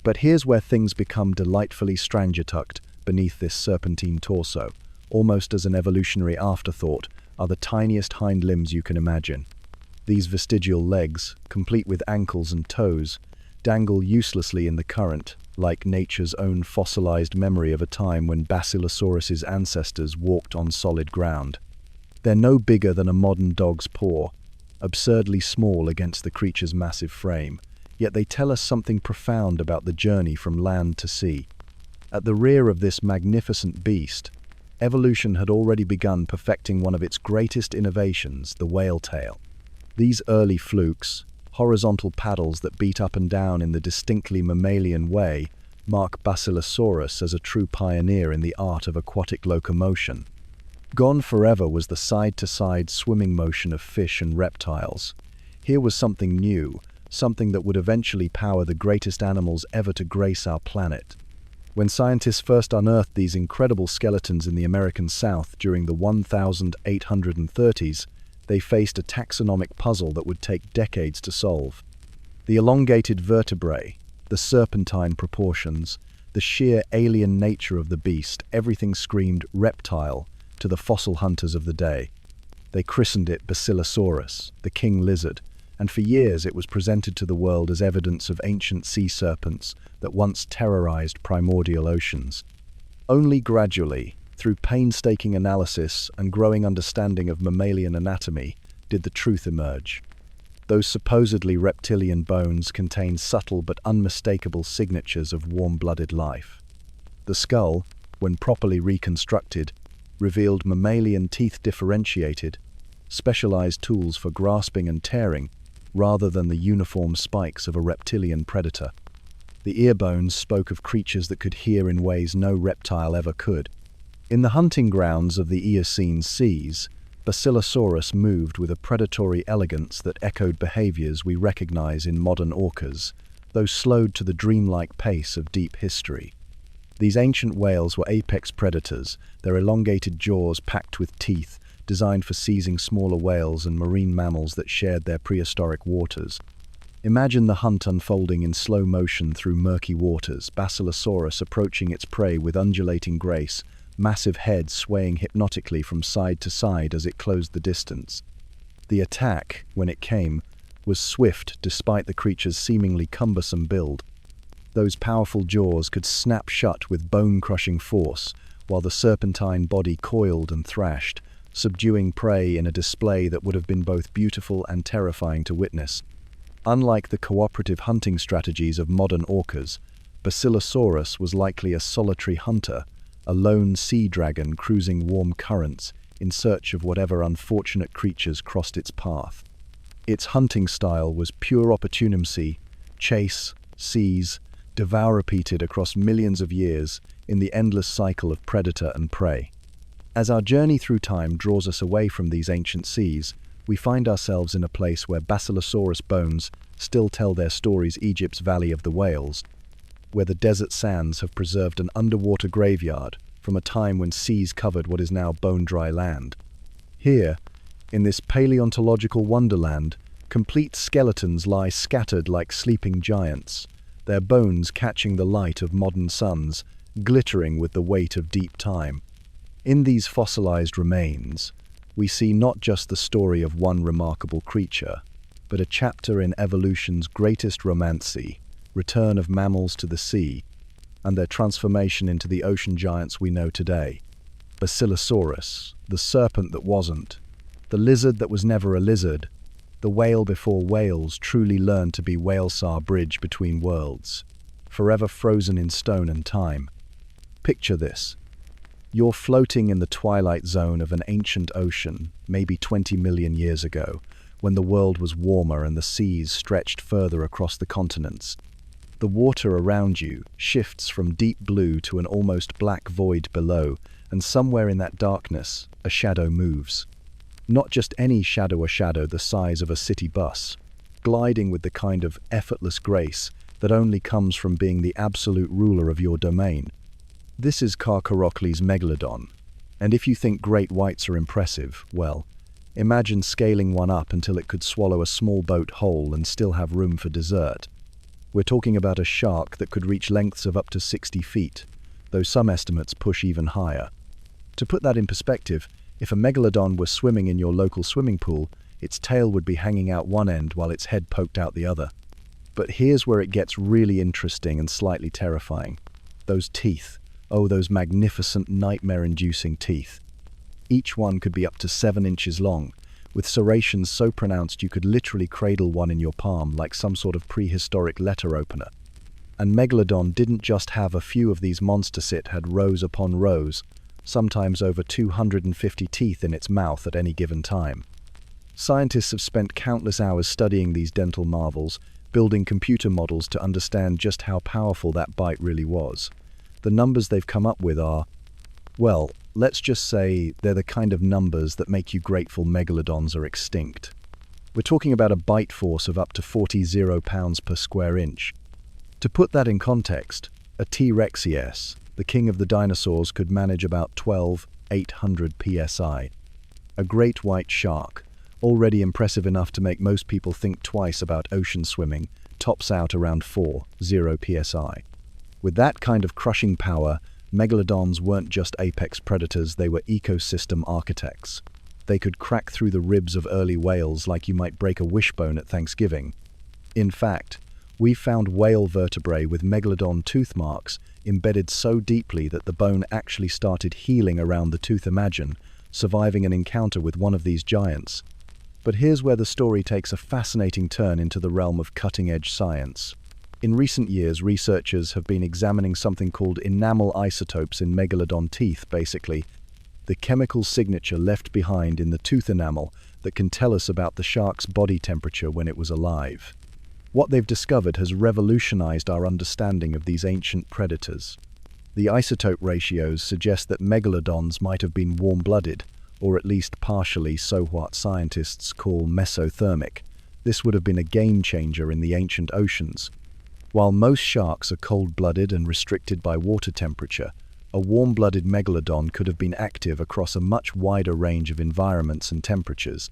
But here's where things become delightfully stranger-tucked beneath this serpentine torso. Almost as an evolutionary afterthought are the tiniest hind limbs you can imagine. These vestigial legs, complete with ankles and toes, dangle uselessly in the current, like nature's own fossilized memory of a time when Basilosaurus's ancestors walked on solid ground. They're no bigger than a modern dog's paw, absurdly small against the creature's massive frame, yet they tell us something profound about the journey from land to sea. At the rear of this magnificent beast, evolution had already begun perfecting one of its greatest innovations, the whale tail. These early flukes, horizontal paddles that beat up and down in the distinctly mammalian way, mark Basilosaurus as a true pioneer in the art of aquatic locomotion. Gone forever was the side-to-side swimming motion of fish and reptiles. Here was something new, something that would eventually power the greatest animals ever to grace our planet. When scientists first unearthed these incredible skeletons in the American South during the 1830s, they faced a taxonomic puzzle that would take decades to solve. The elongated vertebrae, the serpentine proportions, the sheer alien nature of the beast, everything screamed reptile to the fossil hunters of the day. They christened it Basilosaurus, the king lizard, and for years it was presented to the world as evidence of ancient sea serpents that once terrorized primordial oceans. Only gradually, through painstaking analysis and growing understanding of mammalian anatomy, did the truth emerge. Those supposedly reptilian bones contained subtle but unmistakable signatures of warm-blooded life. The skull, when properly reconstructed, revealed mammalian teeth differentiated, specialized tools for grasping and tearing, rather than the uniform spikes of a reptilian predator. The ear bones spoke of creatures that could hear in ways no reptile ever could. In the hunting grounds of the Eocene seas, Basilosaurus moved with a predatory elegance that echoed behaviors we recognize in modern orcas, though slowed to the dreamlike pace of deep history. These ancient whales were apex predators, their elongated jaws packed with teeth, designed for seizing smaller whales and marine mammals that shared their prehistoric waters. Imagine the hunt unfolding in slow motion through murky waters, Basilosaurus approaching its prey with undulating grace, massive head swaying hypnotically from side to side as it closed the distance. The attack, when it came, was swift despite the creature's seemingly cumbersome build. Those powerful jaws could snap shut with bone-crushing force, while the serpentine body coiled and thrashed, subduing prey in a display that would have been both beautiful and terrifying to witness. Unlike the cooperative hunting strategies of modern orcas, Basilosaurus was likely a solitary hunter, a lone sea dragon cruising warm currents in search of whatever unfortunate creatures crossed its path. Its hunting style was pure opportunism, chase, seize, devour repeated across millions of years in the endless cycle of predator and prey. As our journey through time draws us away from these ancient seas, we find ourselves in a place where Basilosaurus bones still tell their stories, Egypt's Valley of the Whales, where the desert sands have preserved an underwater graveyard from a time when seas covered what is now bone-dry land. Here, in this paleontological wonderland, complete skeletons lie scattered like sleeping giants, their bones catching the light of modern suns, glittering with the weight of deep time. In these fossilized remains, we see not just the story of one remarkable creature, but a chapter in evolution's greatest romance, return of mammals to the sea, and their transformation into the ocean giants we know today. Basilosaurus, the serpent that wasn't, the lizard that was never a lizard, the whale before whales truly learned to be Whalesar bridge between worlds, forever frozen in stone and time. Picture this. You're floating in the twilight zone of an ancient ocean, maybe 20 million years ago, when the world was warmer and the seas stretched further across the continents. The water around you shifts from deep blue to an almost black void below, and somewhere in that darkness, a shadow moves. Not just any shadow, a shadow the size of a city bus, gliding with the kind of effortless grace that only comes from being the absolute ruler of your domain. This is Carcharocles megalodon, and if you think great whites are impressive, well, imagine scaling one up until it could swallow a small boat whole and still have room for dessert. We're talking about a shark that could reach lengths of up to 60 feet, though some estimates push even higher. To put that in perspective, if a megalodon were swimming in your local swimming pool, its tail would be hanging out one end while its head poked out the other. But here's where it gets really interesting and slightly terrifying. Those teeth. Oh, those magnificent, nightmare-inducing teeth. Each one could be up to 7 inches long, with serrations so pronounced you could literally cradle one in your palm like some sort of prehistoric letter opener. And Megalodon didn't just have a few of these monsters, it had rows upon rows, sometimes over 250 teeth in its mouth at any given time. Scientists have spent countless hours studying these dental marvels, building computer models to understand just how powerful that bite really was. The numbers they've come up with are, well, let's just say they're the kind of numbers that make you grateful megalodons are extinct. We're talking about a bite force of up to 40 pounds per square inch. To put that in context, a T-Rex, the king of the dinosaurs, could manage about 12,800 psi. A great white shark, already impressive enough to make most people think twice about ocean swimming, tops out around 40 psi. With that kind of crushing power, megalodons weren't just apex predators, they were ecosystem architects. They could crack through the ribs of early whales like you might break a wishbone at Thanksgiving. In fact, we found whale vertebrae with megalodon tooth marks embedded so deeply that the bone actually started healing around the tooth. Imagine surviving an encounter with one of these giants. But here's where the story takes a fascinating turn into the realm of cutting-edge science. In recent years, researchers have been examining something called enamel isotopes in megalodon teeth, basically the chemical signature left behind in the tooth enamel that can tell us about the shark's body temperature when it was alive. What they've discovered has revolutionized our understanding of these ancient predators. The isotope ratios suggest that megalodons might have been warm-blooded, or at least partially so, what scientists call mesothermic. This would have been a game-changer in the ancient oceans. While most sharks are cold-blooded and restricted by water temperature, a warm-blooded megalodon could have been active across a much wider range of environments and temperatures.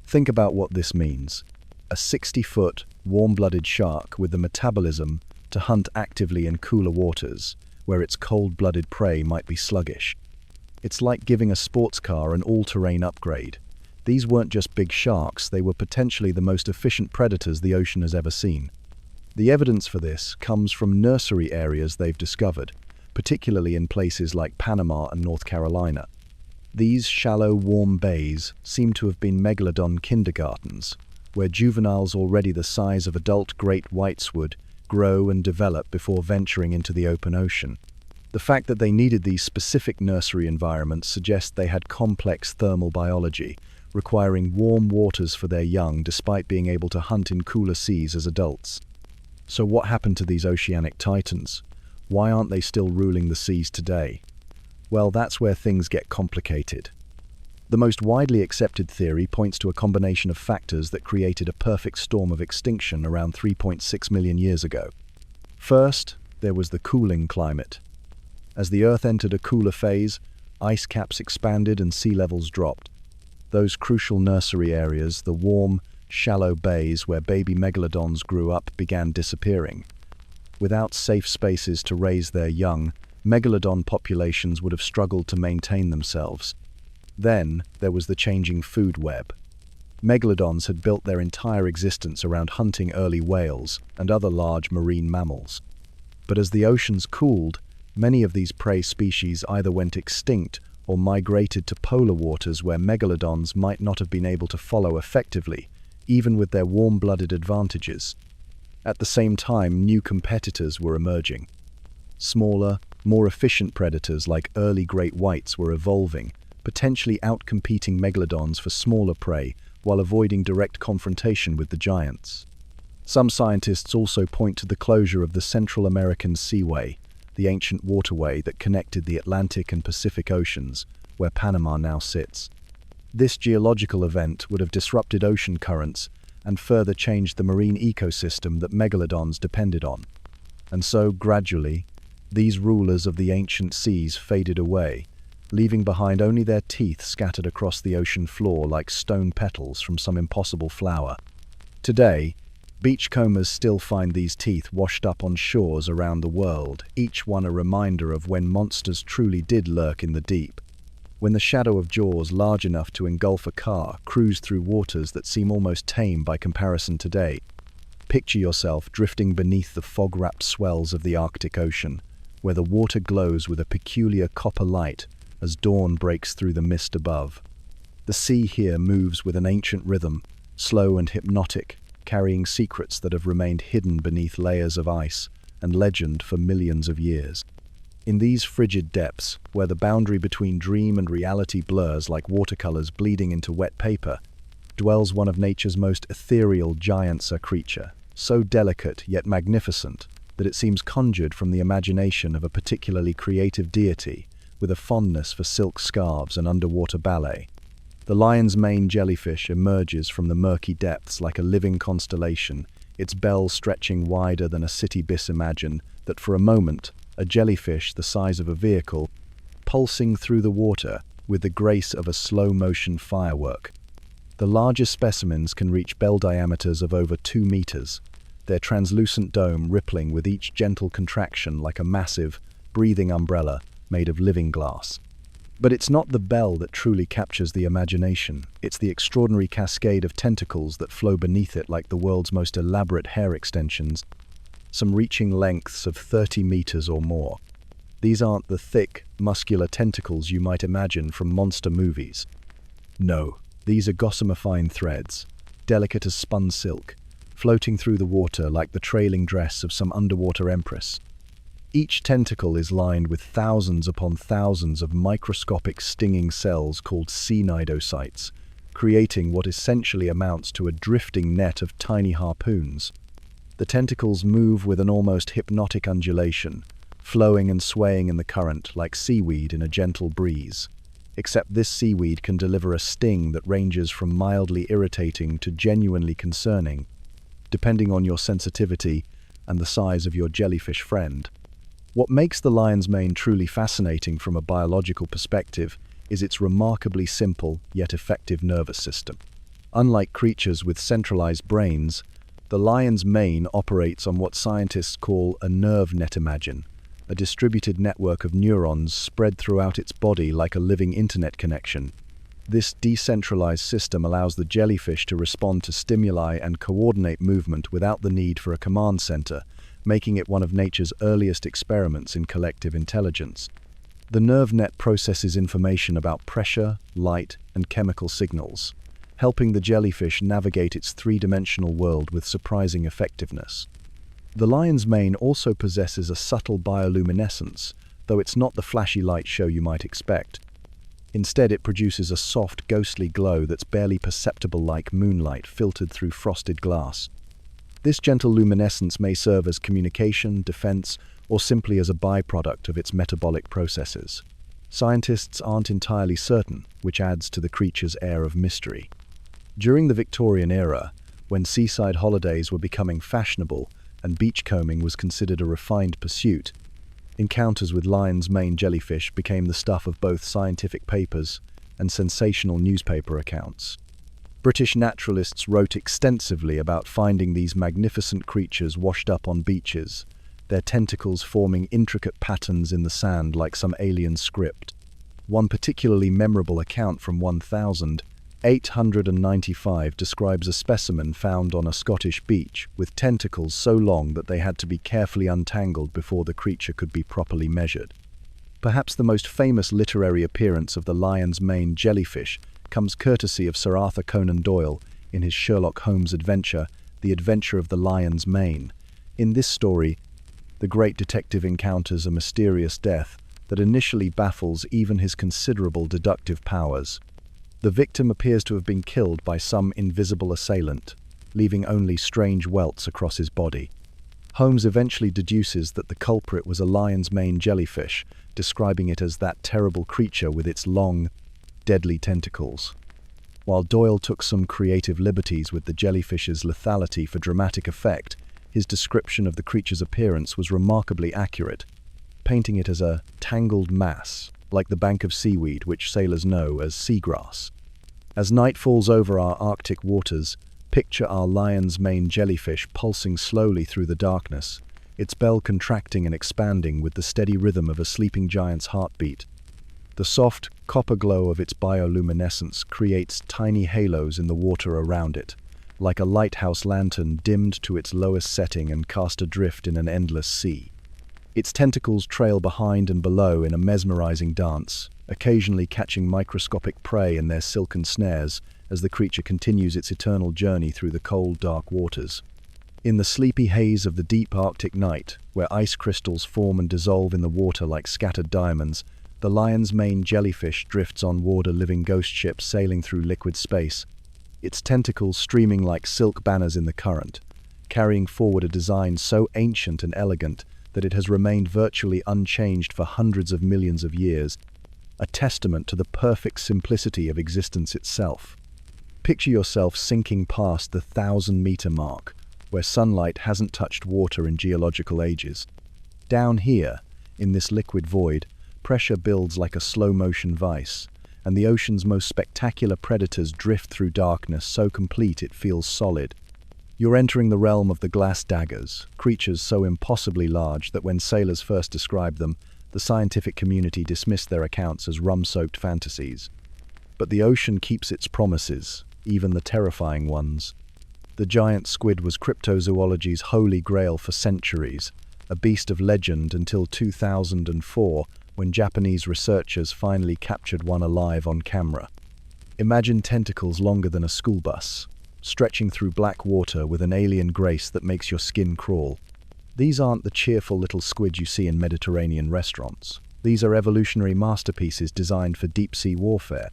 Think about what this means. A 60-foot, warm-blooded shark with the metabolism to hunt actively in cooler waters, where its cold-blooded prey might be sluggish. It's like giving a sports car an all-terrain upgrade. These weren't just big sharks, they were potentially the most efficient predators the ocean has ever seen. The evidence for this comes from nursery areas they've discovered, particularly in places like Panama and North Carolina. These shallow, warm bays seem to have been megalodon kindergartens, where juveniles already the size of adult great whites would grow and develop before venturing into the open ocean. The fact that they needed these specific nursery environments suggests they had complex thermal biology, requiring warm waters for their young despite being able to hunt in cooler seas as adults. So what happened to these oceanic titans? Why aren't they still ruling the seas today? Well, that's where things get complicated. The most widely accepted theory points to a combination of factors that created a perfect storm of extinction around 3.6 million years ago. First, there was the cooling climate. As the Earth entered a cooler phase, ice caps expanded and sea levels dropped. Those crucial nursery areas, the warm, shallow bays where baby megalodons grew up, began disappearing. Without safe spaces to raise their young, megalodon populations would have struggled to maintain themselves. Then, there was the changing food web. Megalodons had built their entire existence around hunting early whales and other large marine mammals. But as the oceans cooled, many of these prey species either went extinct or migrated to polar waters where megalodons might not have been able to follow effectively, even with their warm-blooded advantages. At the same time, new competitors were emerging. Smaller, more efficient predators like early great whites were evolving, potentially outcompeting megalodons for smaller prey while avoiding direct confrontation with the giants. Some scientists also point to the closure of the Central American Seaway, the ancient waterway that connected the Atlantic and Pacific Oceans, where Panama now sits. This geological event would have disrupted ocean currents and further changed the marine ecosystem that megalodons depended on. And so, gradually, these rulers of the ancient seas faded away, leaving behind only their teeth scattered across the ocean floor like stone petals from some impossible flower. Today, beachcombers still find these teeth washed up on shores around the world, each one a reminder of when monsters truly did lurk in the deep. When the shadow of jaws large enough to engulf a car cruised through waters that seem almost tame by comparison today. Picture yourself drifting beneath the fog-wrapped swells of the Arctic Ocean, where the water glows with a peculiar copper light as dawn breaks through the mist above. The sea here moves with an ancient rhythm, slow and hypnotic, carrying secrets that have remained hidden beneath layers of ice and legend for millions of years. In these frigid depths, where the boundary between dream and reality blurs like watercolors bleeding into wet paper, dwells one of nature's most ethereal giants, a creature, so delicate yet magnificent that it seems conjured from the imagination of a particularly creative deity with a fondness for silk scarves and underwater ballet. The lion's mane jellyfish emerges from the murky depths like a living constellation, its bell stretching wider than a city bis. Imagine that for a moment, a jellyfish the size of a vehicle, pulsing through the water with the grace of a slow-motion firework. The largest specimens can reach bell diameters of over 2 meters, their translucent dome rippling with each gentle contraction like a massive, breathing umbrella made of living glass. But it's not the bell that truly captures the imagination, it's the extraordinary cascade of tentacles that flow beneath it like the world's most elaborate hair extensions, some reaching lengths of 30 meters or more. These aren't the thick, muscular tentacles you might imagine from monster movies. No, these are gossamer fine threads, delicate as spun silk, floating through the water like the trailing dress of some underwater empress. Each tentacle is lined with thousands upon thousands of microscopic stinging cells called cnidocytes, creating what essentially amounts to a drifting net of tiny harpoons. The tentacles move with an almost hypnotic undulation, flowing and swaying in the current like seaweed in a gentle breeze. Except this seaweed can deliver a sting that ranges from mildly irritating to genuinely concerning, depending on your sensitivity and the size of your jellyfish friend. What makes the lion's mane truly fascinating from a biological perspective is its remarkably simple yet effective nervous system. Unlike creatures with centralized brains, the lion's mane operates on what scientists call a nerve net. Imagine a distributed network of neurons spread throughout its body like a living internet connection. This decentralized system allows the jellyfish to respond to stimuli and coordinate movement without the need for a command center, making it one of nature's earliest experiments in collective intelligence. The nerve net processes information about pressure, light, and chemical signals, helping the jellyfish navigate its three-dimensional world with surprising effectiveness. The lion's mane also possesses a subtle bioluminescence, though it's not the flashy light show you might expect. Instead, it produces a soft, ghostly glow that's barely perceptible like moonlight filtered through frosted glass. This gentle luminescence may serve as communication, defense, or simply as a byproduct of its metabolic processes. Scientists aren't entirely certain, which adds to the creature's air of mystery. During the Victorian era, when seaside holidays were becoming fashionable and beachcombing was considered a refined pursuit, encounters with lion's mane jellyfish became the stuff of both scientific papers and sensational newspaper accounts. British naturalists wrote extensively about finding these magnificent creatures washed up on beaches, their tentacles forming intricate patterns in the sand like some alien script. One particularly memorable account from 1895 describes a specimen found on a Scottish beach with tentacles so long that they had to be carefully untangled before the creature could be properly measured. Perhaps the most famous literary appearance of the lion's mane jellyfish comes courtesy of Sir Arthur Conan Doyle in his Sherlock Holmes adventure, The Adventure of the Lion's Mane. In this story, the great detective encounters a mysterious death that initially baffles even his considerable deductive powers. The victim appears to have been killed by some invisible assailant, leaving only strange welts across his body. Holmes eventually deduces that the culprit was a lion's mane jellyfish, describing it as that terrible creature with its long, deadly tentacles. While Doyle took some creative liberties with the jellyfish's lethality for dramatic effect, his description of the creature's appearance was remarkably accurate, painting it as a tangled mass, like the bank of seaweed which sailors know as seagrass. As night falls over our Arctic waters, picture our lion's mane jellyfish pulsing slowly through the darkness, its bell contracting and expanding with the steady rhythm of a sleeping giant's heartbeat. The soft, copper glow of its bioluminescence creates tiny halos in the water around it, like a lighthouse lantern dimmed to its lowest setting and cast adrift in an endless sea. Its tentacles trail behind and below in a mesmerizing dance, occasionally catching microscopic prey in their silken snares as the creature continues its eternal journey through the cold, dark waters. In the sleepy haze of the deep Arctic night, where ice crystals form and dissolve in the water like scattered diamonds, the lion's mane jellyfish drifts onward, a living ghost ship sailing through liquid space, its tentacles streaming like silk banners in the current, carrying forward a design so ancient and elegant that it has remained virtually unchanged for hundreds of millions of years, a testament to the perfect simplicity of existence itself. Picture yourself sinking past the 1,000-meter mark, where sunlight hasn't touched water in geological ages. Down here, in this liquid void, pressure builds like a slow-motion vice, and the ocean's most spectacular predators drift through darkness so complete it feels solid. You're entering the realm of the glass daggers, creatures so impossibly large that when sailors first described them, the scientific community dismissed their accounts as rum-soaked fantasies. But the ocean keeps its promises, even the terrifying ones. The giant squid was cryptozoology's holy grail for centuries, a beast of legend until 2004, when Japanese researchers finally captured one alive on camera. Imagine tentacles longer than a school bus, stretching through black water with an alien grace that makes your skin crawl. These aren't the cheerful little squids you see in Mediterranean restaurants. These are evolutionary masterpieces designed for deep-sea warfare.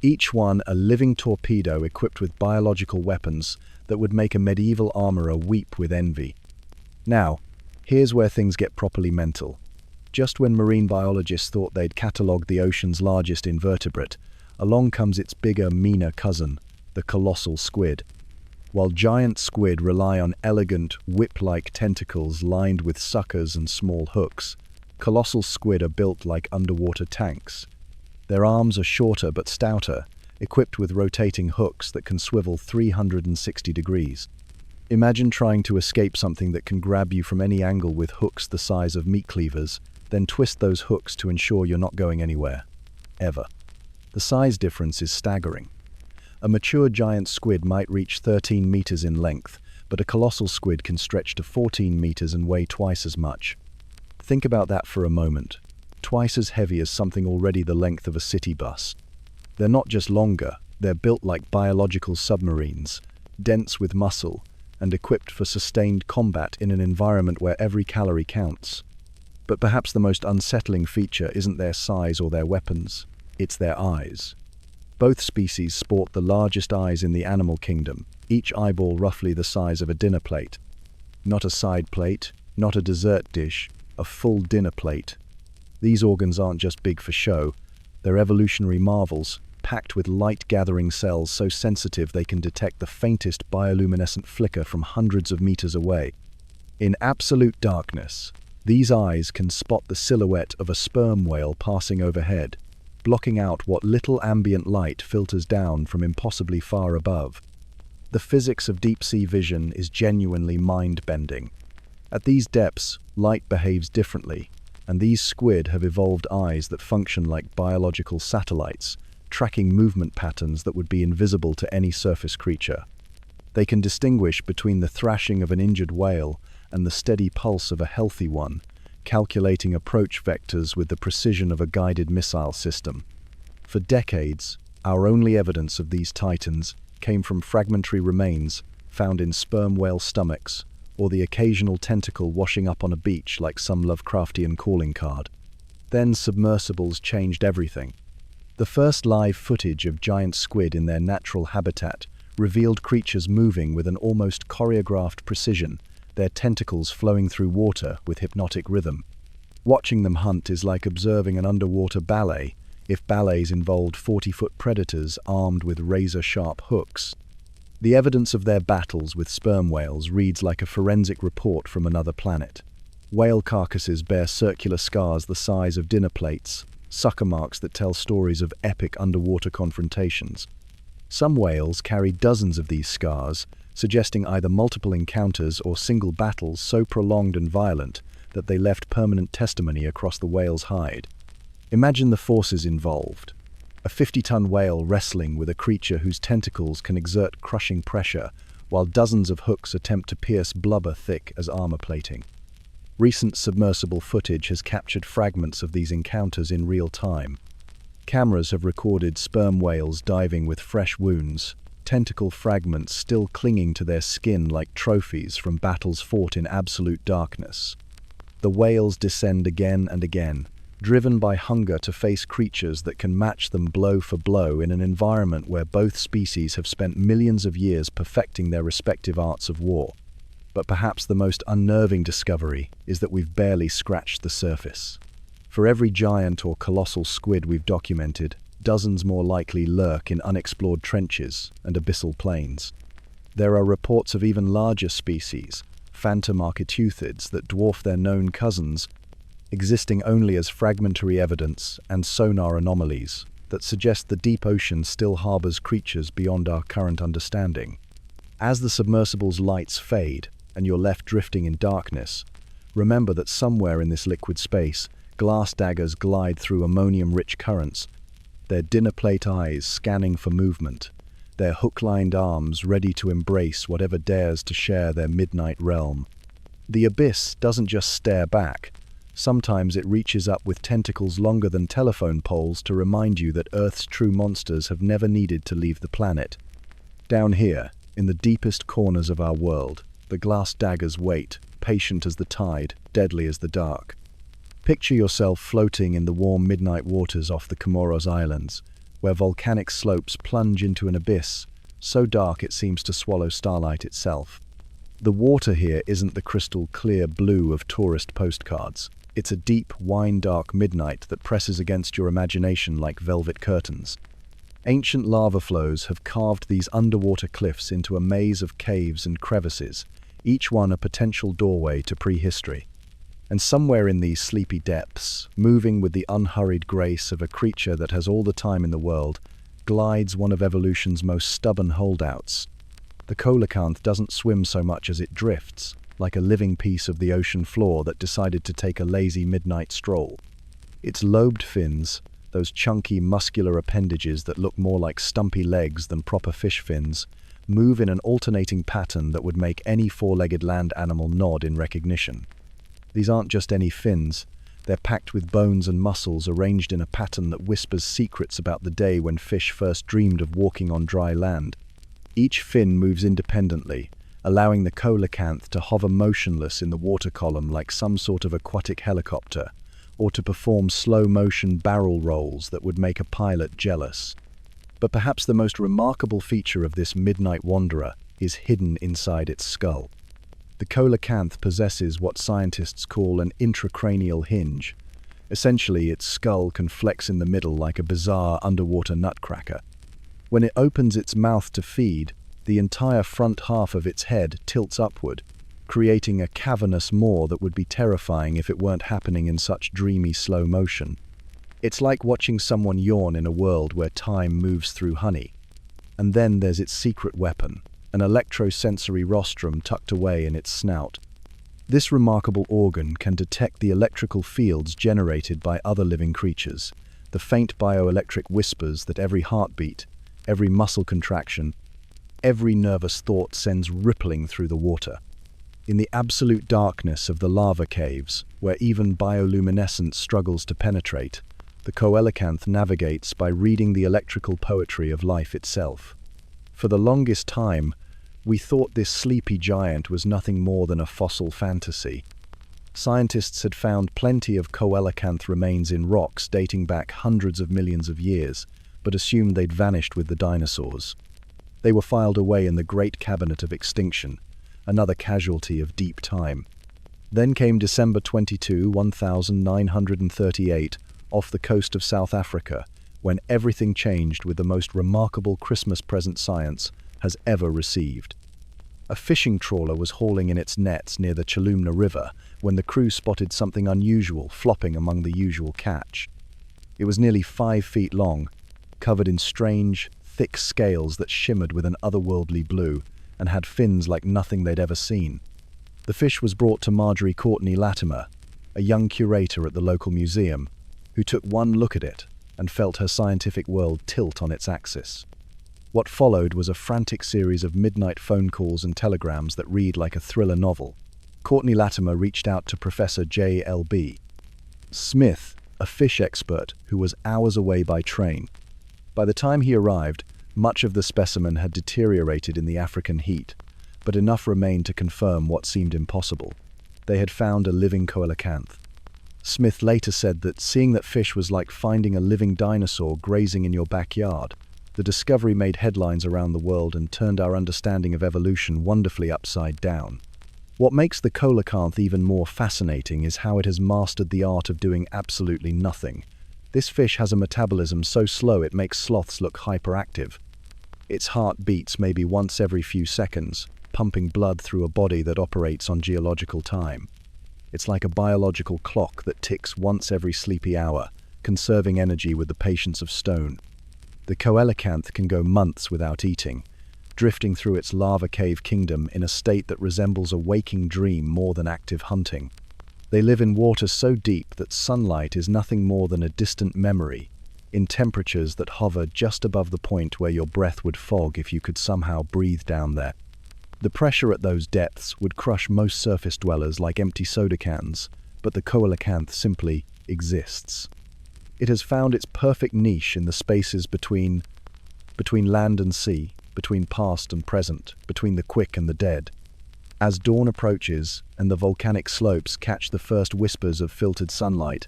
Each one a living torpedo equipped with biological weapons that would make a medieval armorer weep with envy. Now, here's where things get properly mental. Just when marine biologists thought they'd catalogued the ocean's largest invertebrate, along comes its bigger, meaner cousin, the colossal squid. While giant squid rely on elegant, whip-like tentacles lined with suckers and small hooks, colossal squid are built like underwater tanks. Their arms are shorter but stouter, equipped with rotating hooks that can swivel 360 degrees. Imagine trying to escape something that can grab you from any angle with hooks the size of meat cleavers, then twist those hooks to ensure you're not going anywhere. Ever. The size difference is staggering. A mature giant squid might reach 13 meters in length, but a colossal squid can stretch to 14 meters and weigh twice as much. Think about that for a moment. Twice as heavy as something already the length of a city bus. They're not just longer, they're built like biological submarines, dense with muscle, and equipped for sustained combat in an environment where every calorie counts. But perhaps the most unsettling feature isn't their size or their weapons, it's their eyes. Both species sport the largest eyes in the animal kingdom, each eyeball roughly the size of a dinner plate. Not a side plate, not a dessert dish, a full dinner plate. These organs aren't just big for show, they're evolutionary marvels, packed with light-gathering cells so sensitive they can detect the faintest bioluminescent flicker from hundreds of meters away. In absolute darkness, these eyes can spot the silhouette of a sperm whale passing overhead, blocking out what little ambient light filters down from impossibly far above. The physics of deep-sea vision is genuinely mind-bending. At these depths, light behaves differently, and these squid have evolved eyes that function like biological satellites, tracking movement patterns that would be invisible to any surface creature. They can distinguish between the thrashing of an injured whale and the steady pulse of a healthy one, calculating approach vectors with the precision of a guided missile system. For decades, our only evidence of these titans came from fragmentary remains found in sperm whale stomachs, or the occasional tentacle washing up on a beach like some Lovecraftian calling card. Then submersibles changed everything. The first live footage of giant squid in their natural habitat revealed creatures moving with an almost choreographed precision, their tentacles flowing through water with hypnotic rhythm. Watching them hunt is like observing an underwater ballet, if ballets involved 40-foot predators armed with razor-sharp hooks. The evidence of their battles with sperm whales reads like a forensic report from another planet. Whale carcasses bear circular scars the size of dinner plates, sucker marks that tell stories of epic underwater confrontations. Some whales carry dozens of these scars, suggesting either multiple encounters or single battles so prolonged and violent that they left permanent testimony across the whale's hide. Imagine the forces involved. A 50-ton whale wrestling with a creature whose tentacles can exert crushing pressure, while dozens of hooks attempt to pierce blubber thick as armor plating. Recent submersible footage has captured fragments of these encounters in real time. Cameras have recorded sperm whales diving with fresh wounds, tentacle fragments still clinging to their skin like trophies from battles fought in absolute darkness. The whales descend again and again, driven by hunger to face creatures that can match them blow for blow in an environment where both species have spent millions of years perfecting their respective arts of war. But perhaps the most unnerving discovery is that we've barely scratched the surface. For every giant or colossal squid we've documented, dozens more likely lurk in unexplored trenches and abyssal plains. There are reports of even larger species, phantom architeuthid that dwarf their known cousins, existing only as fragmentary evidence and sonar anomalies that suggest the deep ocean still harbors creatures beyond our current understanding. As the submersible's lights fade and you're left drifting in darkness, remember that somewhere in this liquid space, glass daggers glide through ammonium-rich currents, their dinner-plate eyes scanning for movement, their hook-lined arms ready to embrace whatever dares to share their midnight realm. The abyss doesn't just stare back. Sometimes it reaches up with tentacles longer than telephone poles to remind you that Earth's true monsters have never needed to leave the planet. Down here, in the deepest corners of our world, the glass daggers wait, patient as the tide, deadly as the dark. Picture yourself floating in the warm midnight waters off the Comoros Islands, where volcanic slopes plunge into an abyss, so dark it seems to swallow starlight itself. The water here isn't the crystal clear blue of tourist postcards. It's a deep, wine-dark midnight that presses against your imagination like velvet curtains. Ancient lava flows have carved these underwater cliffs into a maze of caves and crevices, each one a potential doorway to prehistory. And somewhere in these sleepy depths, moving with the unhurried grace of a creature that has all the time in the world, glides one of evolution's most stubborn holdouts. The coelacanth doesn't swim so much as it drifts, like a living piece of the ocean floor that decided to take a lazy midnight stroll. Its lobed fins, those chunky muscular appendages that look more like stumpy legs than proper fish fins, move in an alternating pattern that would make any four-legged land animal nod in recognition. These aren't just any fins, they're packed with bones and muscles arranged in a pattern that whispers secrets about the day when fish first dreamed of walking on dry land. Each fin moves independently, allowing the coelacanth to hover motionless in the water column like some sort of aquatic helicopter, or to perform slow-motion barrel rolls that would make a pilot jealous. But perhaps the most remarkable feature of this midnight wanderer is hidden inside its skull. The coelacanth possesses what scientists call an intracranial hinge. Essentially, its skull can flex in the middle like a bizarre underwater nutcracker. When it opens its mouth to feed, the entire front half of its head tilts upward, creating a cavernous maw that would be terrifying if it weren't happening in such dreamy slow motion. It's like watching someone yawn in a world where time moves through honey. And then there's its secret weapon, an electrosensory rostrum tucked away in its snout. This remarkable organ can detect the electrical fields generated by other living creatures, the faint bioelectric whispers that every heartbeat, every muscle contraction, every nervous thought sends rippling through the water. In the absolute darkness of the lava caves, where even bioluminescence struggles to penetrate, the coelacanth navigates by reading the electrical poetry of life itself. For the longest time, we thought this sleepy giant was nothing more than a fossil fantasy. Scientists had found plenty of coelacanth remains in rocks dating back hundreds of millions of years, but assumed they'd vanished with the dinosaurs. They were filed away in the Great Cabinet of Extinction, another casualty of deep time. Then came December 22, 1938, off the coast of South Africa, when everything changed with the most remarkable Christmas present science has ever received. A fishing trawler was hauling in its nets near the Chalumna River when the crew spotted something unusual flopping among the usual catch. It was nearly 5 feet long, covered in strange, thick scales that shimmered with an otherworldly blue and had fins like nothing they'd ever seen. The fish was brought to Marjorie Courtney Latimer, a young curator at the local museum, who took one look at it and felt her scientific world tilt on its axis. What followed was a frantic series of midnight phone calls and telegrams that read like a thriller novel. Courtney Latimer reached out to Professor J.L.B. Smith, a fish expert who was hours away by train. By the time he arrived, much of the specimen had deteriorated in the African heat, but enough remained to confirm what seemed impossible. They had found a living coelacanth. Smith later said that seeing that fish was like finding a living dinosaur grazing in your backyard. The discovery made headlines around the world and turned our understanding of evolution wonderfully upside down. What makes the coelacanth even more fascinating is how it has mastered the art of doing absolutely nothing. This fish has a metabolism so slow it makes sloths look hyperactive. Its heart beats maybe once every few seconds, pumping blood through a body that operates on geological time. It's like a biological clock that ticks once every sleepy hour, conserving energy with the patience of stone. The coelacanth can go months without eating, drifting through its lava cave kingdom in a state that resembles a waking dream more than active hunting. They live in water so deep that sunlight is nothing more than a distant memory, in temperatures that hover just above the point where your breath would fog if you could somehow breathe down there. The pressure at those depths would crush most surface dwellers like empty soda cans, but the coelacanth simply exists. It has found its perfect niche in the spaces between land and sea, between past and present, between the quick and the dead. As dawn approaches and the volcanic slopes catch the first whispers of filtered sunlight,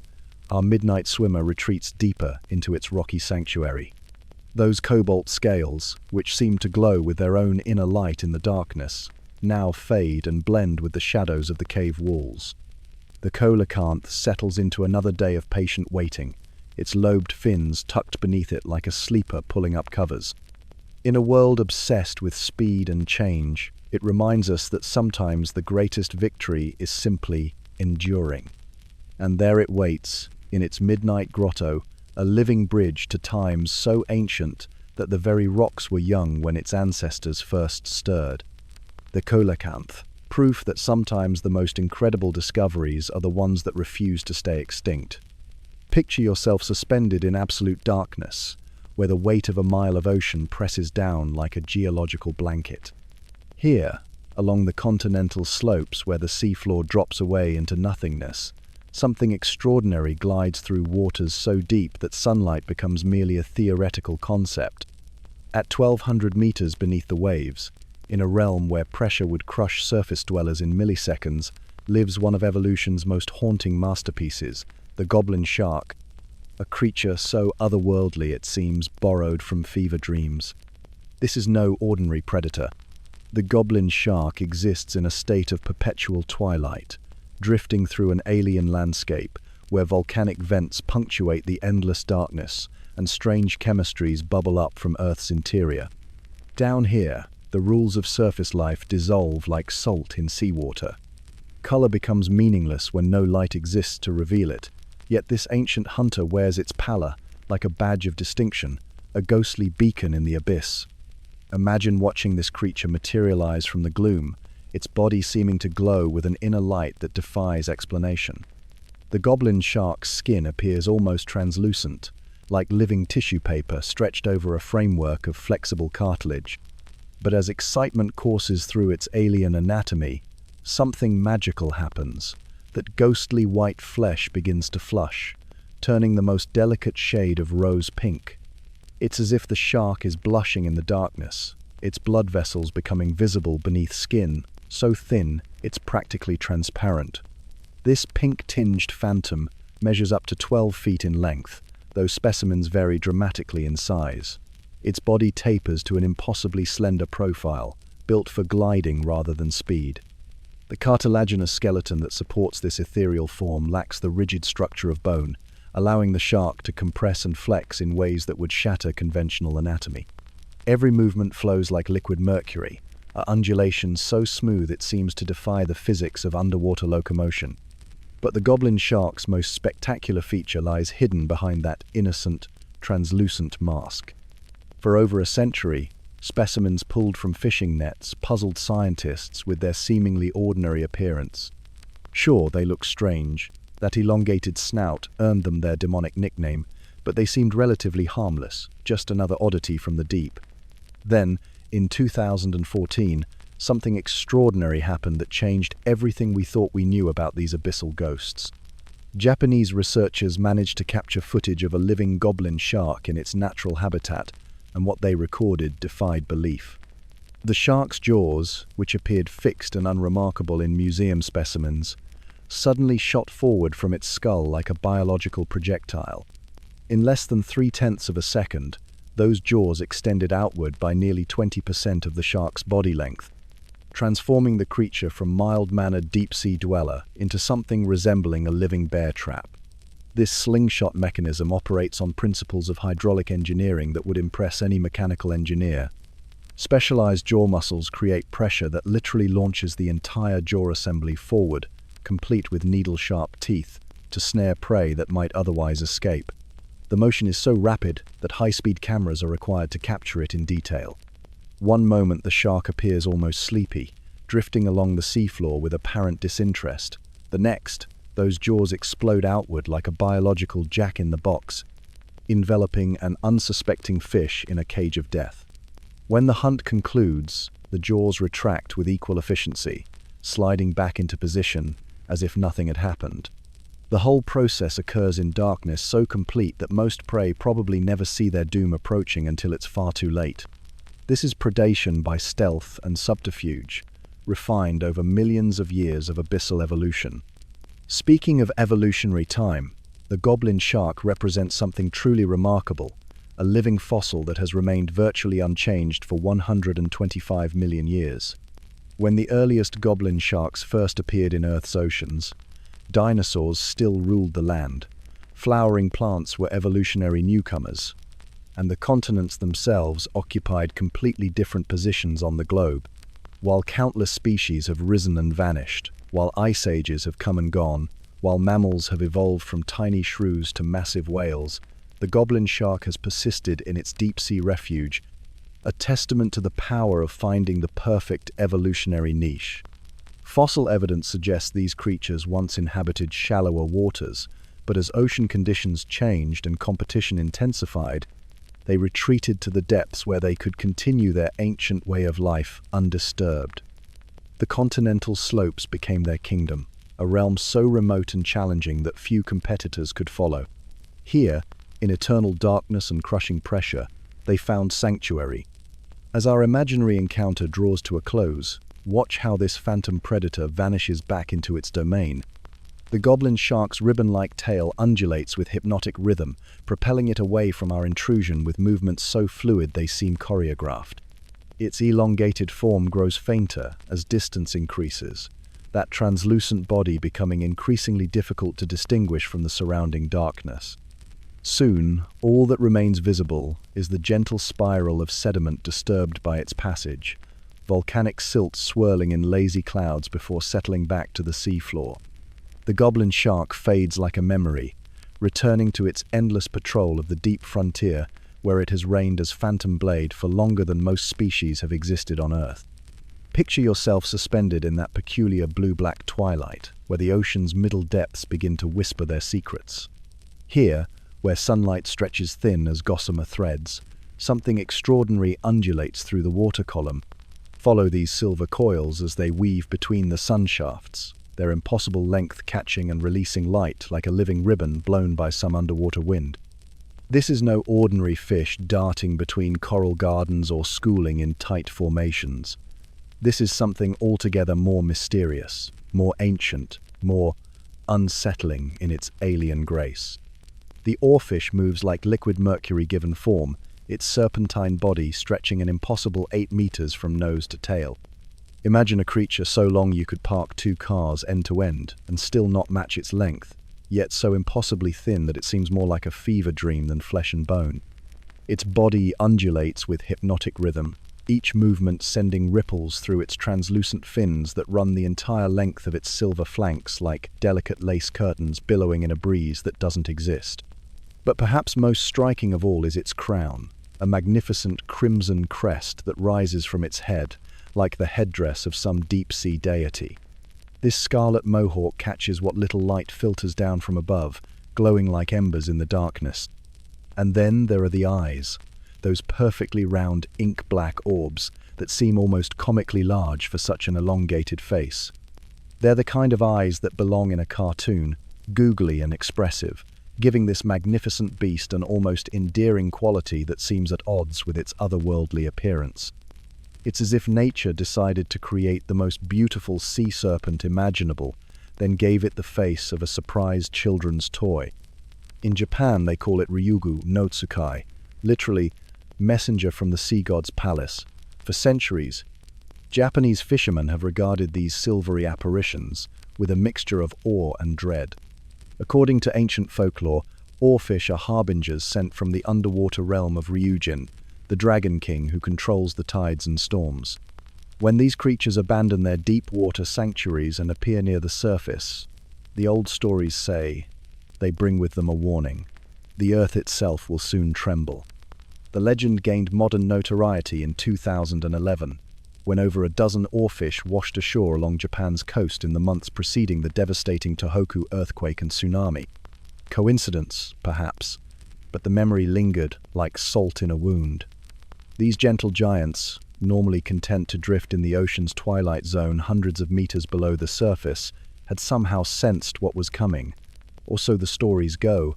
our midnight swimmer retreats deeper into its rocky sanctuary. Those cobalt scales, which seem to glow with their own inner light in the darkness, now fade and blend with the shadows of the cave walls. The coelacanth settles into another day of patient waiting, its lobed fins tucked beneath it like a sleeper pulling up covers. In a world obsessed with speed and change, it reminds us that sometimes the greatest victory is simply enduring. And there it waits, in its midnight grotto, a living bridge to times so ancient that the very rocks were young when its ancestors first stirred. The coelacanth, proof that sometimes the most incredible discoveries are the ones that refuse to stay extinct. Picture yourself suspended in absolute darkness, where the weight of a mile of ocean presses down like a geological blanket. Here, along the continental slopes where the seafloor drops away into nothingness, something extraordinary glides through waters so deep that sunlight becomes merely a theoretical concept. At 1,200 meters beneath the waves, in a realm where pressure would crush surface dwellers in milliseconds, lives one of evolution's most haunting masterpieces, the goblin shark, a creature so otherworldly it seems borrowed from fever dreams. This is no ordinary predator. The goblin shark exists in a state of perpetual twilight, drifting through an alien landscape where volcanic vents punctuate the endless darkness and strange chemistries bubble up from Earth's interior. Down here, the rules of surface life dissolve like salt in seawater. Color becomes meaningless when no light exists to reveal it, yet this ancient hunter wears its pallor like a badge of distinction, a ghostly beacon in the abyss. Imagine watching this creature materialize from the gloom, its body seeming to glow with an inner light that defies explanation. The goblin shark's skin appears almost translucent, like living tissue paper stretched over a framework of flexible cartilage. But as excitement courses through its alien anatomy, something magical happens. That ghostly white flesh begins to flush, turning the most delicate shade of rose pink. It's as if the shark is blushing in the darkness, its blood vessels becoming visible beneath skin, so thin it's practically transparent. This pink-tinged phantom measures up to 12 feet in length, though specimens vary dramatically in size. Its body tapers to an impossibly slender profile, built for gliding rather than speed. The cartilaginous skeleton that supports this ethereal form lacks the rigid structure of bone, allowing the shark to compress and flex in ways that would shatter conventional anatomy. Every movement flows like liquid mercury, a undulation so smooth it seems to defy the physics of underwater locomotion. But the goblin shark's most spectacular feature lies hidden behind that innocent, translucent mask. For over a century, specimens pulled from fishing nets puzzled scientists with their seemingly ordinary appearance. Sure, they look strange. That elongated snout earned them their demonic nickname, but they seemed relatively harmless, just another oddity from the deep. Then, in 2014, something extraordinary happened that changed everything we thought we knew about these abyssal ghosts. Japanese researchers managed to capture footage of a living goblin shark in its natural habitat, and what they recorded defied belief. The shark's jaws, which appeared fixed and unremarkable in museum specimens, suddenly shot forward from its skull like a biological projectile. In less than 0.3 of a second, those jaws extended outward by nearly 20% of the shark's body length, transforming the creature from mild-mannered deep-sea dweller into something resembling a living bear trap. This slingshot mechanism operates on principles of hydraulic engineering that would impress any mechanical engineer. Specialized jaw muscles create pressure that literally launches the entire jaw assembly forward, complete with needle-sharp teeth, to snare prey that might otherwise escape. The motion is so rapid that high-speed cameras are required to capture it in detail. One moment the shark appears almost sleepy, drifting along the seafloor with apparent disinterest. The next, those jaws explode outward like a biological jack-in-the-box, enveloping an unsuspecting fish in a cage of death. When the hunt concludes, the jaws retract with equal efficiency, sliding back into position as if nothing had happened. The whole process occurs in darkness so complete that most prey probably never see their doom approaching until it's far too late. This is predation by stealth and subterfuge, refined over millions of years of abyssal evolution. Speaking of evolutionary time, the goblin shark represents something truly remarkable, a living fossil that has remained virtually unchanged for 125 million years. When the earliest goblin sharks first appeared in Earth's oceans, dinosaurs still ruled the land. Flowering plants were evolutionary newcomers, and the continents themselves occupied completely different positions on the globe. While countless species have risen and vanished, while ice ages have come and gone, while mammals have evolved from tiny shrews to massive whales, the goblin shark has persisted in its deep-sea refuge, a testament to the power of finding the perfect evolutionary niche. Fossil evidence suggests these creatures once inhabited shallower waters, but as ocean conditions changed and competition intensified, they retreated to the depths where they could continue their ancient way of life undisturbed. The continental slopes became their kingdom, a realm so remote and challenging that few competitors could follow. Here, in eternal darkness and crushing pressure, they found sanctuary. As our imaginary encounter draws to a close, watch how this phantom predator vanishes back into its domain. The goblin shark's ribbon-like tail undulates with hypnotic rhythm, propelling it away from our intrusion with movements so fluid they seem choreographed. Its elongated form grows fainter as distance increases, that translucent body becoming increasingly difficult to distinguish from the surrounding darkness. Soon, all that remains visible is the gentle spiral of sediment disturbed by its passage, volcanic silt swirling in lazy clouds before settling back to the seafloor. The goblin shark fades like a memory, returning to its endless patrol of the deep frontier where it has reigned as phantom blade for longer than most species have existed on Earth. Picture yourself suspended in that peculiar blue-black twilight, where the ocean's middle depths begin to whisper their secrets. Here, where sunlight stretches thin as gossamer threads, something extraordinary undulates through the water column. Follow these silver coils as they weave between the sun shafts, their impossible length catching and releasing light like a living ribbon blown by some underwater wind. This is no ordinary fish darting between coral gardens or schooling in tight formations. This is something altogether more mysterious, more ancient, more unsettling in its alien grace. The oarfish moves like liquid mercury given form, its serpentine body stretching an impossible 8 meters from nose to tail. Imagine a creature so long you could park 2 cars end to end and still not match its length, yet so impossibly thin that it seems more like a fever dream than flesh and bone. Its body undulates with hypnotic rhythm, each movement sending ripples through its translucent fins that run the entire length of its silver flanks like delicate lace curtains billowing in a breeze that doesn't exist. But perhaps most striking of all is its crown, a magnificent crimson crest that rises from its head, like the headdress of some deep-sea deity. This scarlet mohawk catches what little light filters down from above, glowing like embers in the darkness. And then there are the eyes, those perfectly round ink-black orbs that seem almost comically large for such an elongated face. They're the kind of eyes that belong in a cartoon, googly and expressive, giving this magnificent beast an almost endearing quality that seems at odds with its otherworldly appearance. It's as if nature decided to create the most beautiful sea serpent imaginable, then gave it the face of a surprised children's toy. In Japan, they call it Ryugu no Tsukai, literally, messenger from the sea god's palace. For centuries, Japanese fishermen have regarded these silvery apparitions with a mixture of awe and dread. According to ancient folklore, oarfish are harbingers sent from the underwater realm of Ryujin, the dragon king who controls the tides and storms. When these creatures abandon their deep water sanctuaries and appear near the surface, the old stories say they bring with them a warning. The earth itself will soon tremble. The legend gained modern notoriety in 2011, when over a dozen oarfish washed ashore along Japan's coast in the months preceding the devastating Tohoku earthquake and tsunami. Coincidence, perhaps, but the memory lingered like salt in a wound. These gentle giants, normally content to drift in the ocean's twilight zone hundreds of meters below the surface, had somehow sensed what was coming. Or so the stories go.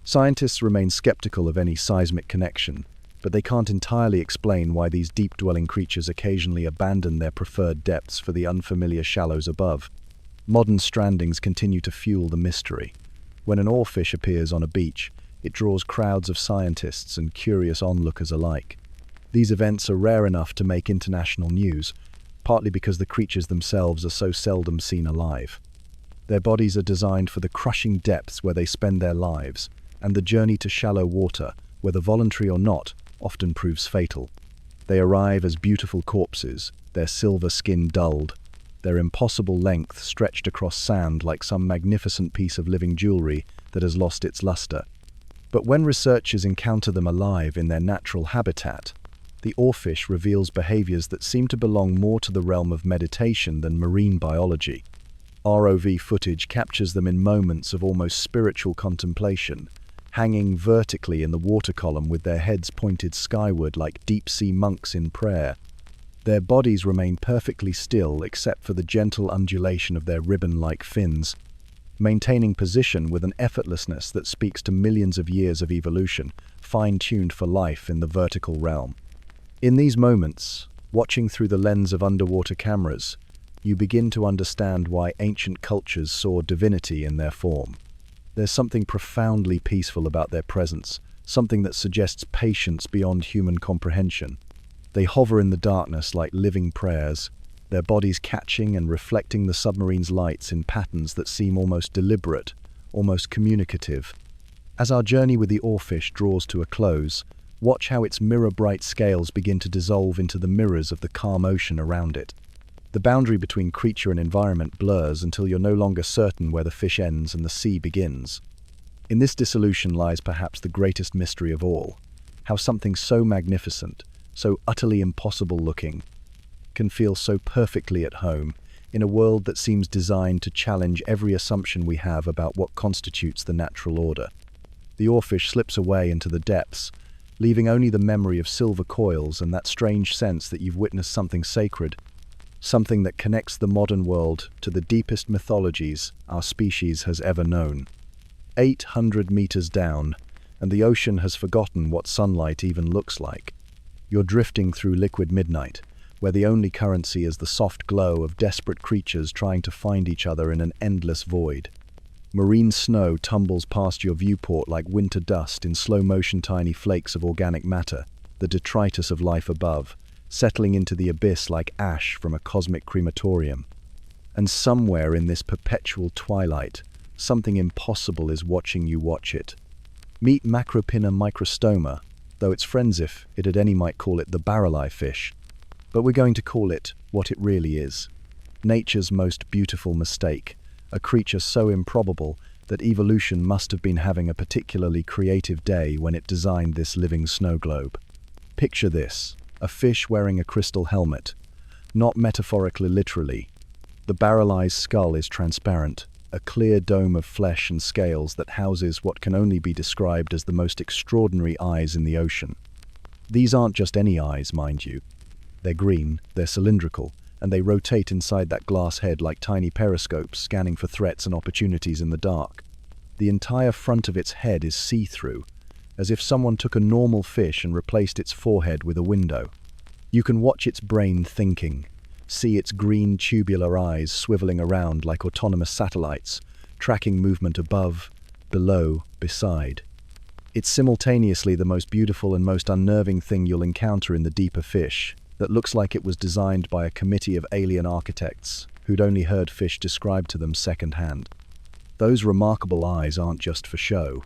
Scientists remain skeptical of any seismic connection, but they can't entirely explain why these deep-dwelling creatures occasionally abandon their preferred depths for the unfamiliar shallows above. Modern strandings continue to fuel the mystery. When an oarfish appears on a beach, it draws crowds of scientists and curious onlookers alike. These events are rare enough to make international news, partly because the creatures themselves are so seldom seen alive. Their bodies are designed for the crushing depths where they spend their lives, and the journey to shallow water, whether voluntary or not, often proves fatal. They arrive as beautiful corpses, their silver skin dulled, their impossible length stretched across sand like some magnificent piece of living jewelry that has lost its luster. But when researchers encounter them alive in their natural habitat, the oarfish reveals behaviors that seem to belong more to the realm of meditation than marine biology. ROV footage captures them in moments of almost spiritual contemplation, hanging vertically in the water column with their heads pointed skyward like deep-sea monks in prayer. Their bodies remain perfectly still except for the gentle undulation of their ribbon-like fins, maintaining position with an effortlessness that speaks to millions of years of evolution, fine-tuned for life in the vertical realm. In these moments, watching through the lens of underwater cameras, you begin to understand why ancient cultures saw divinity in their form. There's something profoundly peaceful about their presence, something that suggests patience beyond human comprehension. They hover in the darkness like living prayers, their bodies catching and reflecting the submarine's lights in patterns that seem almost deliberate, almost communicative. As our journey with the oarfish draws to a close, watch how its mirror-bright scales begin to dissolve into the mirrors of the calm ocean around it. The boundary between creature and environment blurs until you're no longer certain where the fish ends and the sea begins. In this dissolution lies perhaps the greatest mystery of all, how something so magnificent, so utterly impossible-looking, can feel so perfectly at home in a world that seems designed to challenge every assumption we have about what constitutes the natural order. The oarfish slips away into the depths, leaving only the memory of silver coils and that strange sense that you've witnessed something sacred, something that connects the modern world to the deepest mythologies our species has ever known. 800 meters down, and the ocean has forgotten what sunlight even looks like. You're drifting through liquid midnight, where the only currency is the soft glow of desperate creatures trying to find each other in an endless void. Marine snow tumbles past your viewport like winter dust in slow-motion tiny flakes of organic matter, the detritus of life above, settling into the abyss like ash from a cosmic crematorium. And somewhere in this perpetual twilight, something impossible is watching you watch it. Meet Macropinna microstoma, though its friends if it any might call it the barrel-eye fish. But we're going to call it what it really is. Nature's most beautiful mistake, a creature so improbable that evolution must have been having a particularly creative day when it designed this living snow globe. Picture this, a fish wearing a crystal helmet, not metaphorically literally. The barrel-eye's skull is transparent, a clear dome of flesh and scales that houses what can only be described as the most extraordinary eyes in the ocean. These aren't just any eyes, mind you. They're green, they're cylindrical, and they rotate inside that glass head like tiny periscopes, scanning for threats and opportunities in the dark. The entire front of its head is see-through, as if someone took a normal fish and replaced its forehead with a window. You can watch its brain thinking, see its green tubular eyes swiveling around like autonomous satellites, tracking movement above, below, beside. It's simultaneously the most beautiful and most unnerving thing you'll encounter in the deeper fish, that looks like it was designed by a committee of alien architects who'd only heard fish described to them secondhand. Those remarkable eyes aren't just for show.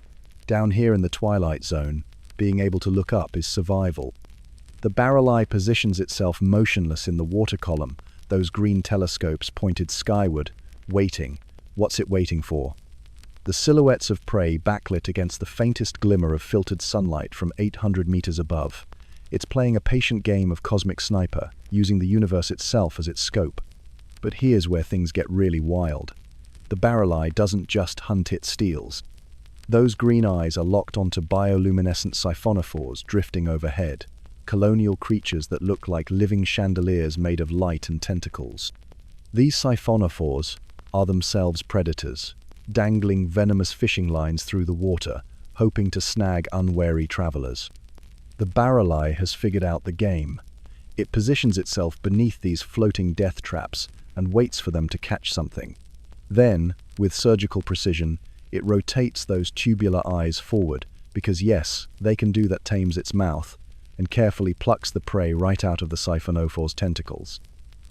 Down here in the twilight zone, being able to look up is survival. The barrel eye positions itself motionless in the water column, those green telescopes pointed skyward, waiting. What's it waiting for? The silhouettes of prey backlit against the faintest glimmer of filtered sunlight from 800 meters above. It's playing a patient game of cosmic sniper, using the universe itself as its scope. But here's where things get really wild. The barrel eye doesn't just hunt, it steals. Those green eyes are locked onto bioluminescent siphonophores drifting overhead, colonial creatures that look like living chandeliers made of light and tentacles. These siphonophores are themselves predators, dangling venomous fishing lines through the water, hoping to snag unwary travelers. The barrel eye has figured out the game. It positions itself beneath these floating death traps and waits for them to catch something. Then, with surgical precision, it rotates those tubular eyes forward, because yes, they can do that, tames its mouth, and carefully plucks the prey right out of the siphonophore's tentacles.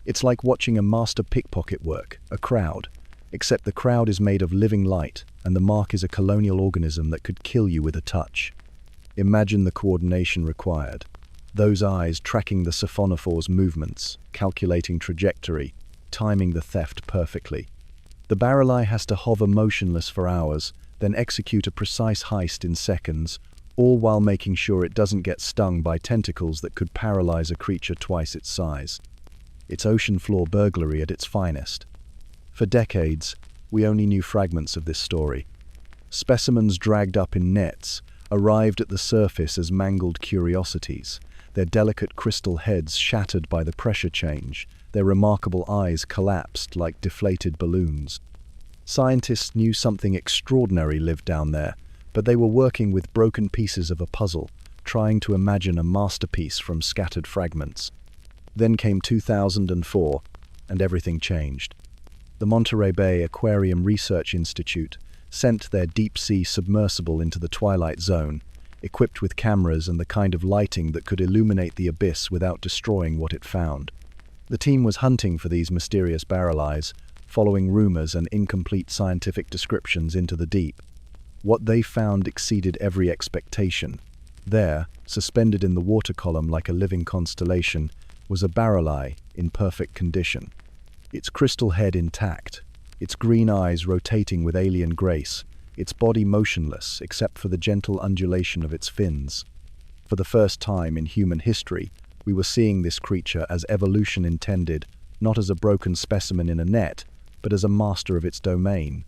It's like watching a master pickpocket work, a crowd, except the crowd is made of living light, and the mark is a colonial organism that could kill you with a touch. Imagine the coordination required. Those eyes tracking the siphonophore's movements, calculating trajectory, timing the theft perfectly. The barrel eye has to hover motionless for hours, then execute a precise heist in seconds, all while making sure it doesn't get stung by tentacles that could paralyze a creature twice its size. It's ocean floor burglary at its finest. For decades, we only knew fragments of this story. Specimens dragged up in nets arrived at the surface as mangled curiosities, their delicate crystal heads shattered by the pressure change, their remarkable eyes collapsed like deflated balloons. Scientists knew something extraordinary lived down there, but they were working with broken pieces of a puzzle, trying to imagine a masterpiece from scattered fragments. Then came 2004, and everything changed. The Monterey Bay Aquarium Research Institute sent their deep-sea submersible into the twilight zone, equipped with cameras and the kind of lighting that could illuminate the abyss without destroying what it found. The team was hunting for these mysterious barrel eyes, following rumors and incomplete scientific descriptions into the deep. What they found exceeded every expectation. There, suspended in the water column like a living constellation, was a barrel eye in perfect condition. Its crystal head intact, its green eyes rotating with alien grace, its body motionless except for the gentle undulation of its fins. For the first time in human history, we were seeing this creature as evolution intended, not as a broken specimen in a net, but as a master of its domain.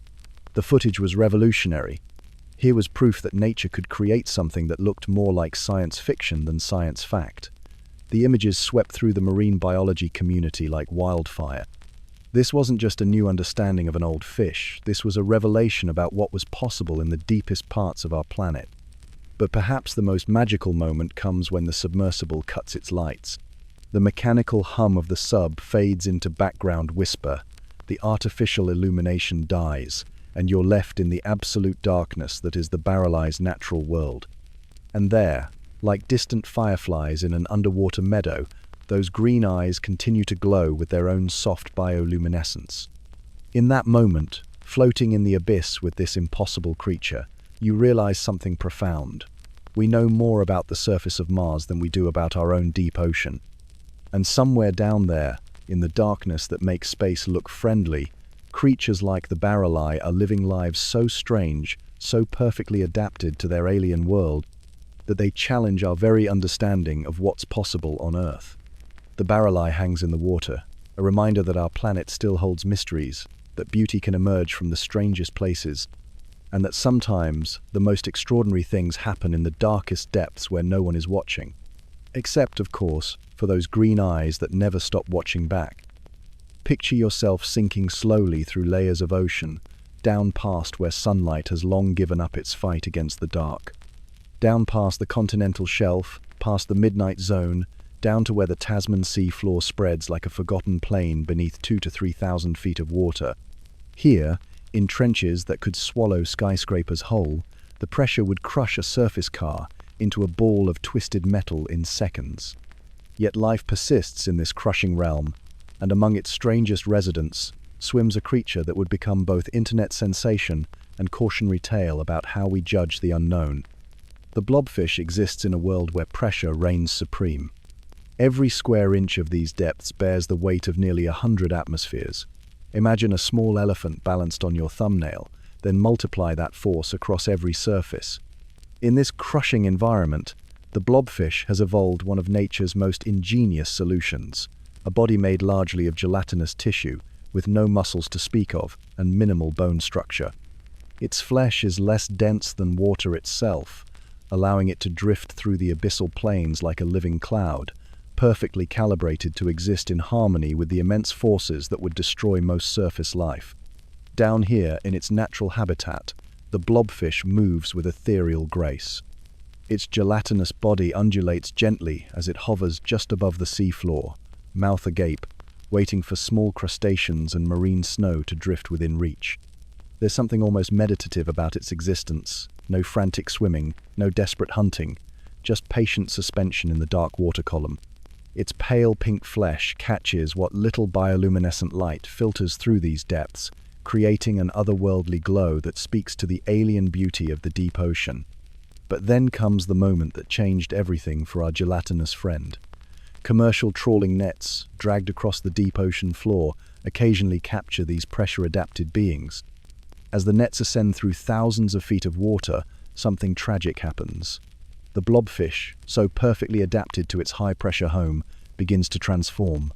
The footage was revolutionary. Here was proof that nature could create something that looked more like science fiction than science fact. The images swept through the marine biology community like wildfire. This wasn't just a new understanding of an old fish, this was a revelation about what was possible in the deepest parts of our planet. But perhaps the most magical moment comes when the submersible cuts its lights. The mechanical hum of the sub fades into background whisper, the artificial illumination dies, and you're left in the absolute darkness that is the barrel eye's natural world. And there, like distant fireflies in an underwater meadow, those green eyes continue to glow with their own soft bioluminescence. In that moment, floating in the abyss with this impossible creature, you realize something profound. We know more about the surface of Mars than we do about our own deep ocean. And somewhere down there, in the darkness that makes space look friendly, creatures like the barrel eye are living lives so strange, so perfectly adapted to their alien world, that they challenge our very understanding of what's possible on Earth. The barrel eye hangs in the water, a reminder that our planet still holds mysteries, that beauty can emerge from the strangest places, and that sometimes the most extraordinary things happen in the darkest depths where no one is watching. Except, of course, for those green eyes that never stop watching back. Picture yourself sinking slowly through layers of ocean, down past where sunlight has long given up its fight against the dark. Down past the continental shelf, past the midnight zone, down to where the Tasman sea floor spreads like a forgotten plain beneath 2,000 to 3,000 feet of water. Here, in trenches that could swallow skyscrapers whole, the pressure would crush a surface car into a ball of twisted metal in seconds. Yet life persists in this crushing realm, and among its strangest residents swims a creature that would become both internet sensation and cautionary tale about how we judge the unknown. The blobfish exists in a world where pressure reigns supreme. Every square inch of these depths bears the weight of nearly 100 atmospheres. Imagine a small elephant balanced on your thumbnail, then multiply that force across every surface. In this crushing environment, the blobfish has evolved one of nature's most ingenious solutions, a body made largely of gelatinous tissue, with no muscles to speak of and minimal bone structure. Its flesh is less dense than water itself, allowing it to drift through the abyssal plains like a living cloud, perfectly calibrated to exist in harmony with the immense forces that would destroy most surface life. Down here, in its natural habitat, the blobfish moves with ethereal grace. Its gelatinous body undulates gently as it hovers just above the seafloor, mouth agape, waiting for small crustaceans and marine snow to drift within reach. There's something almost meditative about its existence. No frantic swimming, no desperate hunting, just patient suspension in the dark water column. Its pale pink flesh catches what little bioluminescent light filters through these depths, creating an otherworldly glow that speaks to the alien beauty of the deep ocean. But then comes the moment that changed everything for our gelatinous friend. Commercial trawling nets, dragged across the deep ocean floor, occasionally capture these pressure-adapted beings. As the nets ascend through thousands of feet of water, something tragic happens. The blobfish, so perfectly adapted to its high-pressure home, begins to transform.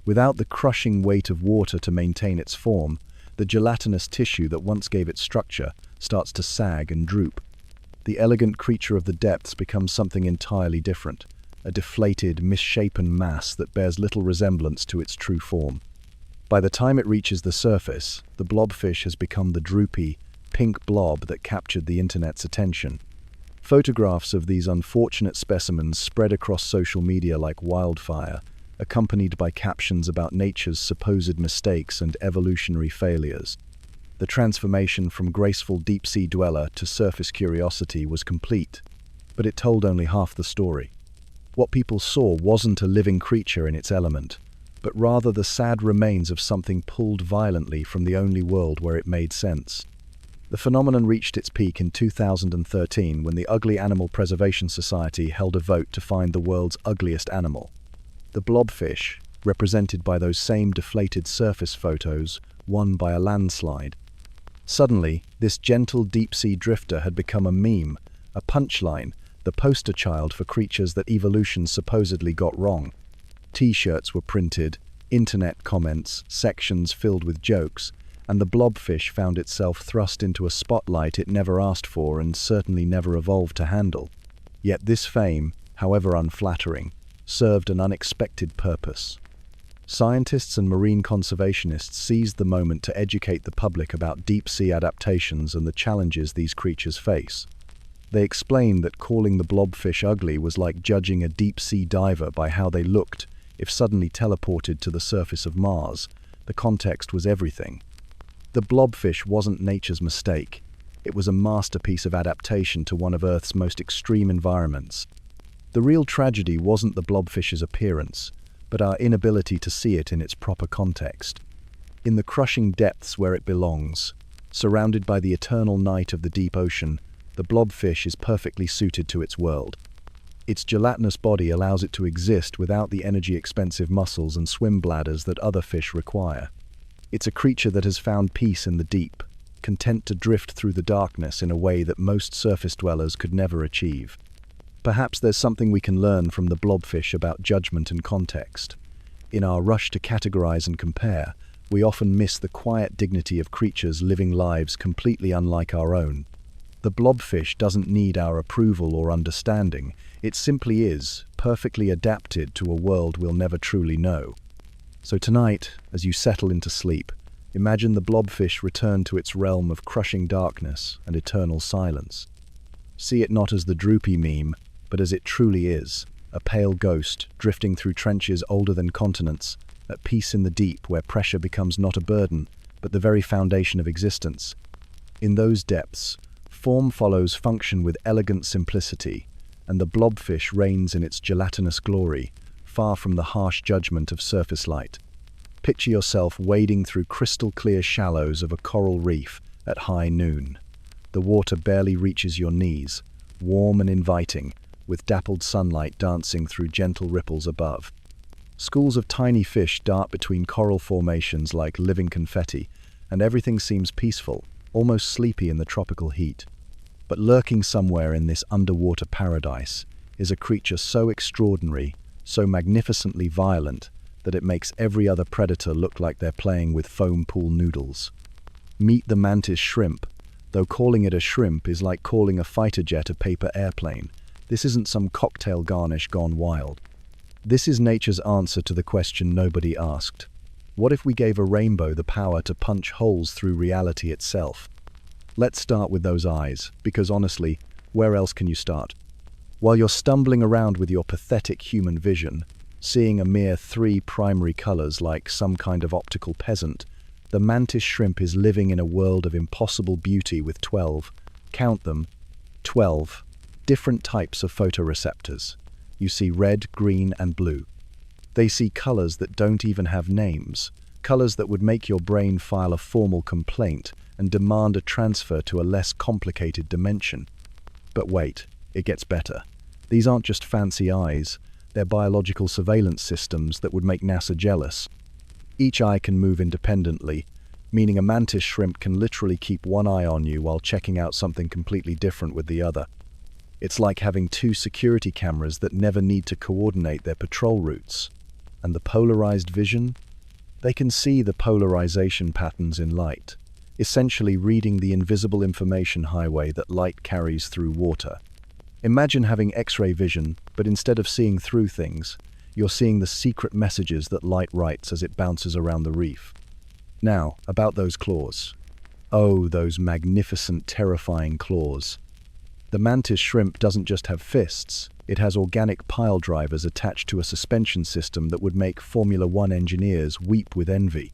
Without the crushing weight of water to maintain its form, the gelatinous tissue that once gave it structure starts to sag and droop. The elegant creature of the depths becomes something entirely different, a deflated, misshapen mass that bears little resemblance to its true form. By the time it reaches the surface, the blobfish has become the droopy, pink blob that captured the internet's attention. Photographs of these unfortunate specimens spread across social media like wildfire, accompanied by captions about nature's supposed mistakes and evolutionary failures. The transformation from graceful deep-sea dweller to surface curiosity was complete, but it told only half the story. What people saw wasn't a living creature in its element, but rather the sad remains of something pulled violently from the only world where it made sense. The phenomenon reached its peak in 2013 when the Ugly Animal Preservation Society held a vote to find the world's ugliest animal. The blobfish, represented by those same deflated surface photos, won by a landslide. Suddenly, this gentle deep-sea drifter had become a meme, a punchline, the poster child for creatures that evolution supposedly got wrong. T-shirts were printed, internet comments, sections filled with jokes, and the blobfish found itself thrust into a spotlight it never asked for and certainly never evolved to handle. Yet this fame, however unflattering, served an unexpected purpose. Scientists and marine conservationists seized the moment to educate the public about deep-sea adaptations and the challenges these creatures face. They explained that calling the blobfish ugly was like judging a deep-sea diver by how they looked if suddenly teleported to the surface of Mars. The context was everything. The blobfish wasn't nature's mistake. It was a masterpiece of adaptation to one of Earth's most extreme environments. The real tragedy wasn't the blobfish's appearance, but our inability to see it in its proper context. In the crushing depths where it belongs, surrounded by the eternal night of the deep ocean, the blobfish is perfectly suited to its world. Its gelatinous body allows it to exist without the energy-expensive muscles and swim bladders that other fish require. It's a creature that has found peace in the deep, content to drift through the darkness in a way that most surface dwellers could never achieve. Perhaps there's something we can learn from the blobfish about judgment and context. In our rush to categorize and compare, we often miss the quiet dignity of creatures living lives completely unlike our own. The blobfish doesn't need our approval or understanding. It simply is, perfectly adapted to a world we'll never truly know. So tonight, as you settle into sleep, imagine the blobfish return to its realm of crushing darkness and eternal silence. See it not as the droopy meme, but as it truly is, a pale ghost drifting through trenches older than continents, at peace in the deep where pressure becomes not a burden, but the very foundation of existence. In those depths, form follows function with elegant simplicity, and the blobfish reigns in its gelatinous glory, far from the harsh judgment of surface light. Picture yourself wading through crystal-clear shallows of a coral reef at high noon. The water barely reaches your knees, warm and inviting, with dappled sunlight dancing through gentle ripples above. Schools of tiny fish dart between coral formations like living confetti, and everything seems peaceful, almost sleepy in the tropical heat. But lurking somewhere in this underwater paradise is a creature so extraordinary, so magnificently violent, that it makes every other predator look like they're playing with foam pool noodles. Meet the mantis shrimp. Though calling it a shrimp is like calling a fighter jet a paper airplane. This isn't some cocktail garnish gone wild. This is nature's answer to the question nobody asked. What if we gave a rainbow the power to punch holes through reality itself? Let's start with those eyes, because honestly, where else can you start? While you're stumbling around with your pathetic human vision, seeing a mere 3 primary colors like some kind of optical peasant, the mantis shrimp is living in a world of impossible beauty with 12, count them, 12, different types of photoreceptors. You see red, green, and blue. They see colors that don't even have names, colors that would make your brain file a formal complaint and demand a transfer to a less complicated dimension. But wait, it gets better. These aren't just fancy eyes, they're biological surveillance systems that would make NASA jealous. Each eye can move independently, meaning a mantis shrimp can literally keep one eye on you while checking out something completely different with the other. It's like having 2 security cameras that never need to coordinate their patrol routes. And the polarized vision? They can see the polarization patterns in light, essentially reading the invisible information highway that light carries through water. Imagine having X-ray vision, but instead of seeing through things, you're seeing the secret messages that light writes as it bounces around the reef. Now, about those claws. Oh, those magnificent, terrifying claws. The mantis shrimp doesn't just have fists, it has organic pile drivers attached to a suspension system that would make Formula One engineers weep with envy.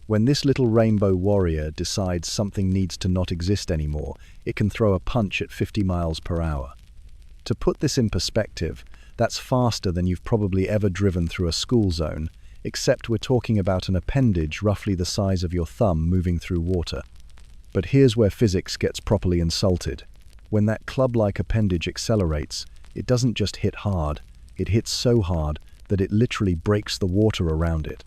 When this little rainbow warrior decides something needs to not exist anymore, it can throw a punch at 50 miles per hour. To put this in perspective, that's faster than you've probably ever driven through a school zone, except we're talking about an appendage roughly the size of your thumb moving through water. But here's where physics gets properly insulted. When that club-like appendage accelerates, it doesn't just hit hard, it hits so hard that it literally breaks the water around it.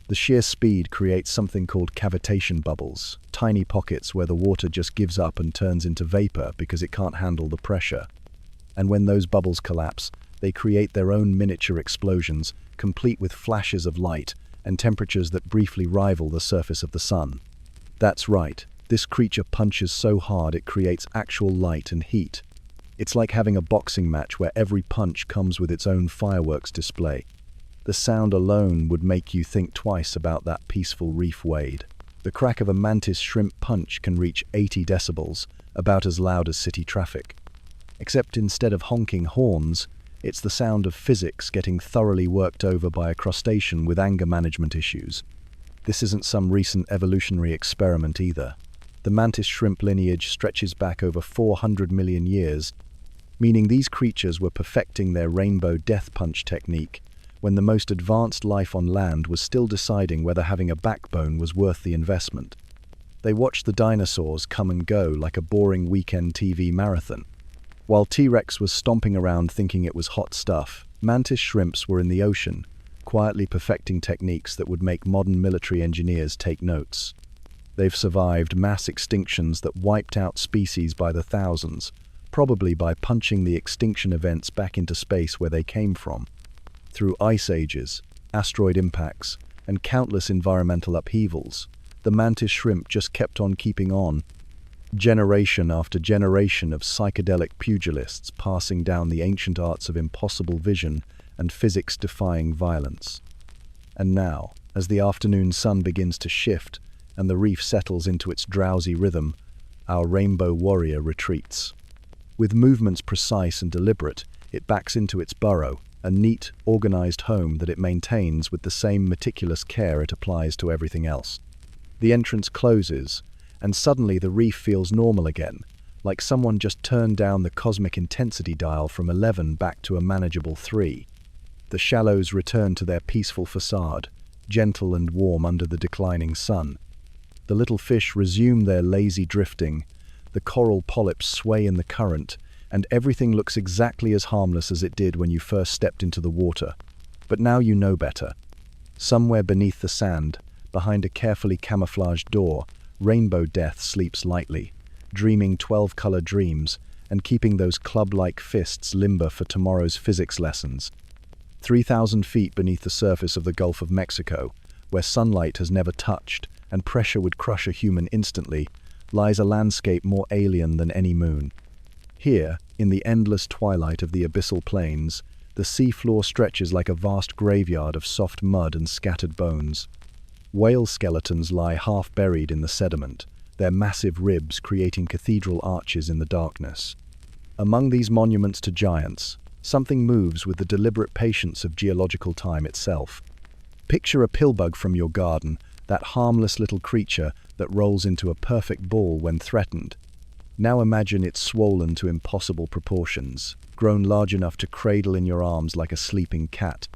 The sheer speed creates something called cavitation bubbles, tiny pockets where the water just gives up and turns into vapor because it can't handle the pressure. And when those bubbles collapse, they create their own miniature explosions, complete with flashes of light and temperatures that briefly rival the surface of the sun. That's right, this creature punches so hard it creates actual light and heat. It's like having a boxing match where every punch comes with its own fireworks display. The sound alone would make you think twice about that peaceful reef wade. The crack of a mantis shrimp punch can reach 80 decibels, about as loud as city traffic. Except instead of honking horns, it's the sound of physics getting thoroughly worked over by a crustacean with anger management issues. This isn't some recent evolutionary experiment either. The mantis shrimp lineage stretches back over 400 million years, meaning these creatures were perfecting their rainbow death punch technique when the most advanced life on land was still deciding whether having a backbone was worth the investment. They watched the dinosaurs come and go like a boring weekend TV marathon. While T-Rex was stomping around thinking it was hot stuff, mantis shrimps were in the ocean, quietly perfecting techniques that would make modern military engineers take notes. They've survived mass extinctions that wiped out species by the thousands, probably by punching the extinction events back into space where they came from. Through ice ages, asteroid impacts, and countless environmental upheavals, the mantis shrimp just kept on keeping on. Generation after generation of psychedelic pugilists passing down the ancient arts of impossible vision and physics-defying violence. And now, as the afternoon sun begins to shift and the reef settles into its drowsy rhythm, our rainbow warrior retreats. With movements precise and deliberate, it backs into its burrow, a neat, organized home that it maintains with the same meticulous care it applies to everything else. The entrance closes, and suddenly the reef feels normal again, like someone just turned down the cosmic intensity dial from 11 back to a manageable 3. The shallows return to their peaceful facade, gentle and warm under the declining sun. The little fish resume their lazy drifting, the coral polyps sway in the current, and everything looks exactly as harmless as it did when you first stepped into the water. But now you know better. Somewhere beneath the sand, behind a carefully camouflaged door, Rainbow Death sleeps lightly, dreaming 12-color dreams and keeping those club-like fists limber for tomorrow's physics lessons. 3,000 feet beneath the surface of the Gulf of Mexico, where sunlight has never touched and pressure would crush a human instantly, lies a landscape more alien than any moon. Here, in the endless twilight of the abyssal plains, the seafloor stretches like a vast graveyard of soft mud and scattered bones. Whale skeletons lie half-buried in the sediment, their massive ribs creating cathedral arches in the darkness. Among these monuments to giants, something moves with the deliberate patience of geological time itself. Picture a pillbug from your garden, that harmless little creature that rolls into a perfect ball when threatened. Now imagine it swollen to impossible proportions, grown large enough to cradle in your arms like a sleeping cat.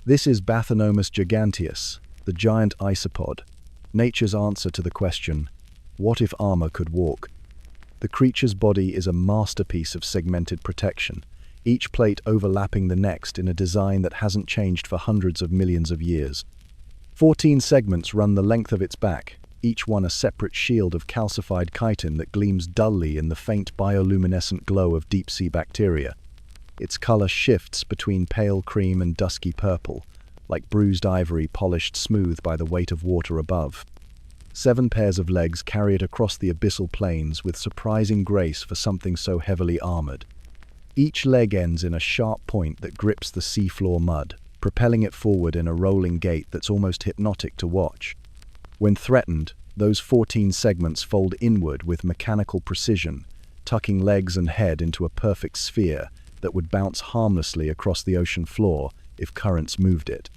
This is Bathynomus giganteus, the giant isopod, nature's answer to the question, what if armor could walk? The creature's body is a masterpiece of segmented protection, each plate overlapping the next in a design that hasn't changed for hundreds of millions of years. 14 segments run the length of its back, each one a separate shield of calcified chitin that gleams dully in the faint bioluminescent glow of deep-sea bacteria. Its color shifts between pale cream and dusky purple, like bruised ivory polished smooth by the weight of water above. 7 pairs of legs carry it across the abyssal plains with surprising grace for something so heavily armored. Each leg ends in a sharp point that grips the seafloor mud, propelling it forward in a rolling gait that's almost hypnotic to watch. When threatened, those 14 segments fold inward with mechanical precision, tucking legs and head into a perfect sphere that would bounce harmlessly across the ocean floor if currents moved it.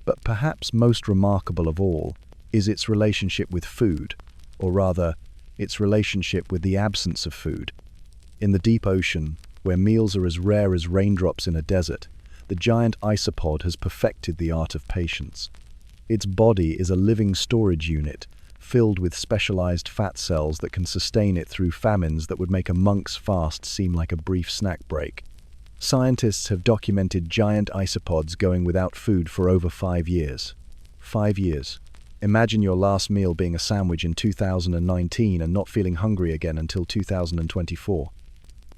But perhaps most remarkable of all is its relationship with food, or rather, its relationship with the absence of food. In the deep ocean, where meals are as rare as raindrops in a desert, the giant isopod has perfected the art of patience. Its body is a living storage unit, filled with specialized fat cells that can sustain it through famines that would make a monk's fast seem like a brief snack break. Scientists have documented giant isopods going without food for over 5 years. 5 years. Imagine your last meal being a sandwich in 2019 and not feeling hungry again until 2024.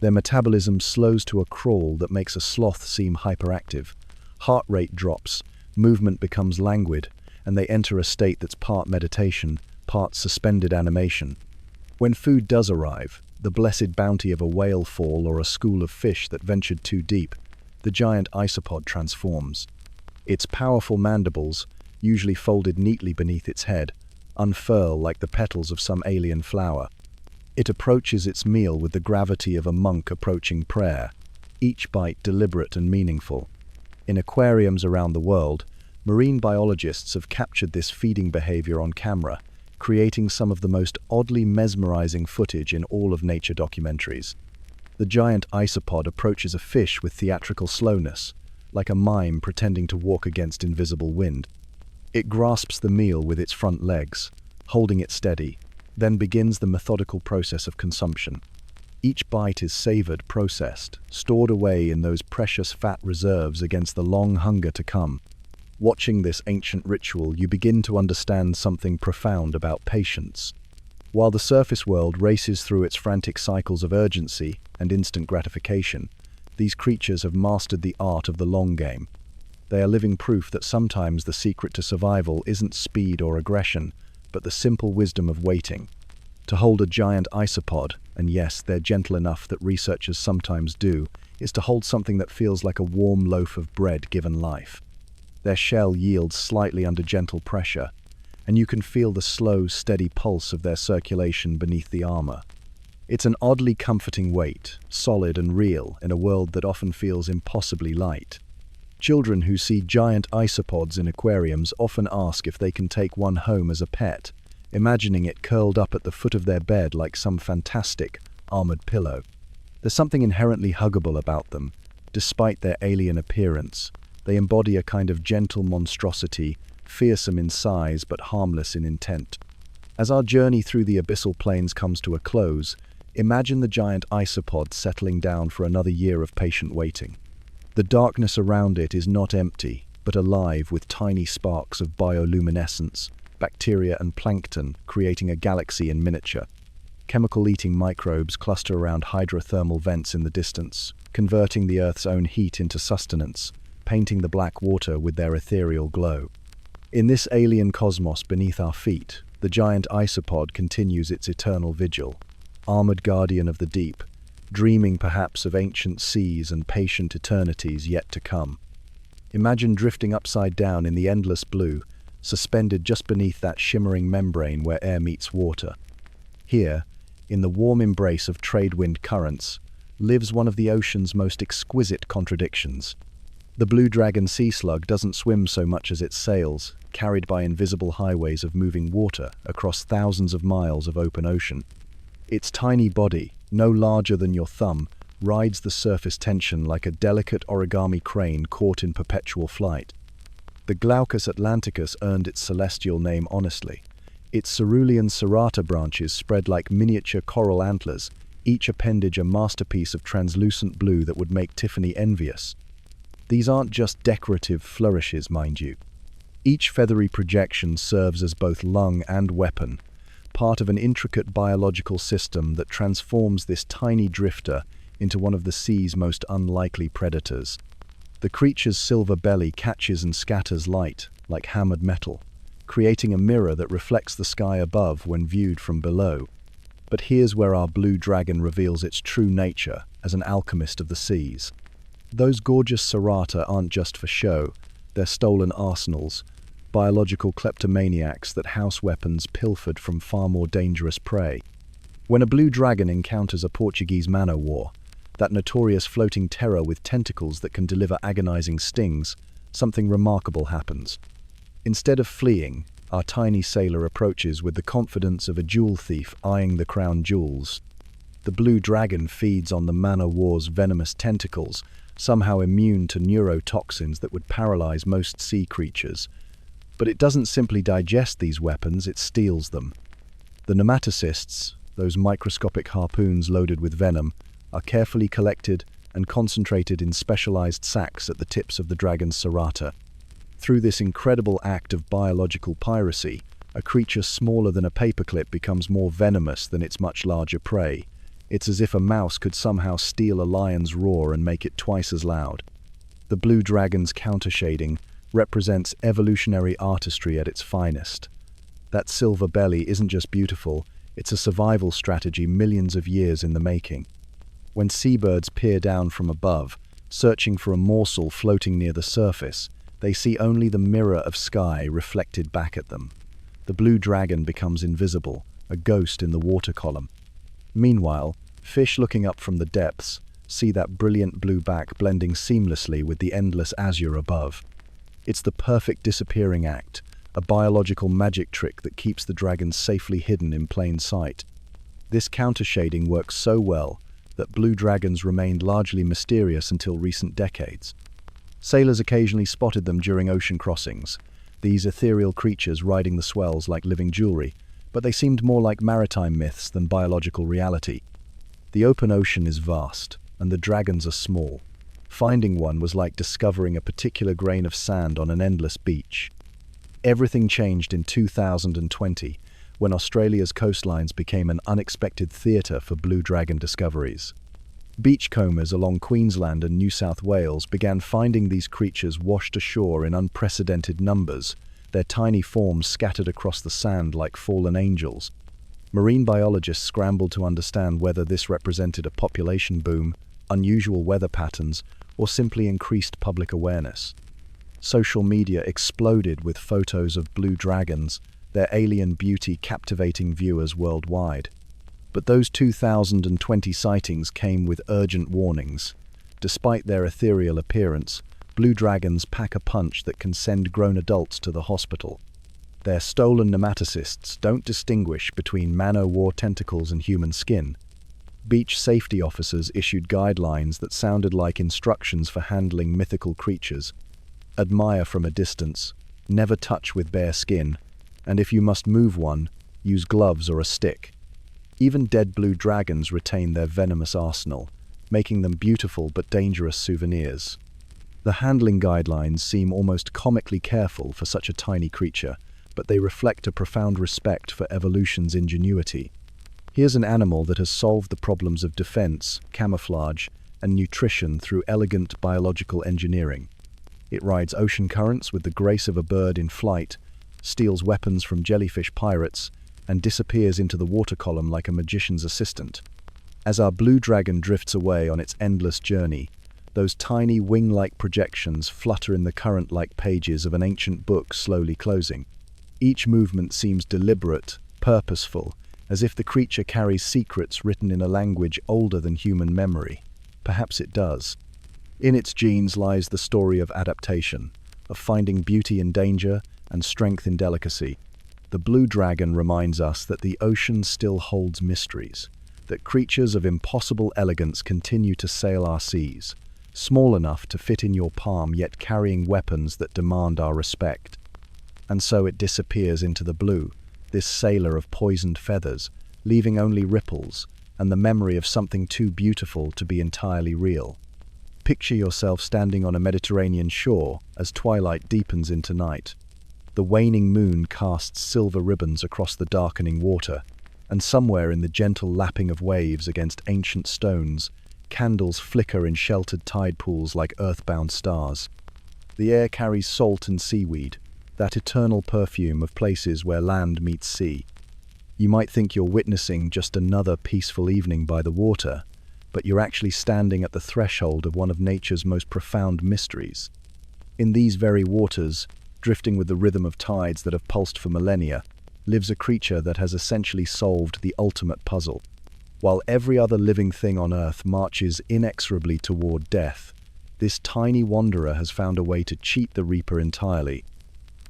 Their metabolism slows to a crawl that makes a sloth seem hyperactive. Heart rate drops, movement becomes languid, and they enter a state that's part meditation, part suspended animation. When food does arrive, the blessed bounty of a whale fall or a school of fish that ventured too deep, the giant isopod transforms. Its powerful mandibles, usually folded neatly beneath its head, unfurl like the petals of some alien flower. It approaches its meal with the gravity of a monk approaching prayer, each bite deliberate and meaningful. In aquariums around the world, marine biologists have captured this feeding behavior on camera, creating some of the most oddly mesmerizing footage in all of nature documentaries. The giant isopod approaches a fish with theatrical slowness, like a mime pretending to walk against invisible wind. It grasps the meal with its front legs, holding it steady, then begins the methodical process of consumption. Each bite is savored, processed, stored away in those precious fat reserves against the long hunger to come. Watching this ancient ritual, you begin to understand something profound about patience. While the surface world races through its frantic cycles of urgency and instant gratification, these creatures have mastered the art of the long game. They are living proof that sometimes the secret to survival isn't speed or aggression, but the simple wisdom of waiting. To hold a giant isopod, and yes, they're gentle enough that researchers sometimes do, is to hold something that feels like a warm loaf of bread given life. Their shell yields slightly under gentle pressure, and you can feel the slow, steady pulse of their circulation beneath the armor. It's an oddly comforting weight, solid and real, in a world that often feels impossibly light. Children who see giant isopods in aquariums often ask if they can take one home as a pet, imagining it curled up at the foot of their bed like some fantastic, armored pillow. There's something inherently huggable about them. Despite their alien appearance, they embody a kind of gentle monstrosity, fearsome in size but harmless in intent. As our journey through the abyssal plains comes to a close, imagine the giant isopod settling down for another year of patient waiting. The darkness around it is not empty, but alive with tiny sparks of bioluminescence, bacteria and plankton creating a galaxy in miniature. Chemical-eating microbes cluster around hydrothermal vents in the distance, converting the Earth's own heat into sustenance, painting the black water with their ethereal glow. In this alien cosmos beneath our feet, the giant isopod continues its eternal vigil, armored guardian of the deep, dreaming perhaps of ancient seas and patient eternities yet to come. Imagine drifting upside down in the endless blue, suspended just beneath that shimmering membrane where air meets water. Here, in the warm embrace of trade-wind currents, lives one of the ocean's most exquisite contradictions. The blue dragon sea slug doesn't swim so much as it sails, carried by invisible highways of moving water across thousands of miles of open ocean. Its tiny body, no larger than your thumb, rides the surface tension like a delicate origami crane caught in perpetual flight. The Glaucus atlanticus earned its celestial name honestly. Its cerulean serrata branches spread like miniature coral antlers, each appendage a masterpiece of translucent blue that would make Tiffany envious. These aren't just decorative flourishes, mind you. Each feathery projection serves as both lung and weapon, part of an intricate biological system that transforms this tiny drifter into one of the sea's most unlikely predators. The creature's silver belly catches and scatters light, like hammered metal, creating a mirror that reflects the sky above when viewed from below. But here's where our blue dragon reveals its true nature as an alchemist of the seas. Those gorgeous serrata aren't just for show, they're stolen arsenals, biological kleptomaniacs that house weapons pilfered from far more dangerous prey. When a blue dragon encounters a Portuguese man-o'-war, that notorious floating terror with tentacles that can deliver agonizing stings, something remarkable happens. Instead of fleeing, our tiny sailor approaches with the confidence of a jewel thief eyeing the crown jewels. The blue dragon feeds on the man-o'-war's venomous tentacles, somehow immune to neurotoxins that would paralyze most sea creatures. But it doesn't simply digest these weapons, it steals them. The nematocysts, those microscopic harpoons loaded with venom, are carefully collected and concentrated in specialized sacs at the tips of the dragon's serrata. Through this incredible act of biological piracy, a creature smaller than a paperclip becomes more venomous than its much larger prey. It's as if a mouse could somehow steal a lion's roar and make it twice as loud. The blue dragon's countershading represents evolutionary artistry at its finest. That silver belly isn't just beautiful, it's a survival strategy millions of years in the making. When seabirds peer down from above, searching for a morsel floating near the surface, they see only the mirror of sky reflected back at them. The blue dragon becomes invisible, a ghost in the water column. Meanwhile, fish looking up from the depths see that brilliant blue back blending seamlessly with the endless azure above. It's the perfect disappearing act, a biological magic trick that keeps the dragon safely hidden in plain sight. This countershading works so well that blue dragons remained largely mysterious until recent decades. Sailors occasionally spotted them during ocean crossings, these ethereal creatures riding the swells like living jewelry, but they seemed more like maritime myths than biological reality. The open ocean is vast, and the dragons are small. Finding one was like discovering a particular grain of sand on an endless beach. Everything changed in 2020, when Australia's coastlines became an unexpected theatre for blue dragon discoveries. Beachcombers along Queensland and New South Wales began finding these creatures washed ashore in unprecedented numbers, their tiny forms scattered across the sand like fallen angels. Marine biologists scrambled to understand whether this represented a population boom, unusual weather patterns, or simply increased public awareness. Social media exploded with photos of blue dragons, their alien beauty captivating viewers worldwide. But those 2020 sightings came with urgent warnings. Despite their ethereal appearance, blue dragons pack a punch that can send grown adults to the hospital. Their stolen nematocysts don't distinguish between man-o'-war tentacles and human skin. Beach safety officers issued guidelines that sounded like instructions for handling mythical creatures. Admire from a distance, never touch with bare skin, and if you must move one, use gloves or a stick. Even dead blue dragons retain their venomous arsenal, making them beautiful but dangerous souvenirs. The handling guidelines seem almost comically careful for such a tiny creature, but they reflect a profound respect for evolution's ingenuity. Here's an animal that has solved the problems of defense, camouflage, and nutrition through elegant biological engineering. It rides ocean currents with the grace of a bird in flight, steals weapons from jellyfish pirates, and disappears into the water column like a magician's assistant. As our blue dragon drifts away on its endless journey, those tiny wing-like projections flutter in the current-like pages of an ancient book slowly closing. Each movement seems deliberate, purposeful, as if the creature carries secrets written in a language older than human memory. Perhaps it does. In its genes lies the story of adaptation, of finding beauty in danger and strength in delicacy. The blue dragon reminds us that the ocean still holds mysteries, that creatures of impossible elegance continue to sail our seas, small enough to fit in your palm yet carrying weapons that demand our respect. And so it disappears into the blue, this sailor of poisoned feathers, leaving only ripples and the memory of something too beautiful to be entirely real. Picture yourself standing on a Mediterranean shore as twilight deepens into night. The waning moon casts silver ribbons across the darkening water, and somewhere in the gentle lapping of waves against ancient stones, candles flicker in sheltered tide pools like earthbound stars. The air carries salt and seaweed, that eternal perfume of places where land meets sea. You might think you're witnessing just another peaceful evening by the water, but you're actually standing at the threshold of one of nature's most profound mysteries. In these very waters, drifting with the rhythm of tides that have pulsed for millennia, lives a creature that has essentially solved the ultimate puzzle. While every other living thing on Earth marches inexorably toward death, this tiny wanderer has found a way to cheat the reaper entirely.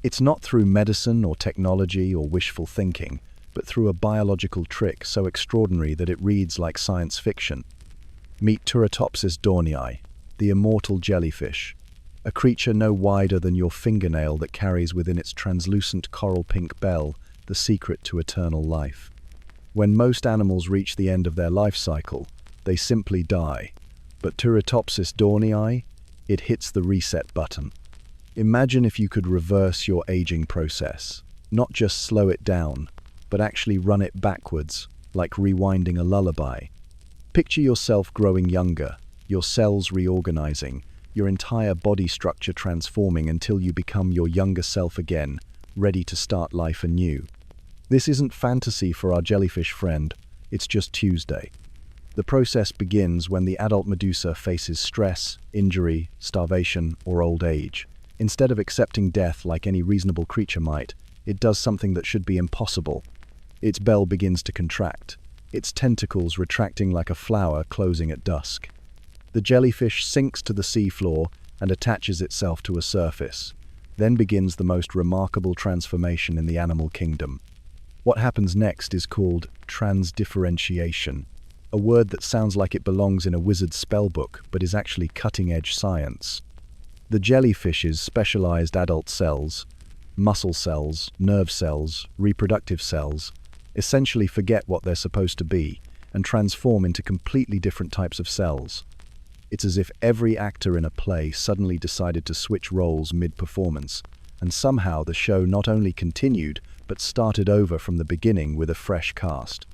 It's not through medicine or technology or wishful thinking, but through a biological trick so extraordinary that it reads like science fiction. Meet Turritopsis dornii, the immortal jellyfish, a creature no wider than your fingernail that carries within its translucent coral-pink bell the secret to eternal life. When most animals reach the end of their life cycle, they simply die. But Turritopsis dornii, it hits the reset button. Imagine if you could reverse your aging process, not just slow it down, but actually run it backwards, like rewinding a lullaby. Picture yourself growing younger, your cells reorganizing, your entire body structure transforming until you become your younger self again, ready to start life anew. This isn't fantasy for our jellyfish friend, it's just Tuesday. The process begins when the adult Medusa faces stress, injury, starvation, or old age. Instead of accepting death like any reasonable creature might, it does something that should be impossible. Its bell begins to contract, its tentacles retracting like a flower closing at dusk. The jellyfish sinks to the seafloor and attaches itself to a surface. Then begins the most remarkable transformation in the animal kingdom. What happens next is called transdifferentiation, a word that sounds like it belongs in a wizard's spellbook but is actually cutting-edge science. The jellyfish's specialized adult cells, muscle cells, nerve cells, reproductive cells, essentially forget what they're supposed to be and transform into completely different types of cells. It's as if every actor in a play suddenly decided to switch roles mid-performance, and somehow the show not only continued, but started over from the beginning with a fresh cast.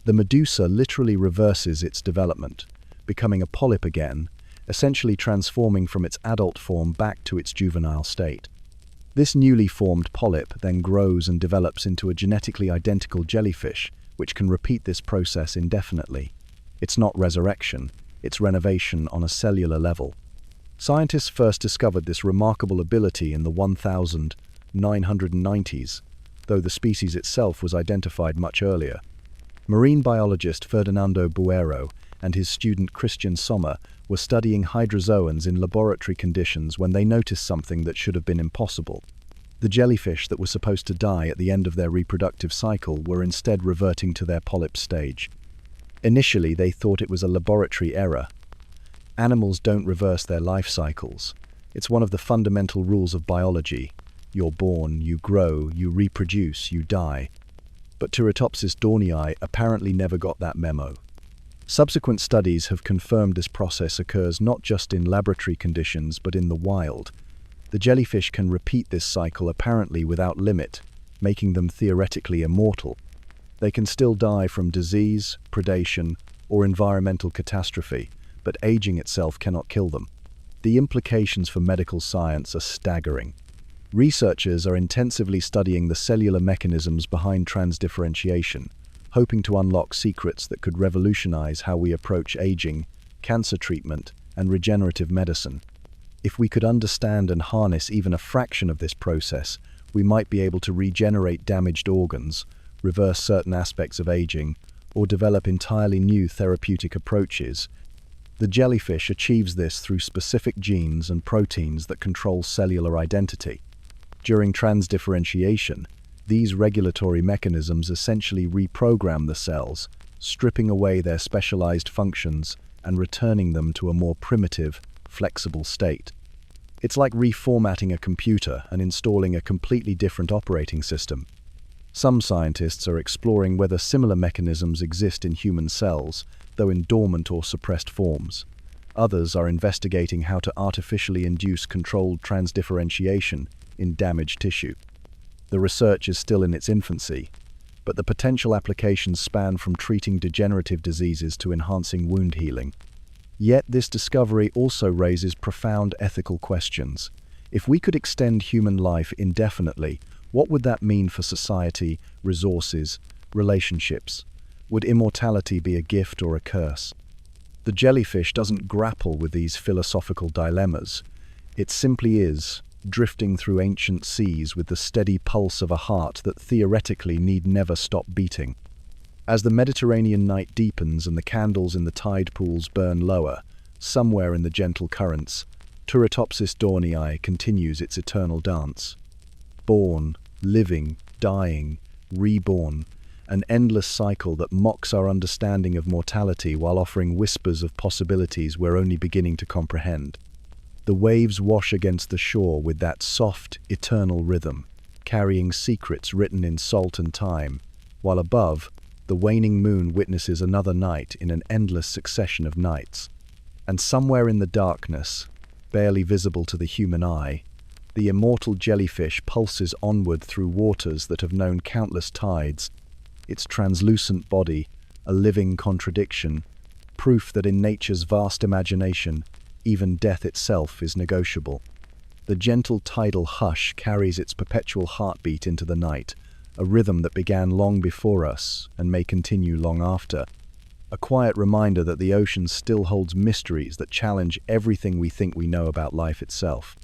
The Medusa literally reverses its development, becoming a polyp again, essentially transforming from its adult form back to its juvenile state. This newly formed polyp then grows and develops into a genetically identical jellyfish, which can repeat this process indefinitely. It's not resurrection, it's renovation on a cellular level. Scientists first discovered this remarkable ability in the 1990s, though the species itself was identified much earlier. Marine biologist Ferdinando Buero and his student Christian Sommer were studying hydrozoans in laboratory conditions when they noticed something that should have been impossible. The jellyfish that were supposed to die at the end of their reproductive cycle were instead reverting to their polyp stage. Initially, they thought it was a laboratory error. Animals don't reverse their life cycles. It's one of the fundamental rules of biology. You're born, you grow, you reproduce, you die. But Turritopsis dohrnii apparently never got that memo. Subsequent studies have confirmed this process occurs not just in laboratory conditions but in the wild. The jellyfish can repeat this cycle apparently without limit, making them theoretically immortal. They can still die from disease, predation, or environmental catastrophe, but aging itself cannot kill them. The implications for medical science are staggering. Researchers are intensively studying the cellular mechanisms behind transdifferentiation, hoping to unlock secrets that could revolutionize how we approach aging, cancer treatment, and regenerative medicine. If we could understand and harness even a fraction of this process, we might be able to regenerate damaged organs, reverse certain aspects of aging, or develop entirely new therapeutic approaches. The jellyfish achieves this through specific genes and proteins that control cellular identity. During transdifferentiation, these regulatory mechanisms essentially reprogram the cells, stripping away their specialized functions and returning them to a more primitive, flexible state. It's like reformatting a computer and installing a completely different operating system. Some scientists are exploring whether similar mechanisms exist in human cells, though in dormant or suppressed forms. Others are investigating how to artificially induce controlled transdifferentiation in damaged tissue. The research is still in its infancy, but the potential applications span from treating degenerative diseases to enhancing wound healing. Yet this discovery also raises profound ethical questions. If we could extend human life indefinitely, what would that mean for society, resources, relationships? Would immortality be a gift or a curse? The jellyfish doesn't grapple with these philosophical dilemmas. It simply is, drifting through ancient seas with the steady pulse of a heart that theoretically need never stop beating. As the Mediterranean night deepens and the candles in the tide pools burn lower, somewhere in the gentle currents, Turritopsis dohrnii continues its eternal dance. Born, living, dying, reborn, an endless cycle that mocks our understanding of mortality while offering whispers of possibilities we're only beginning to comprehend. The waves wash against the shore with that soft, eternal rhythm, carrying secrets written in salt and time, while above, the waning moon witnesses another night in an endless succession of nights. And somewhere in the darkness, barely visible to the human eye, the immortal jellyfish pulses onward through waters that have known countless tides, its translucent body, a living contradiction, proof that in nature's vast imagination, even death itself is negotiable. The gentle tidal hush carries its perpetual heartbeat into the night, a rhythm that began long before us and may continue long after. A quiet reminder that the ocean still holds mysteries that challenge everything we think we know about life itself.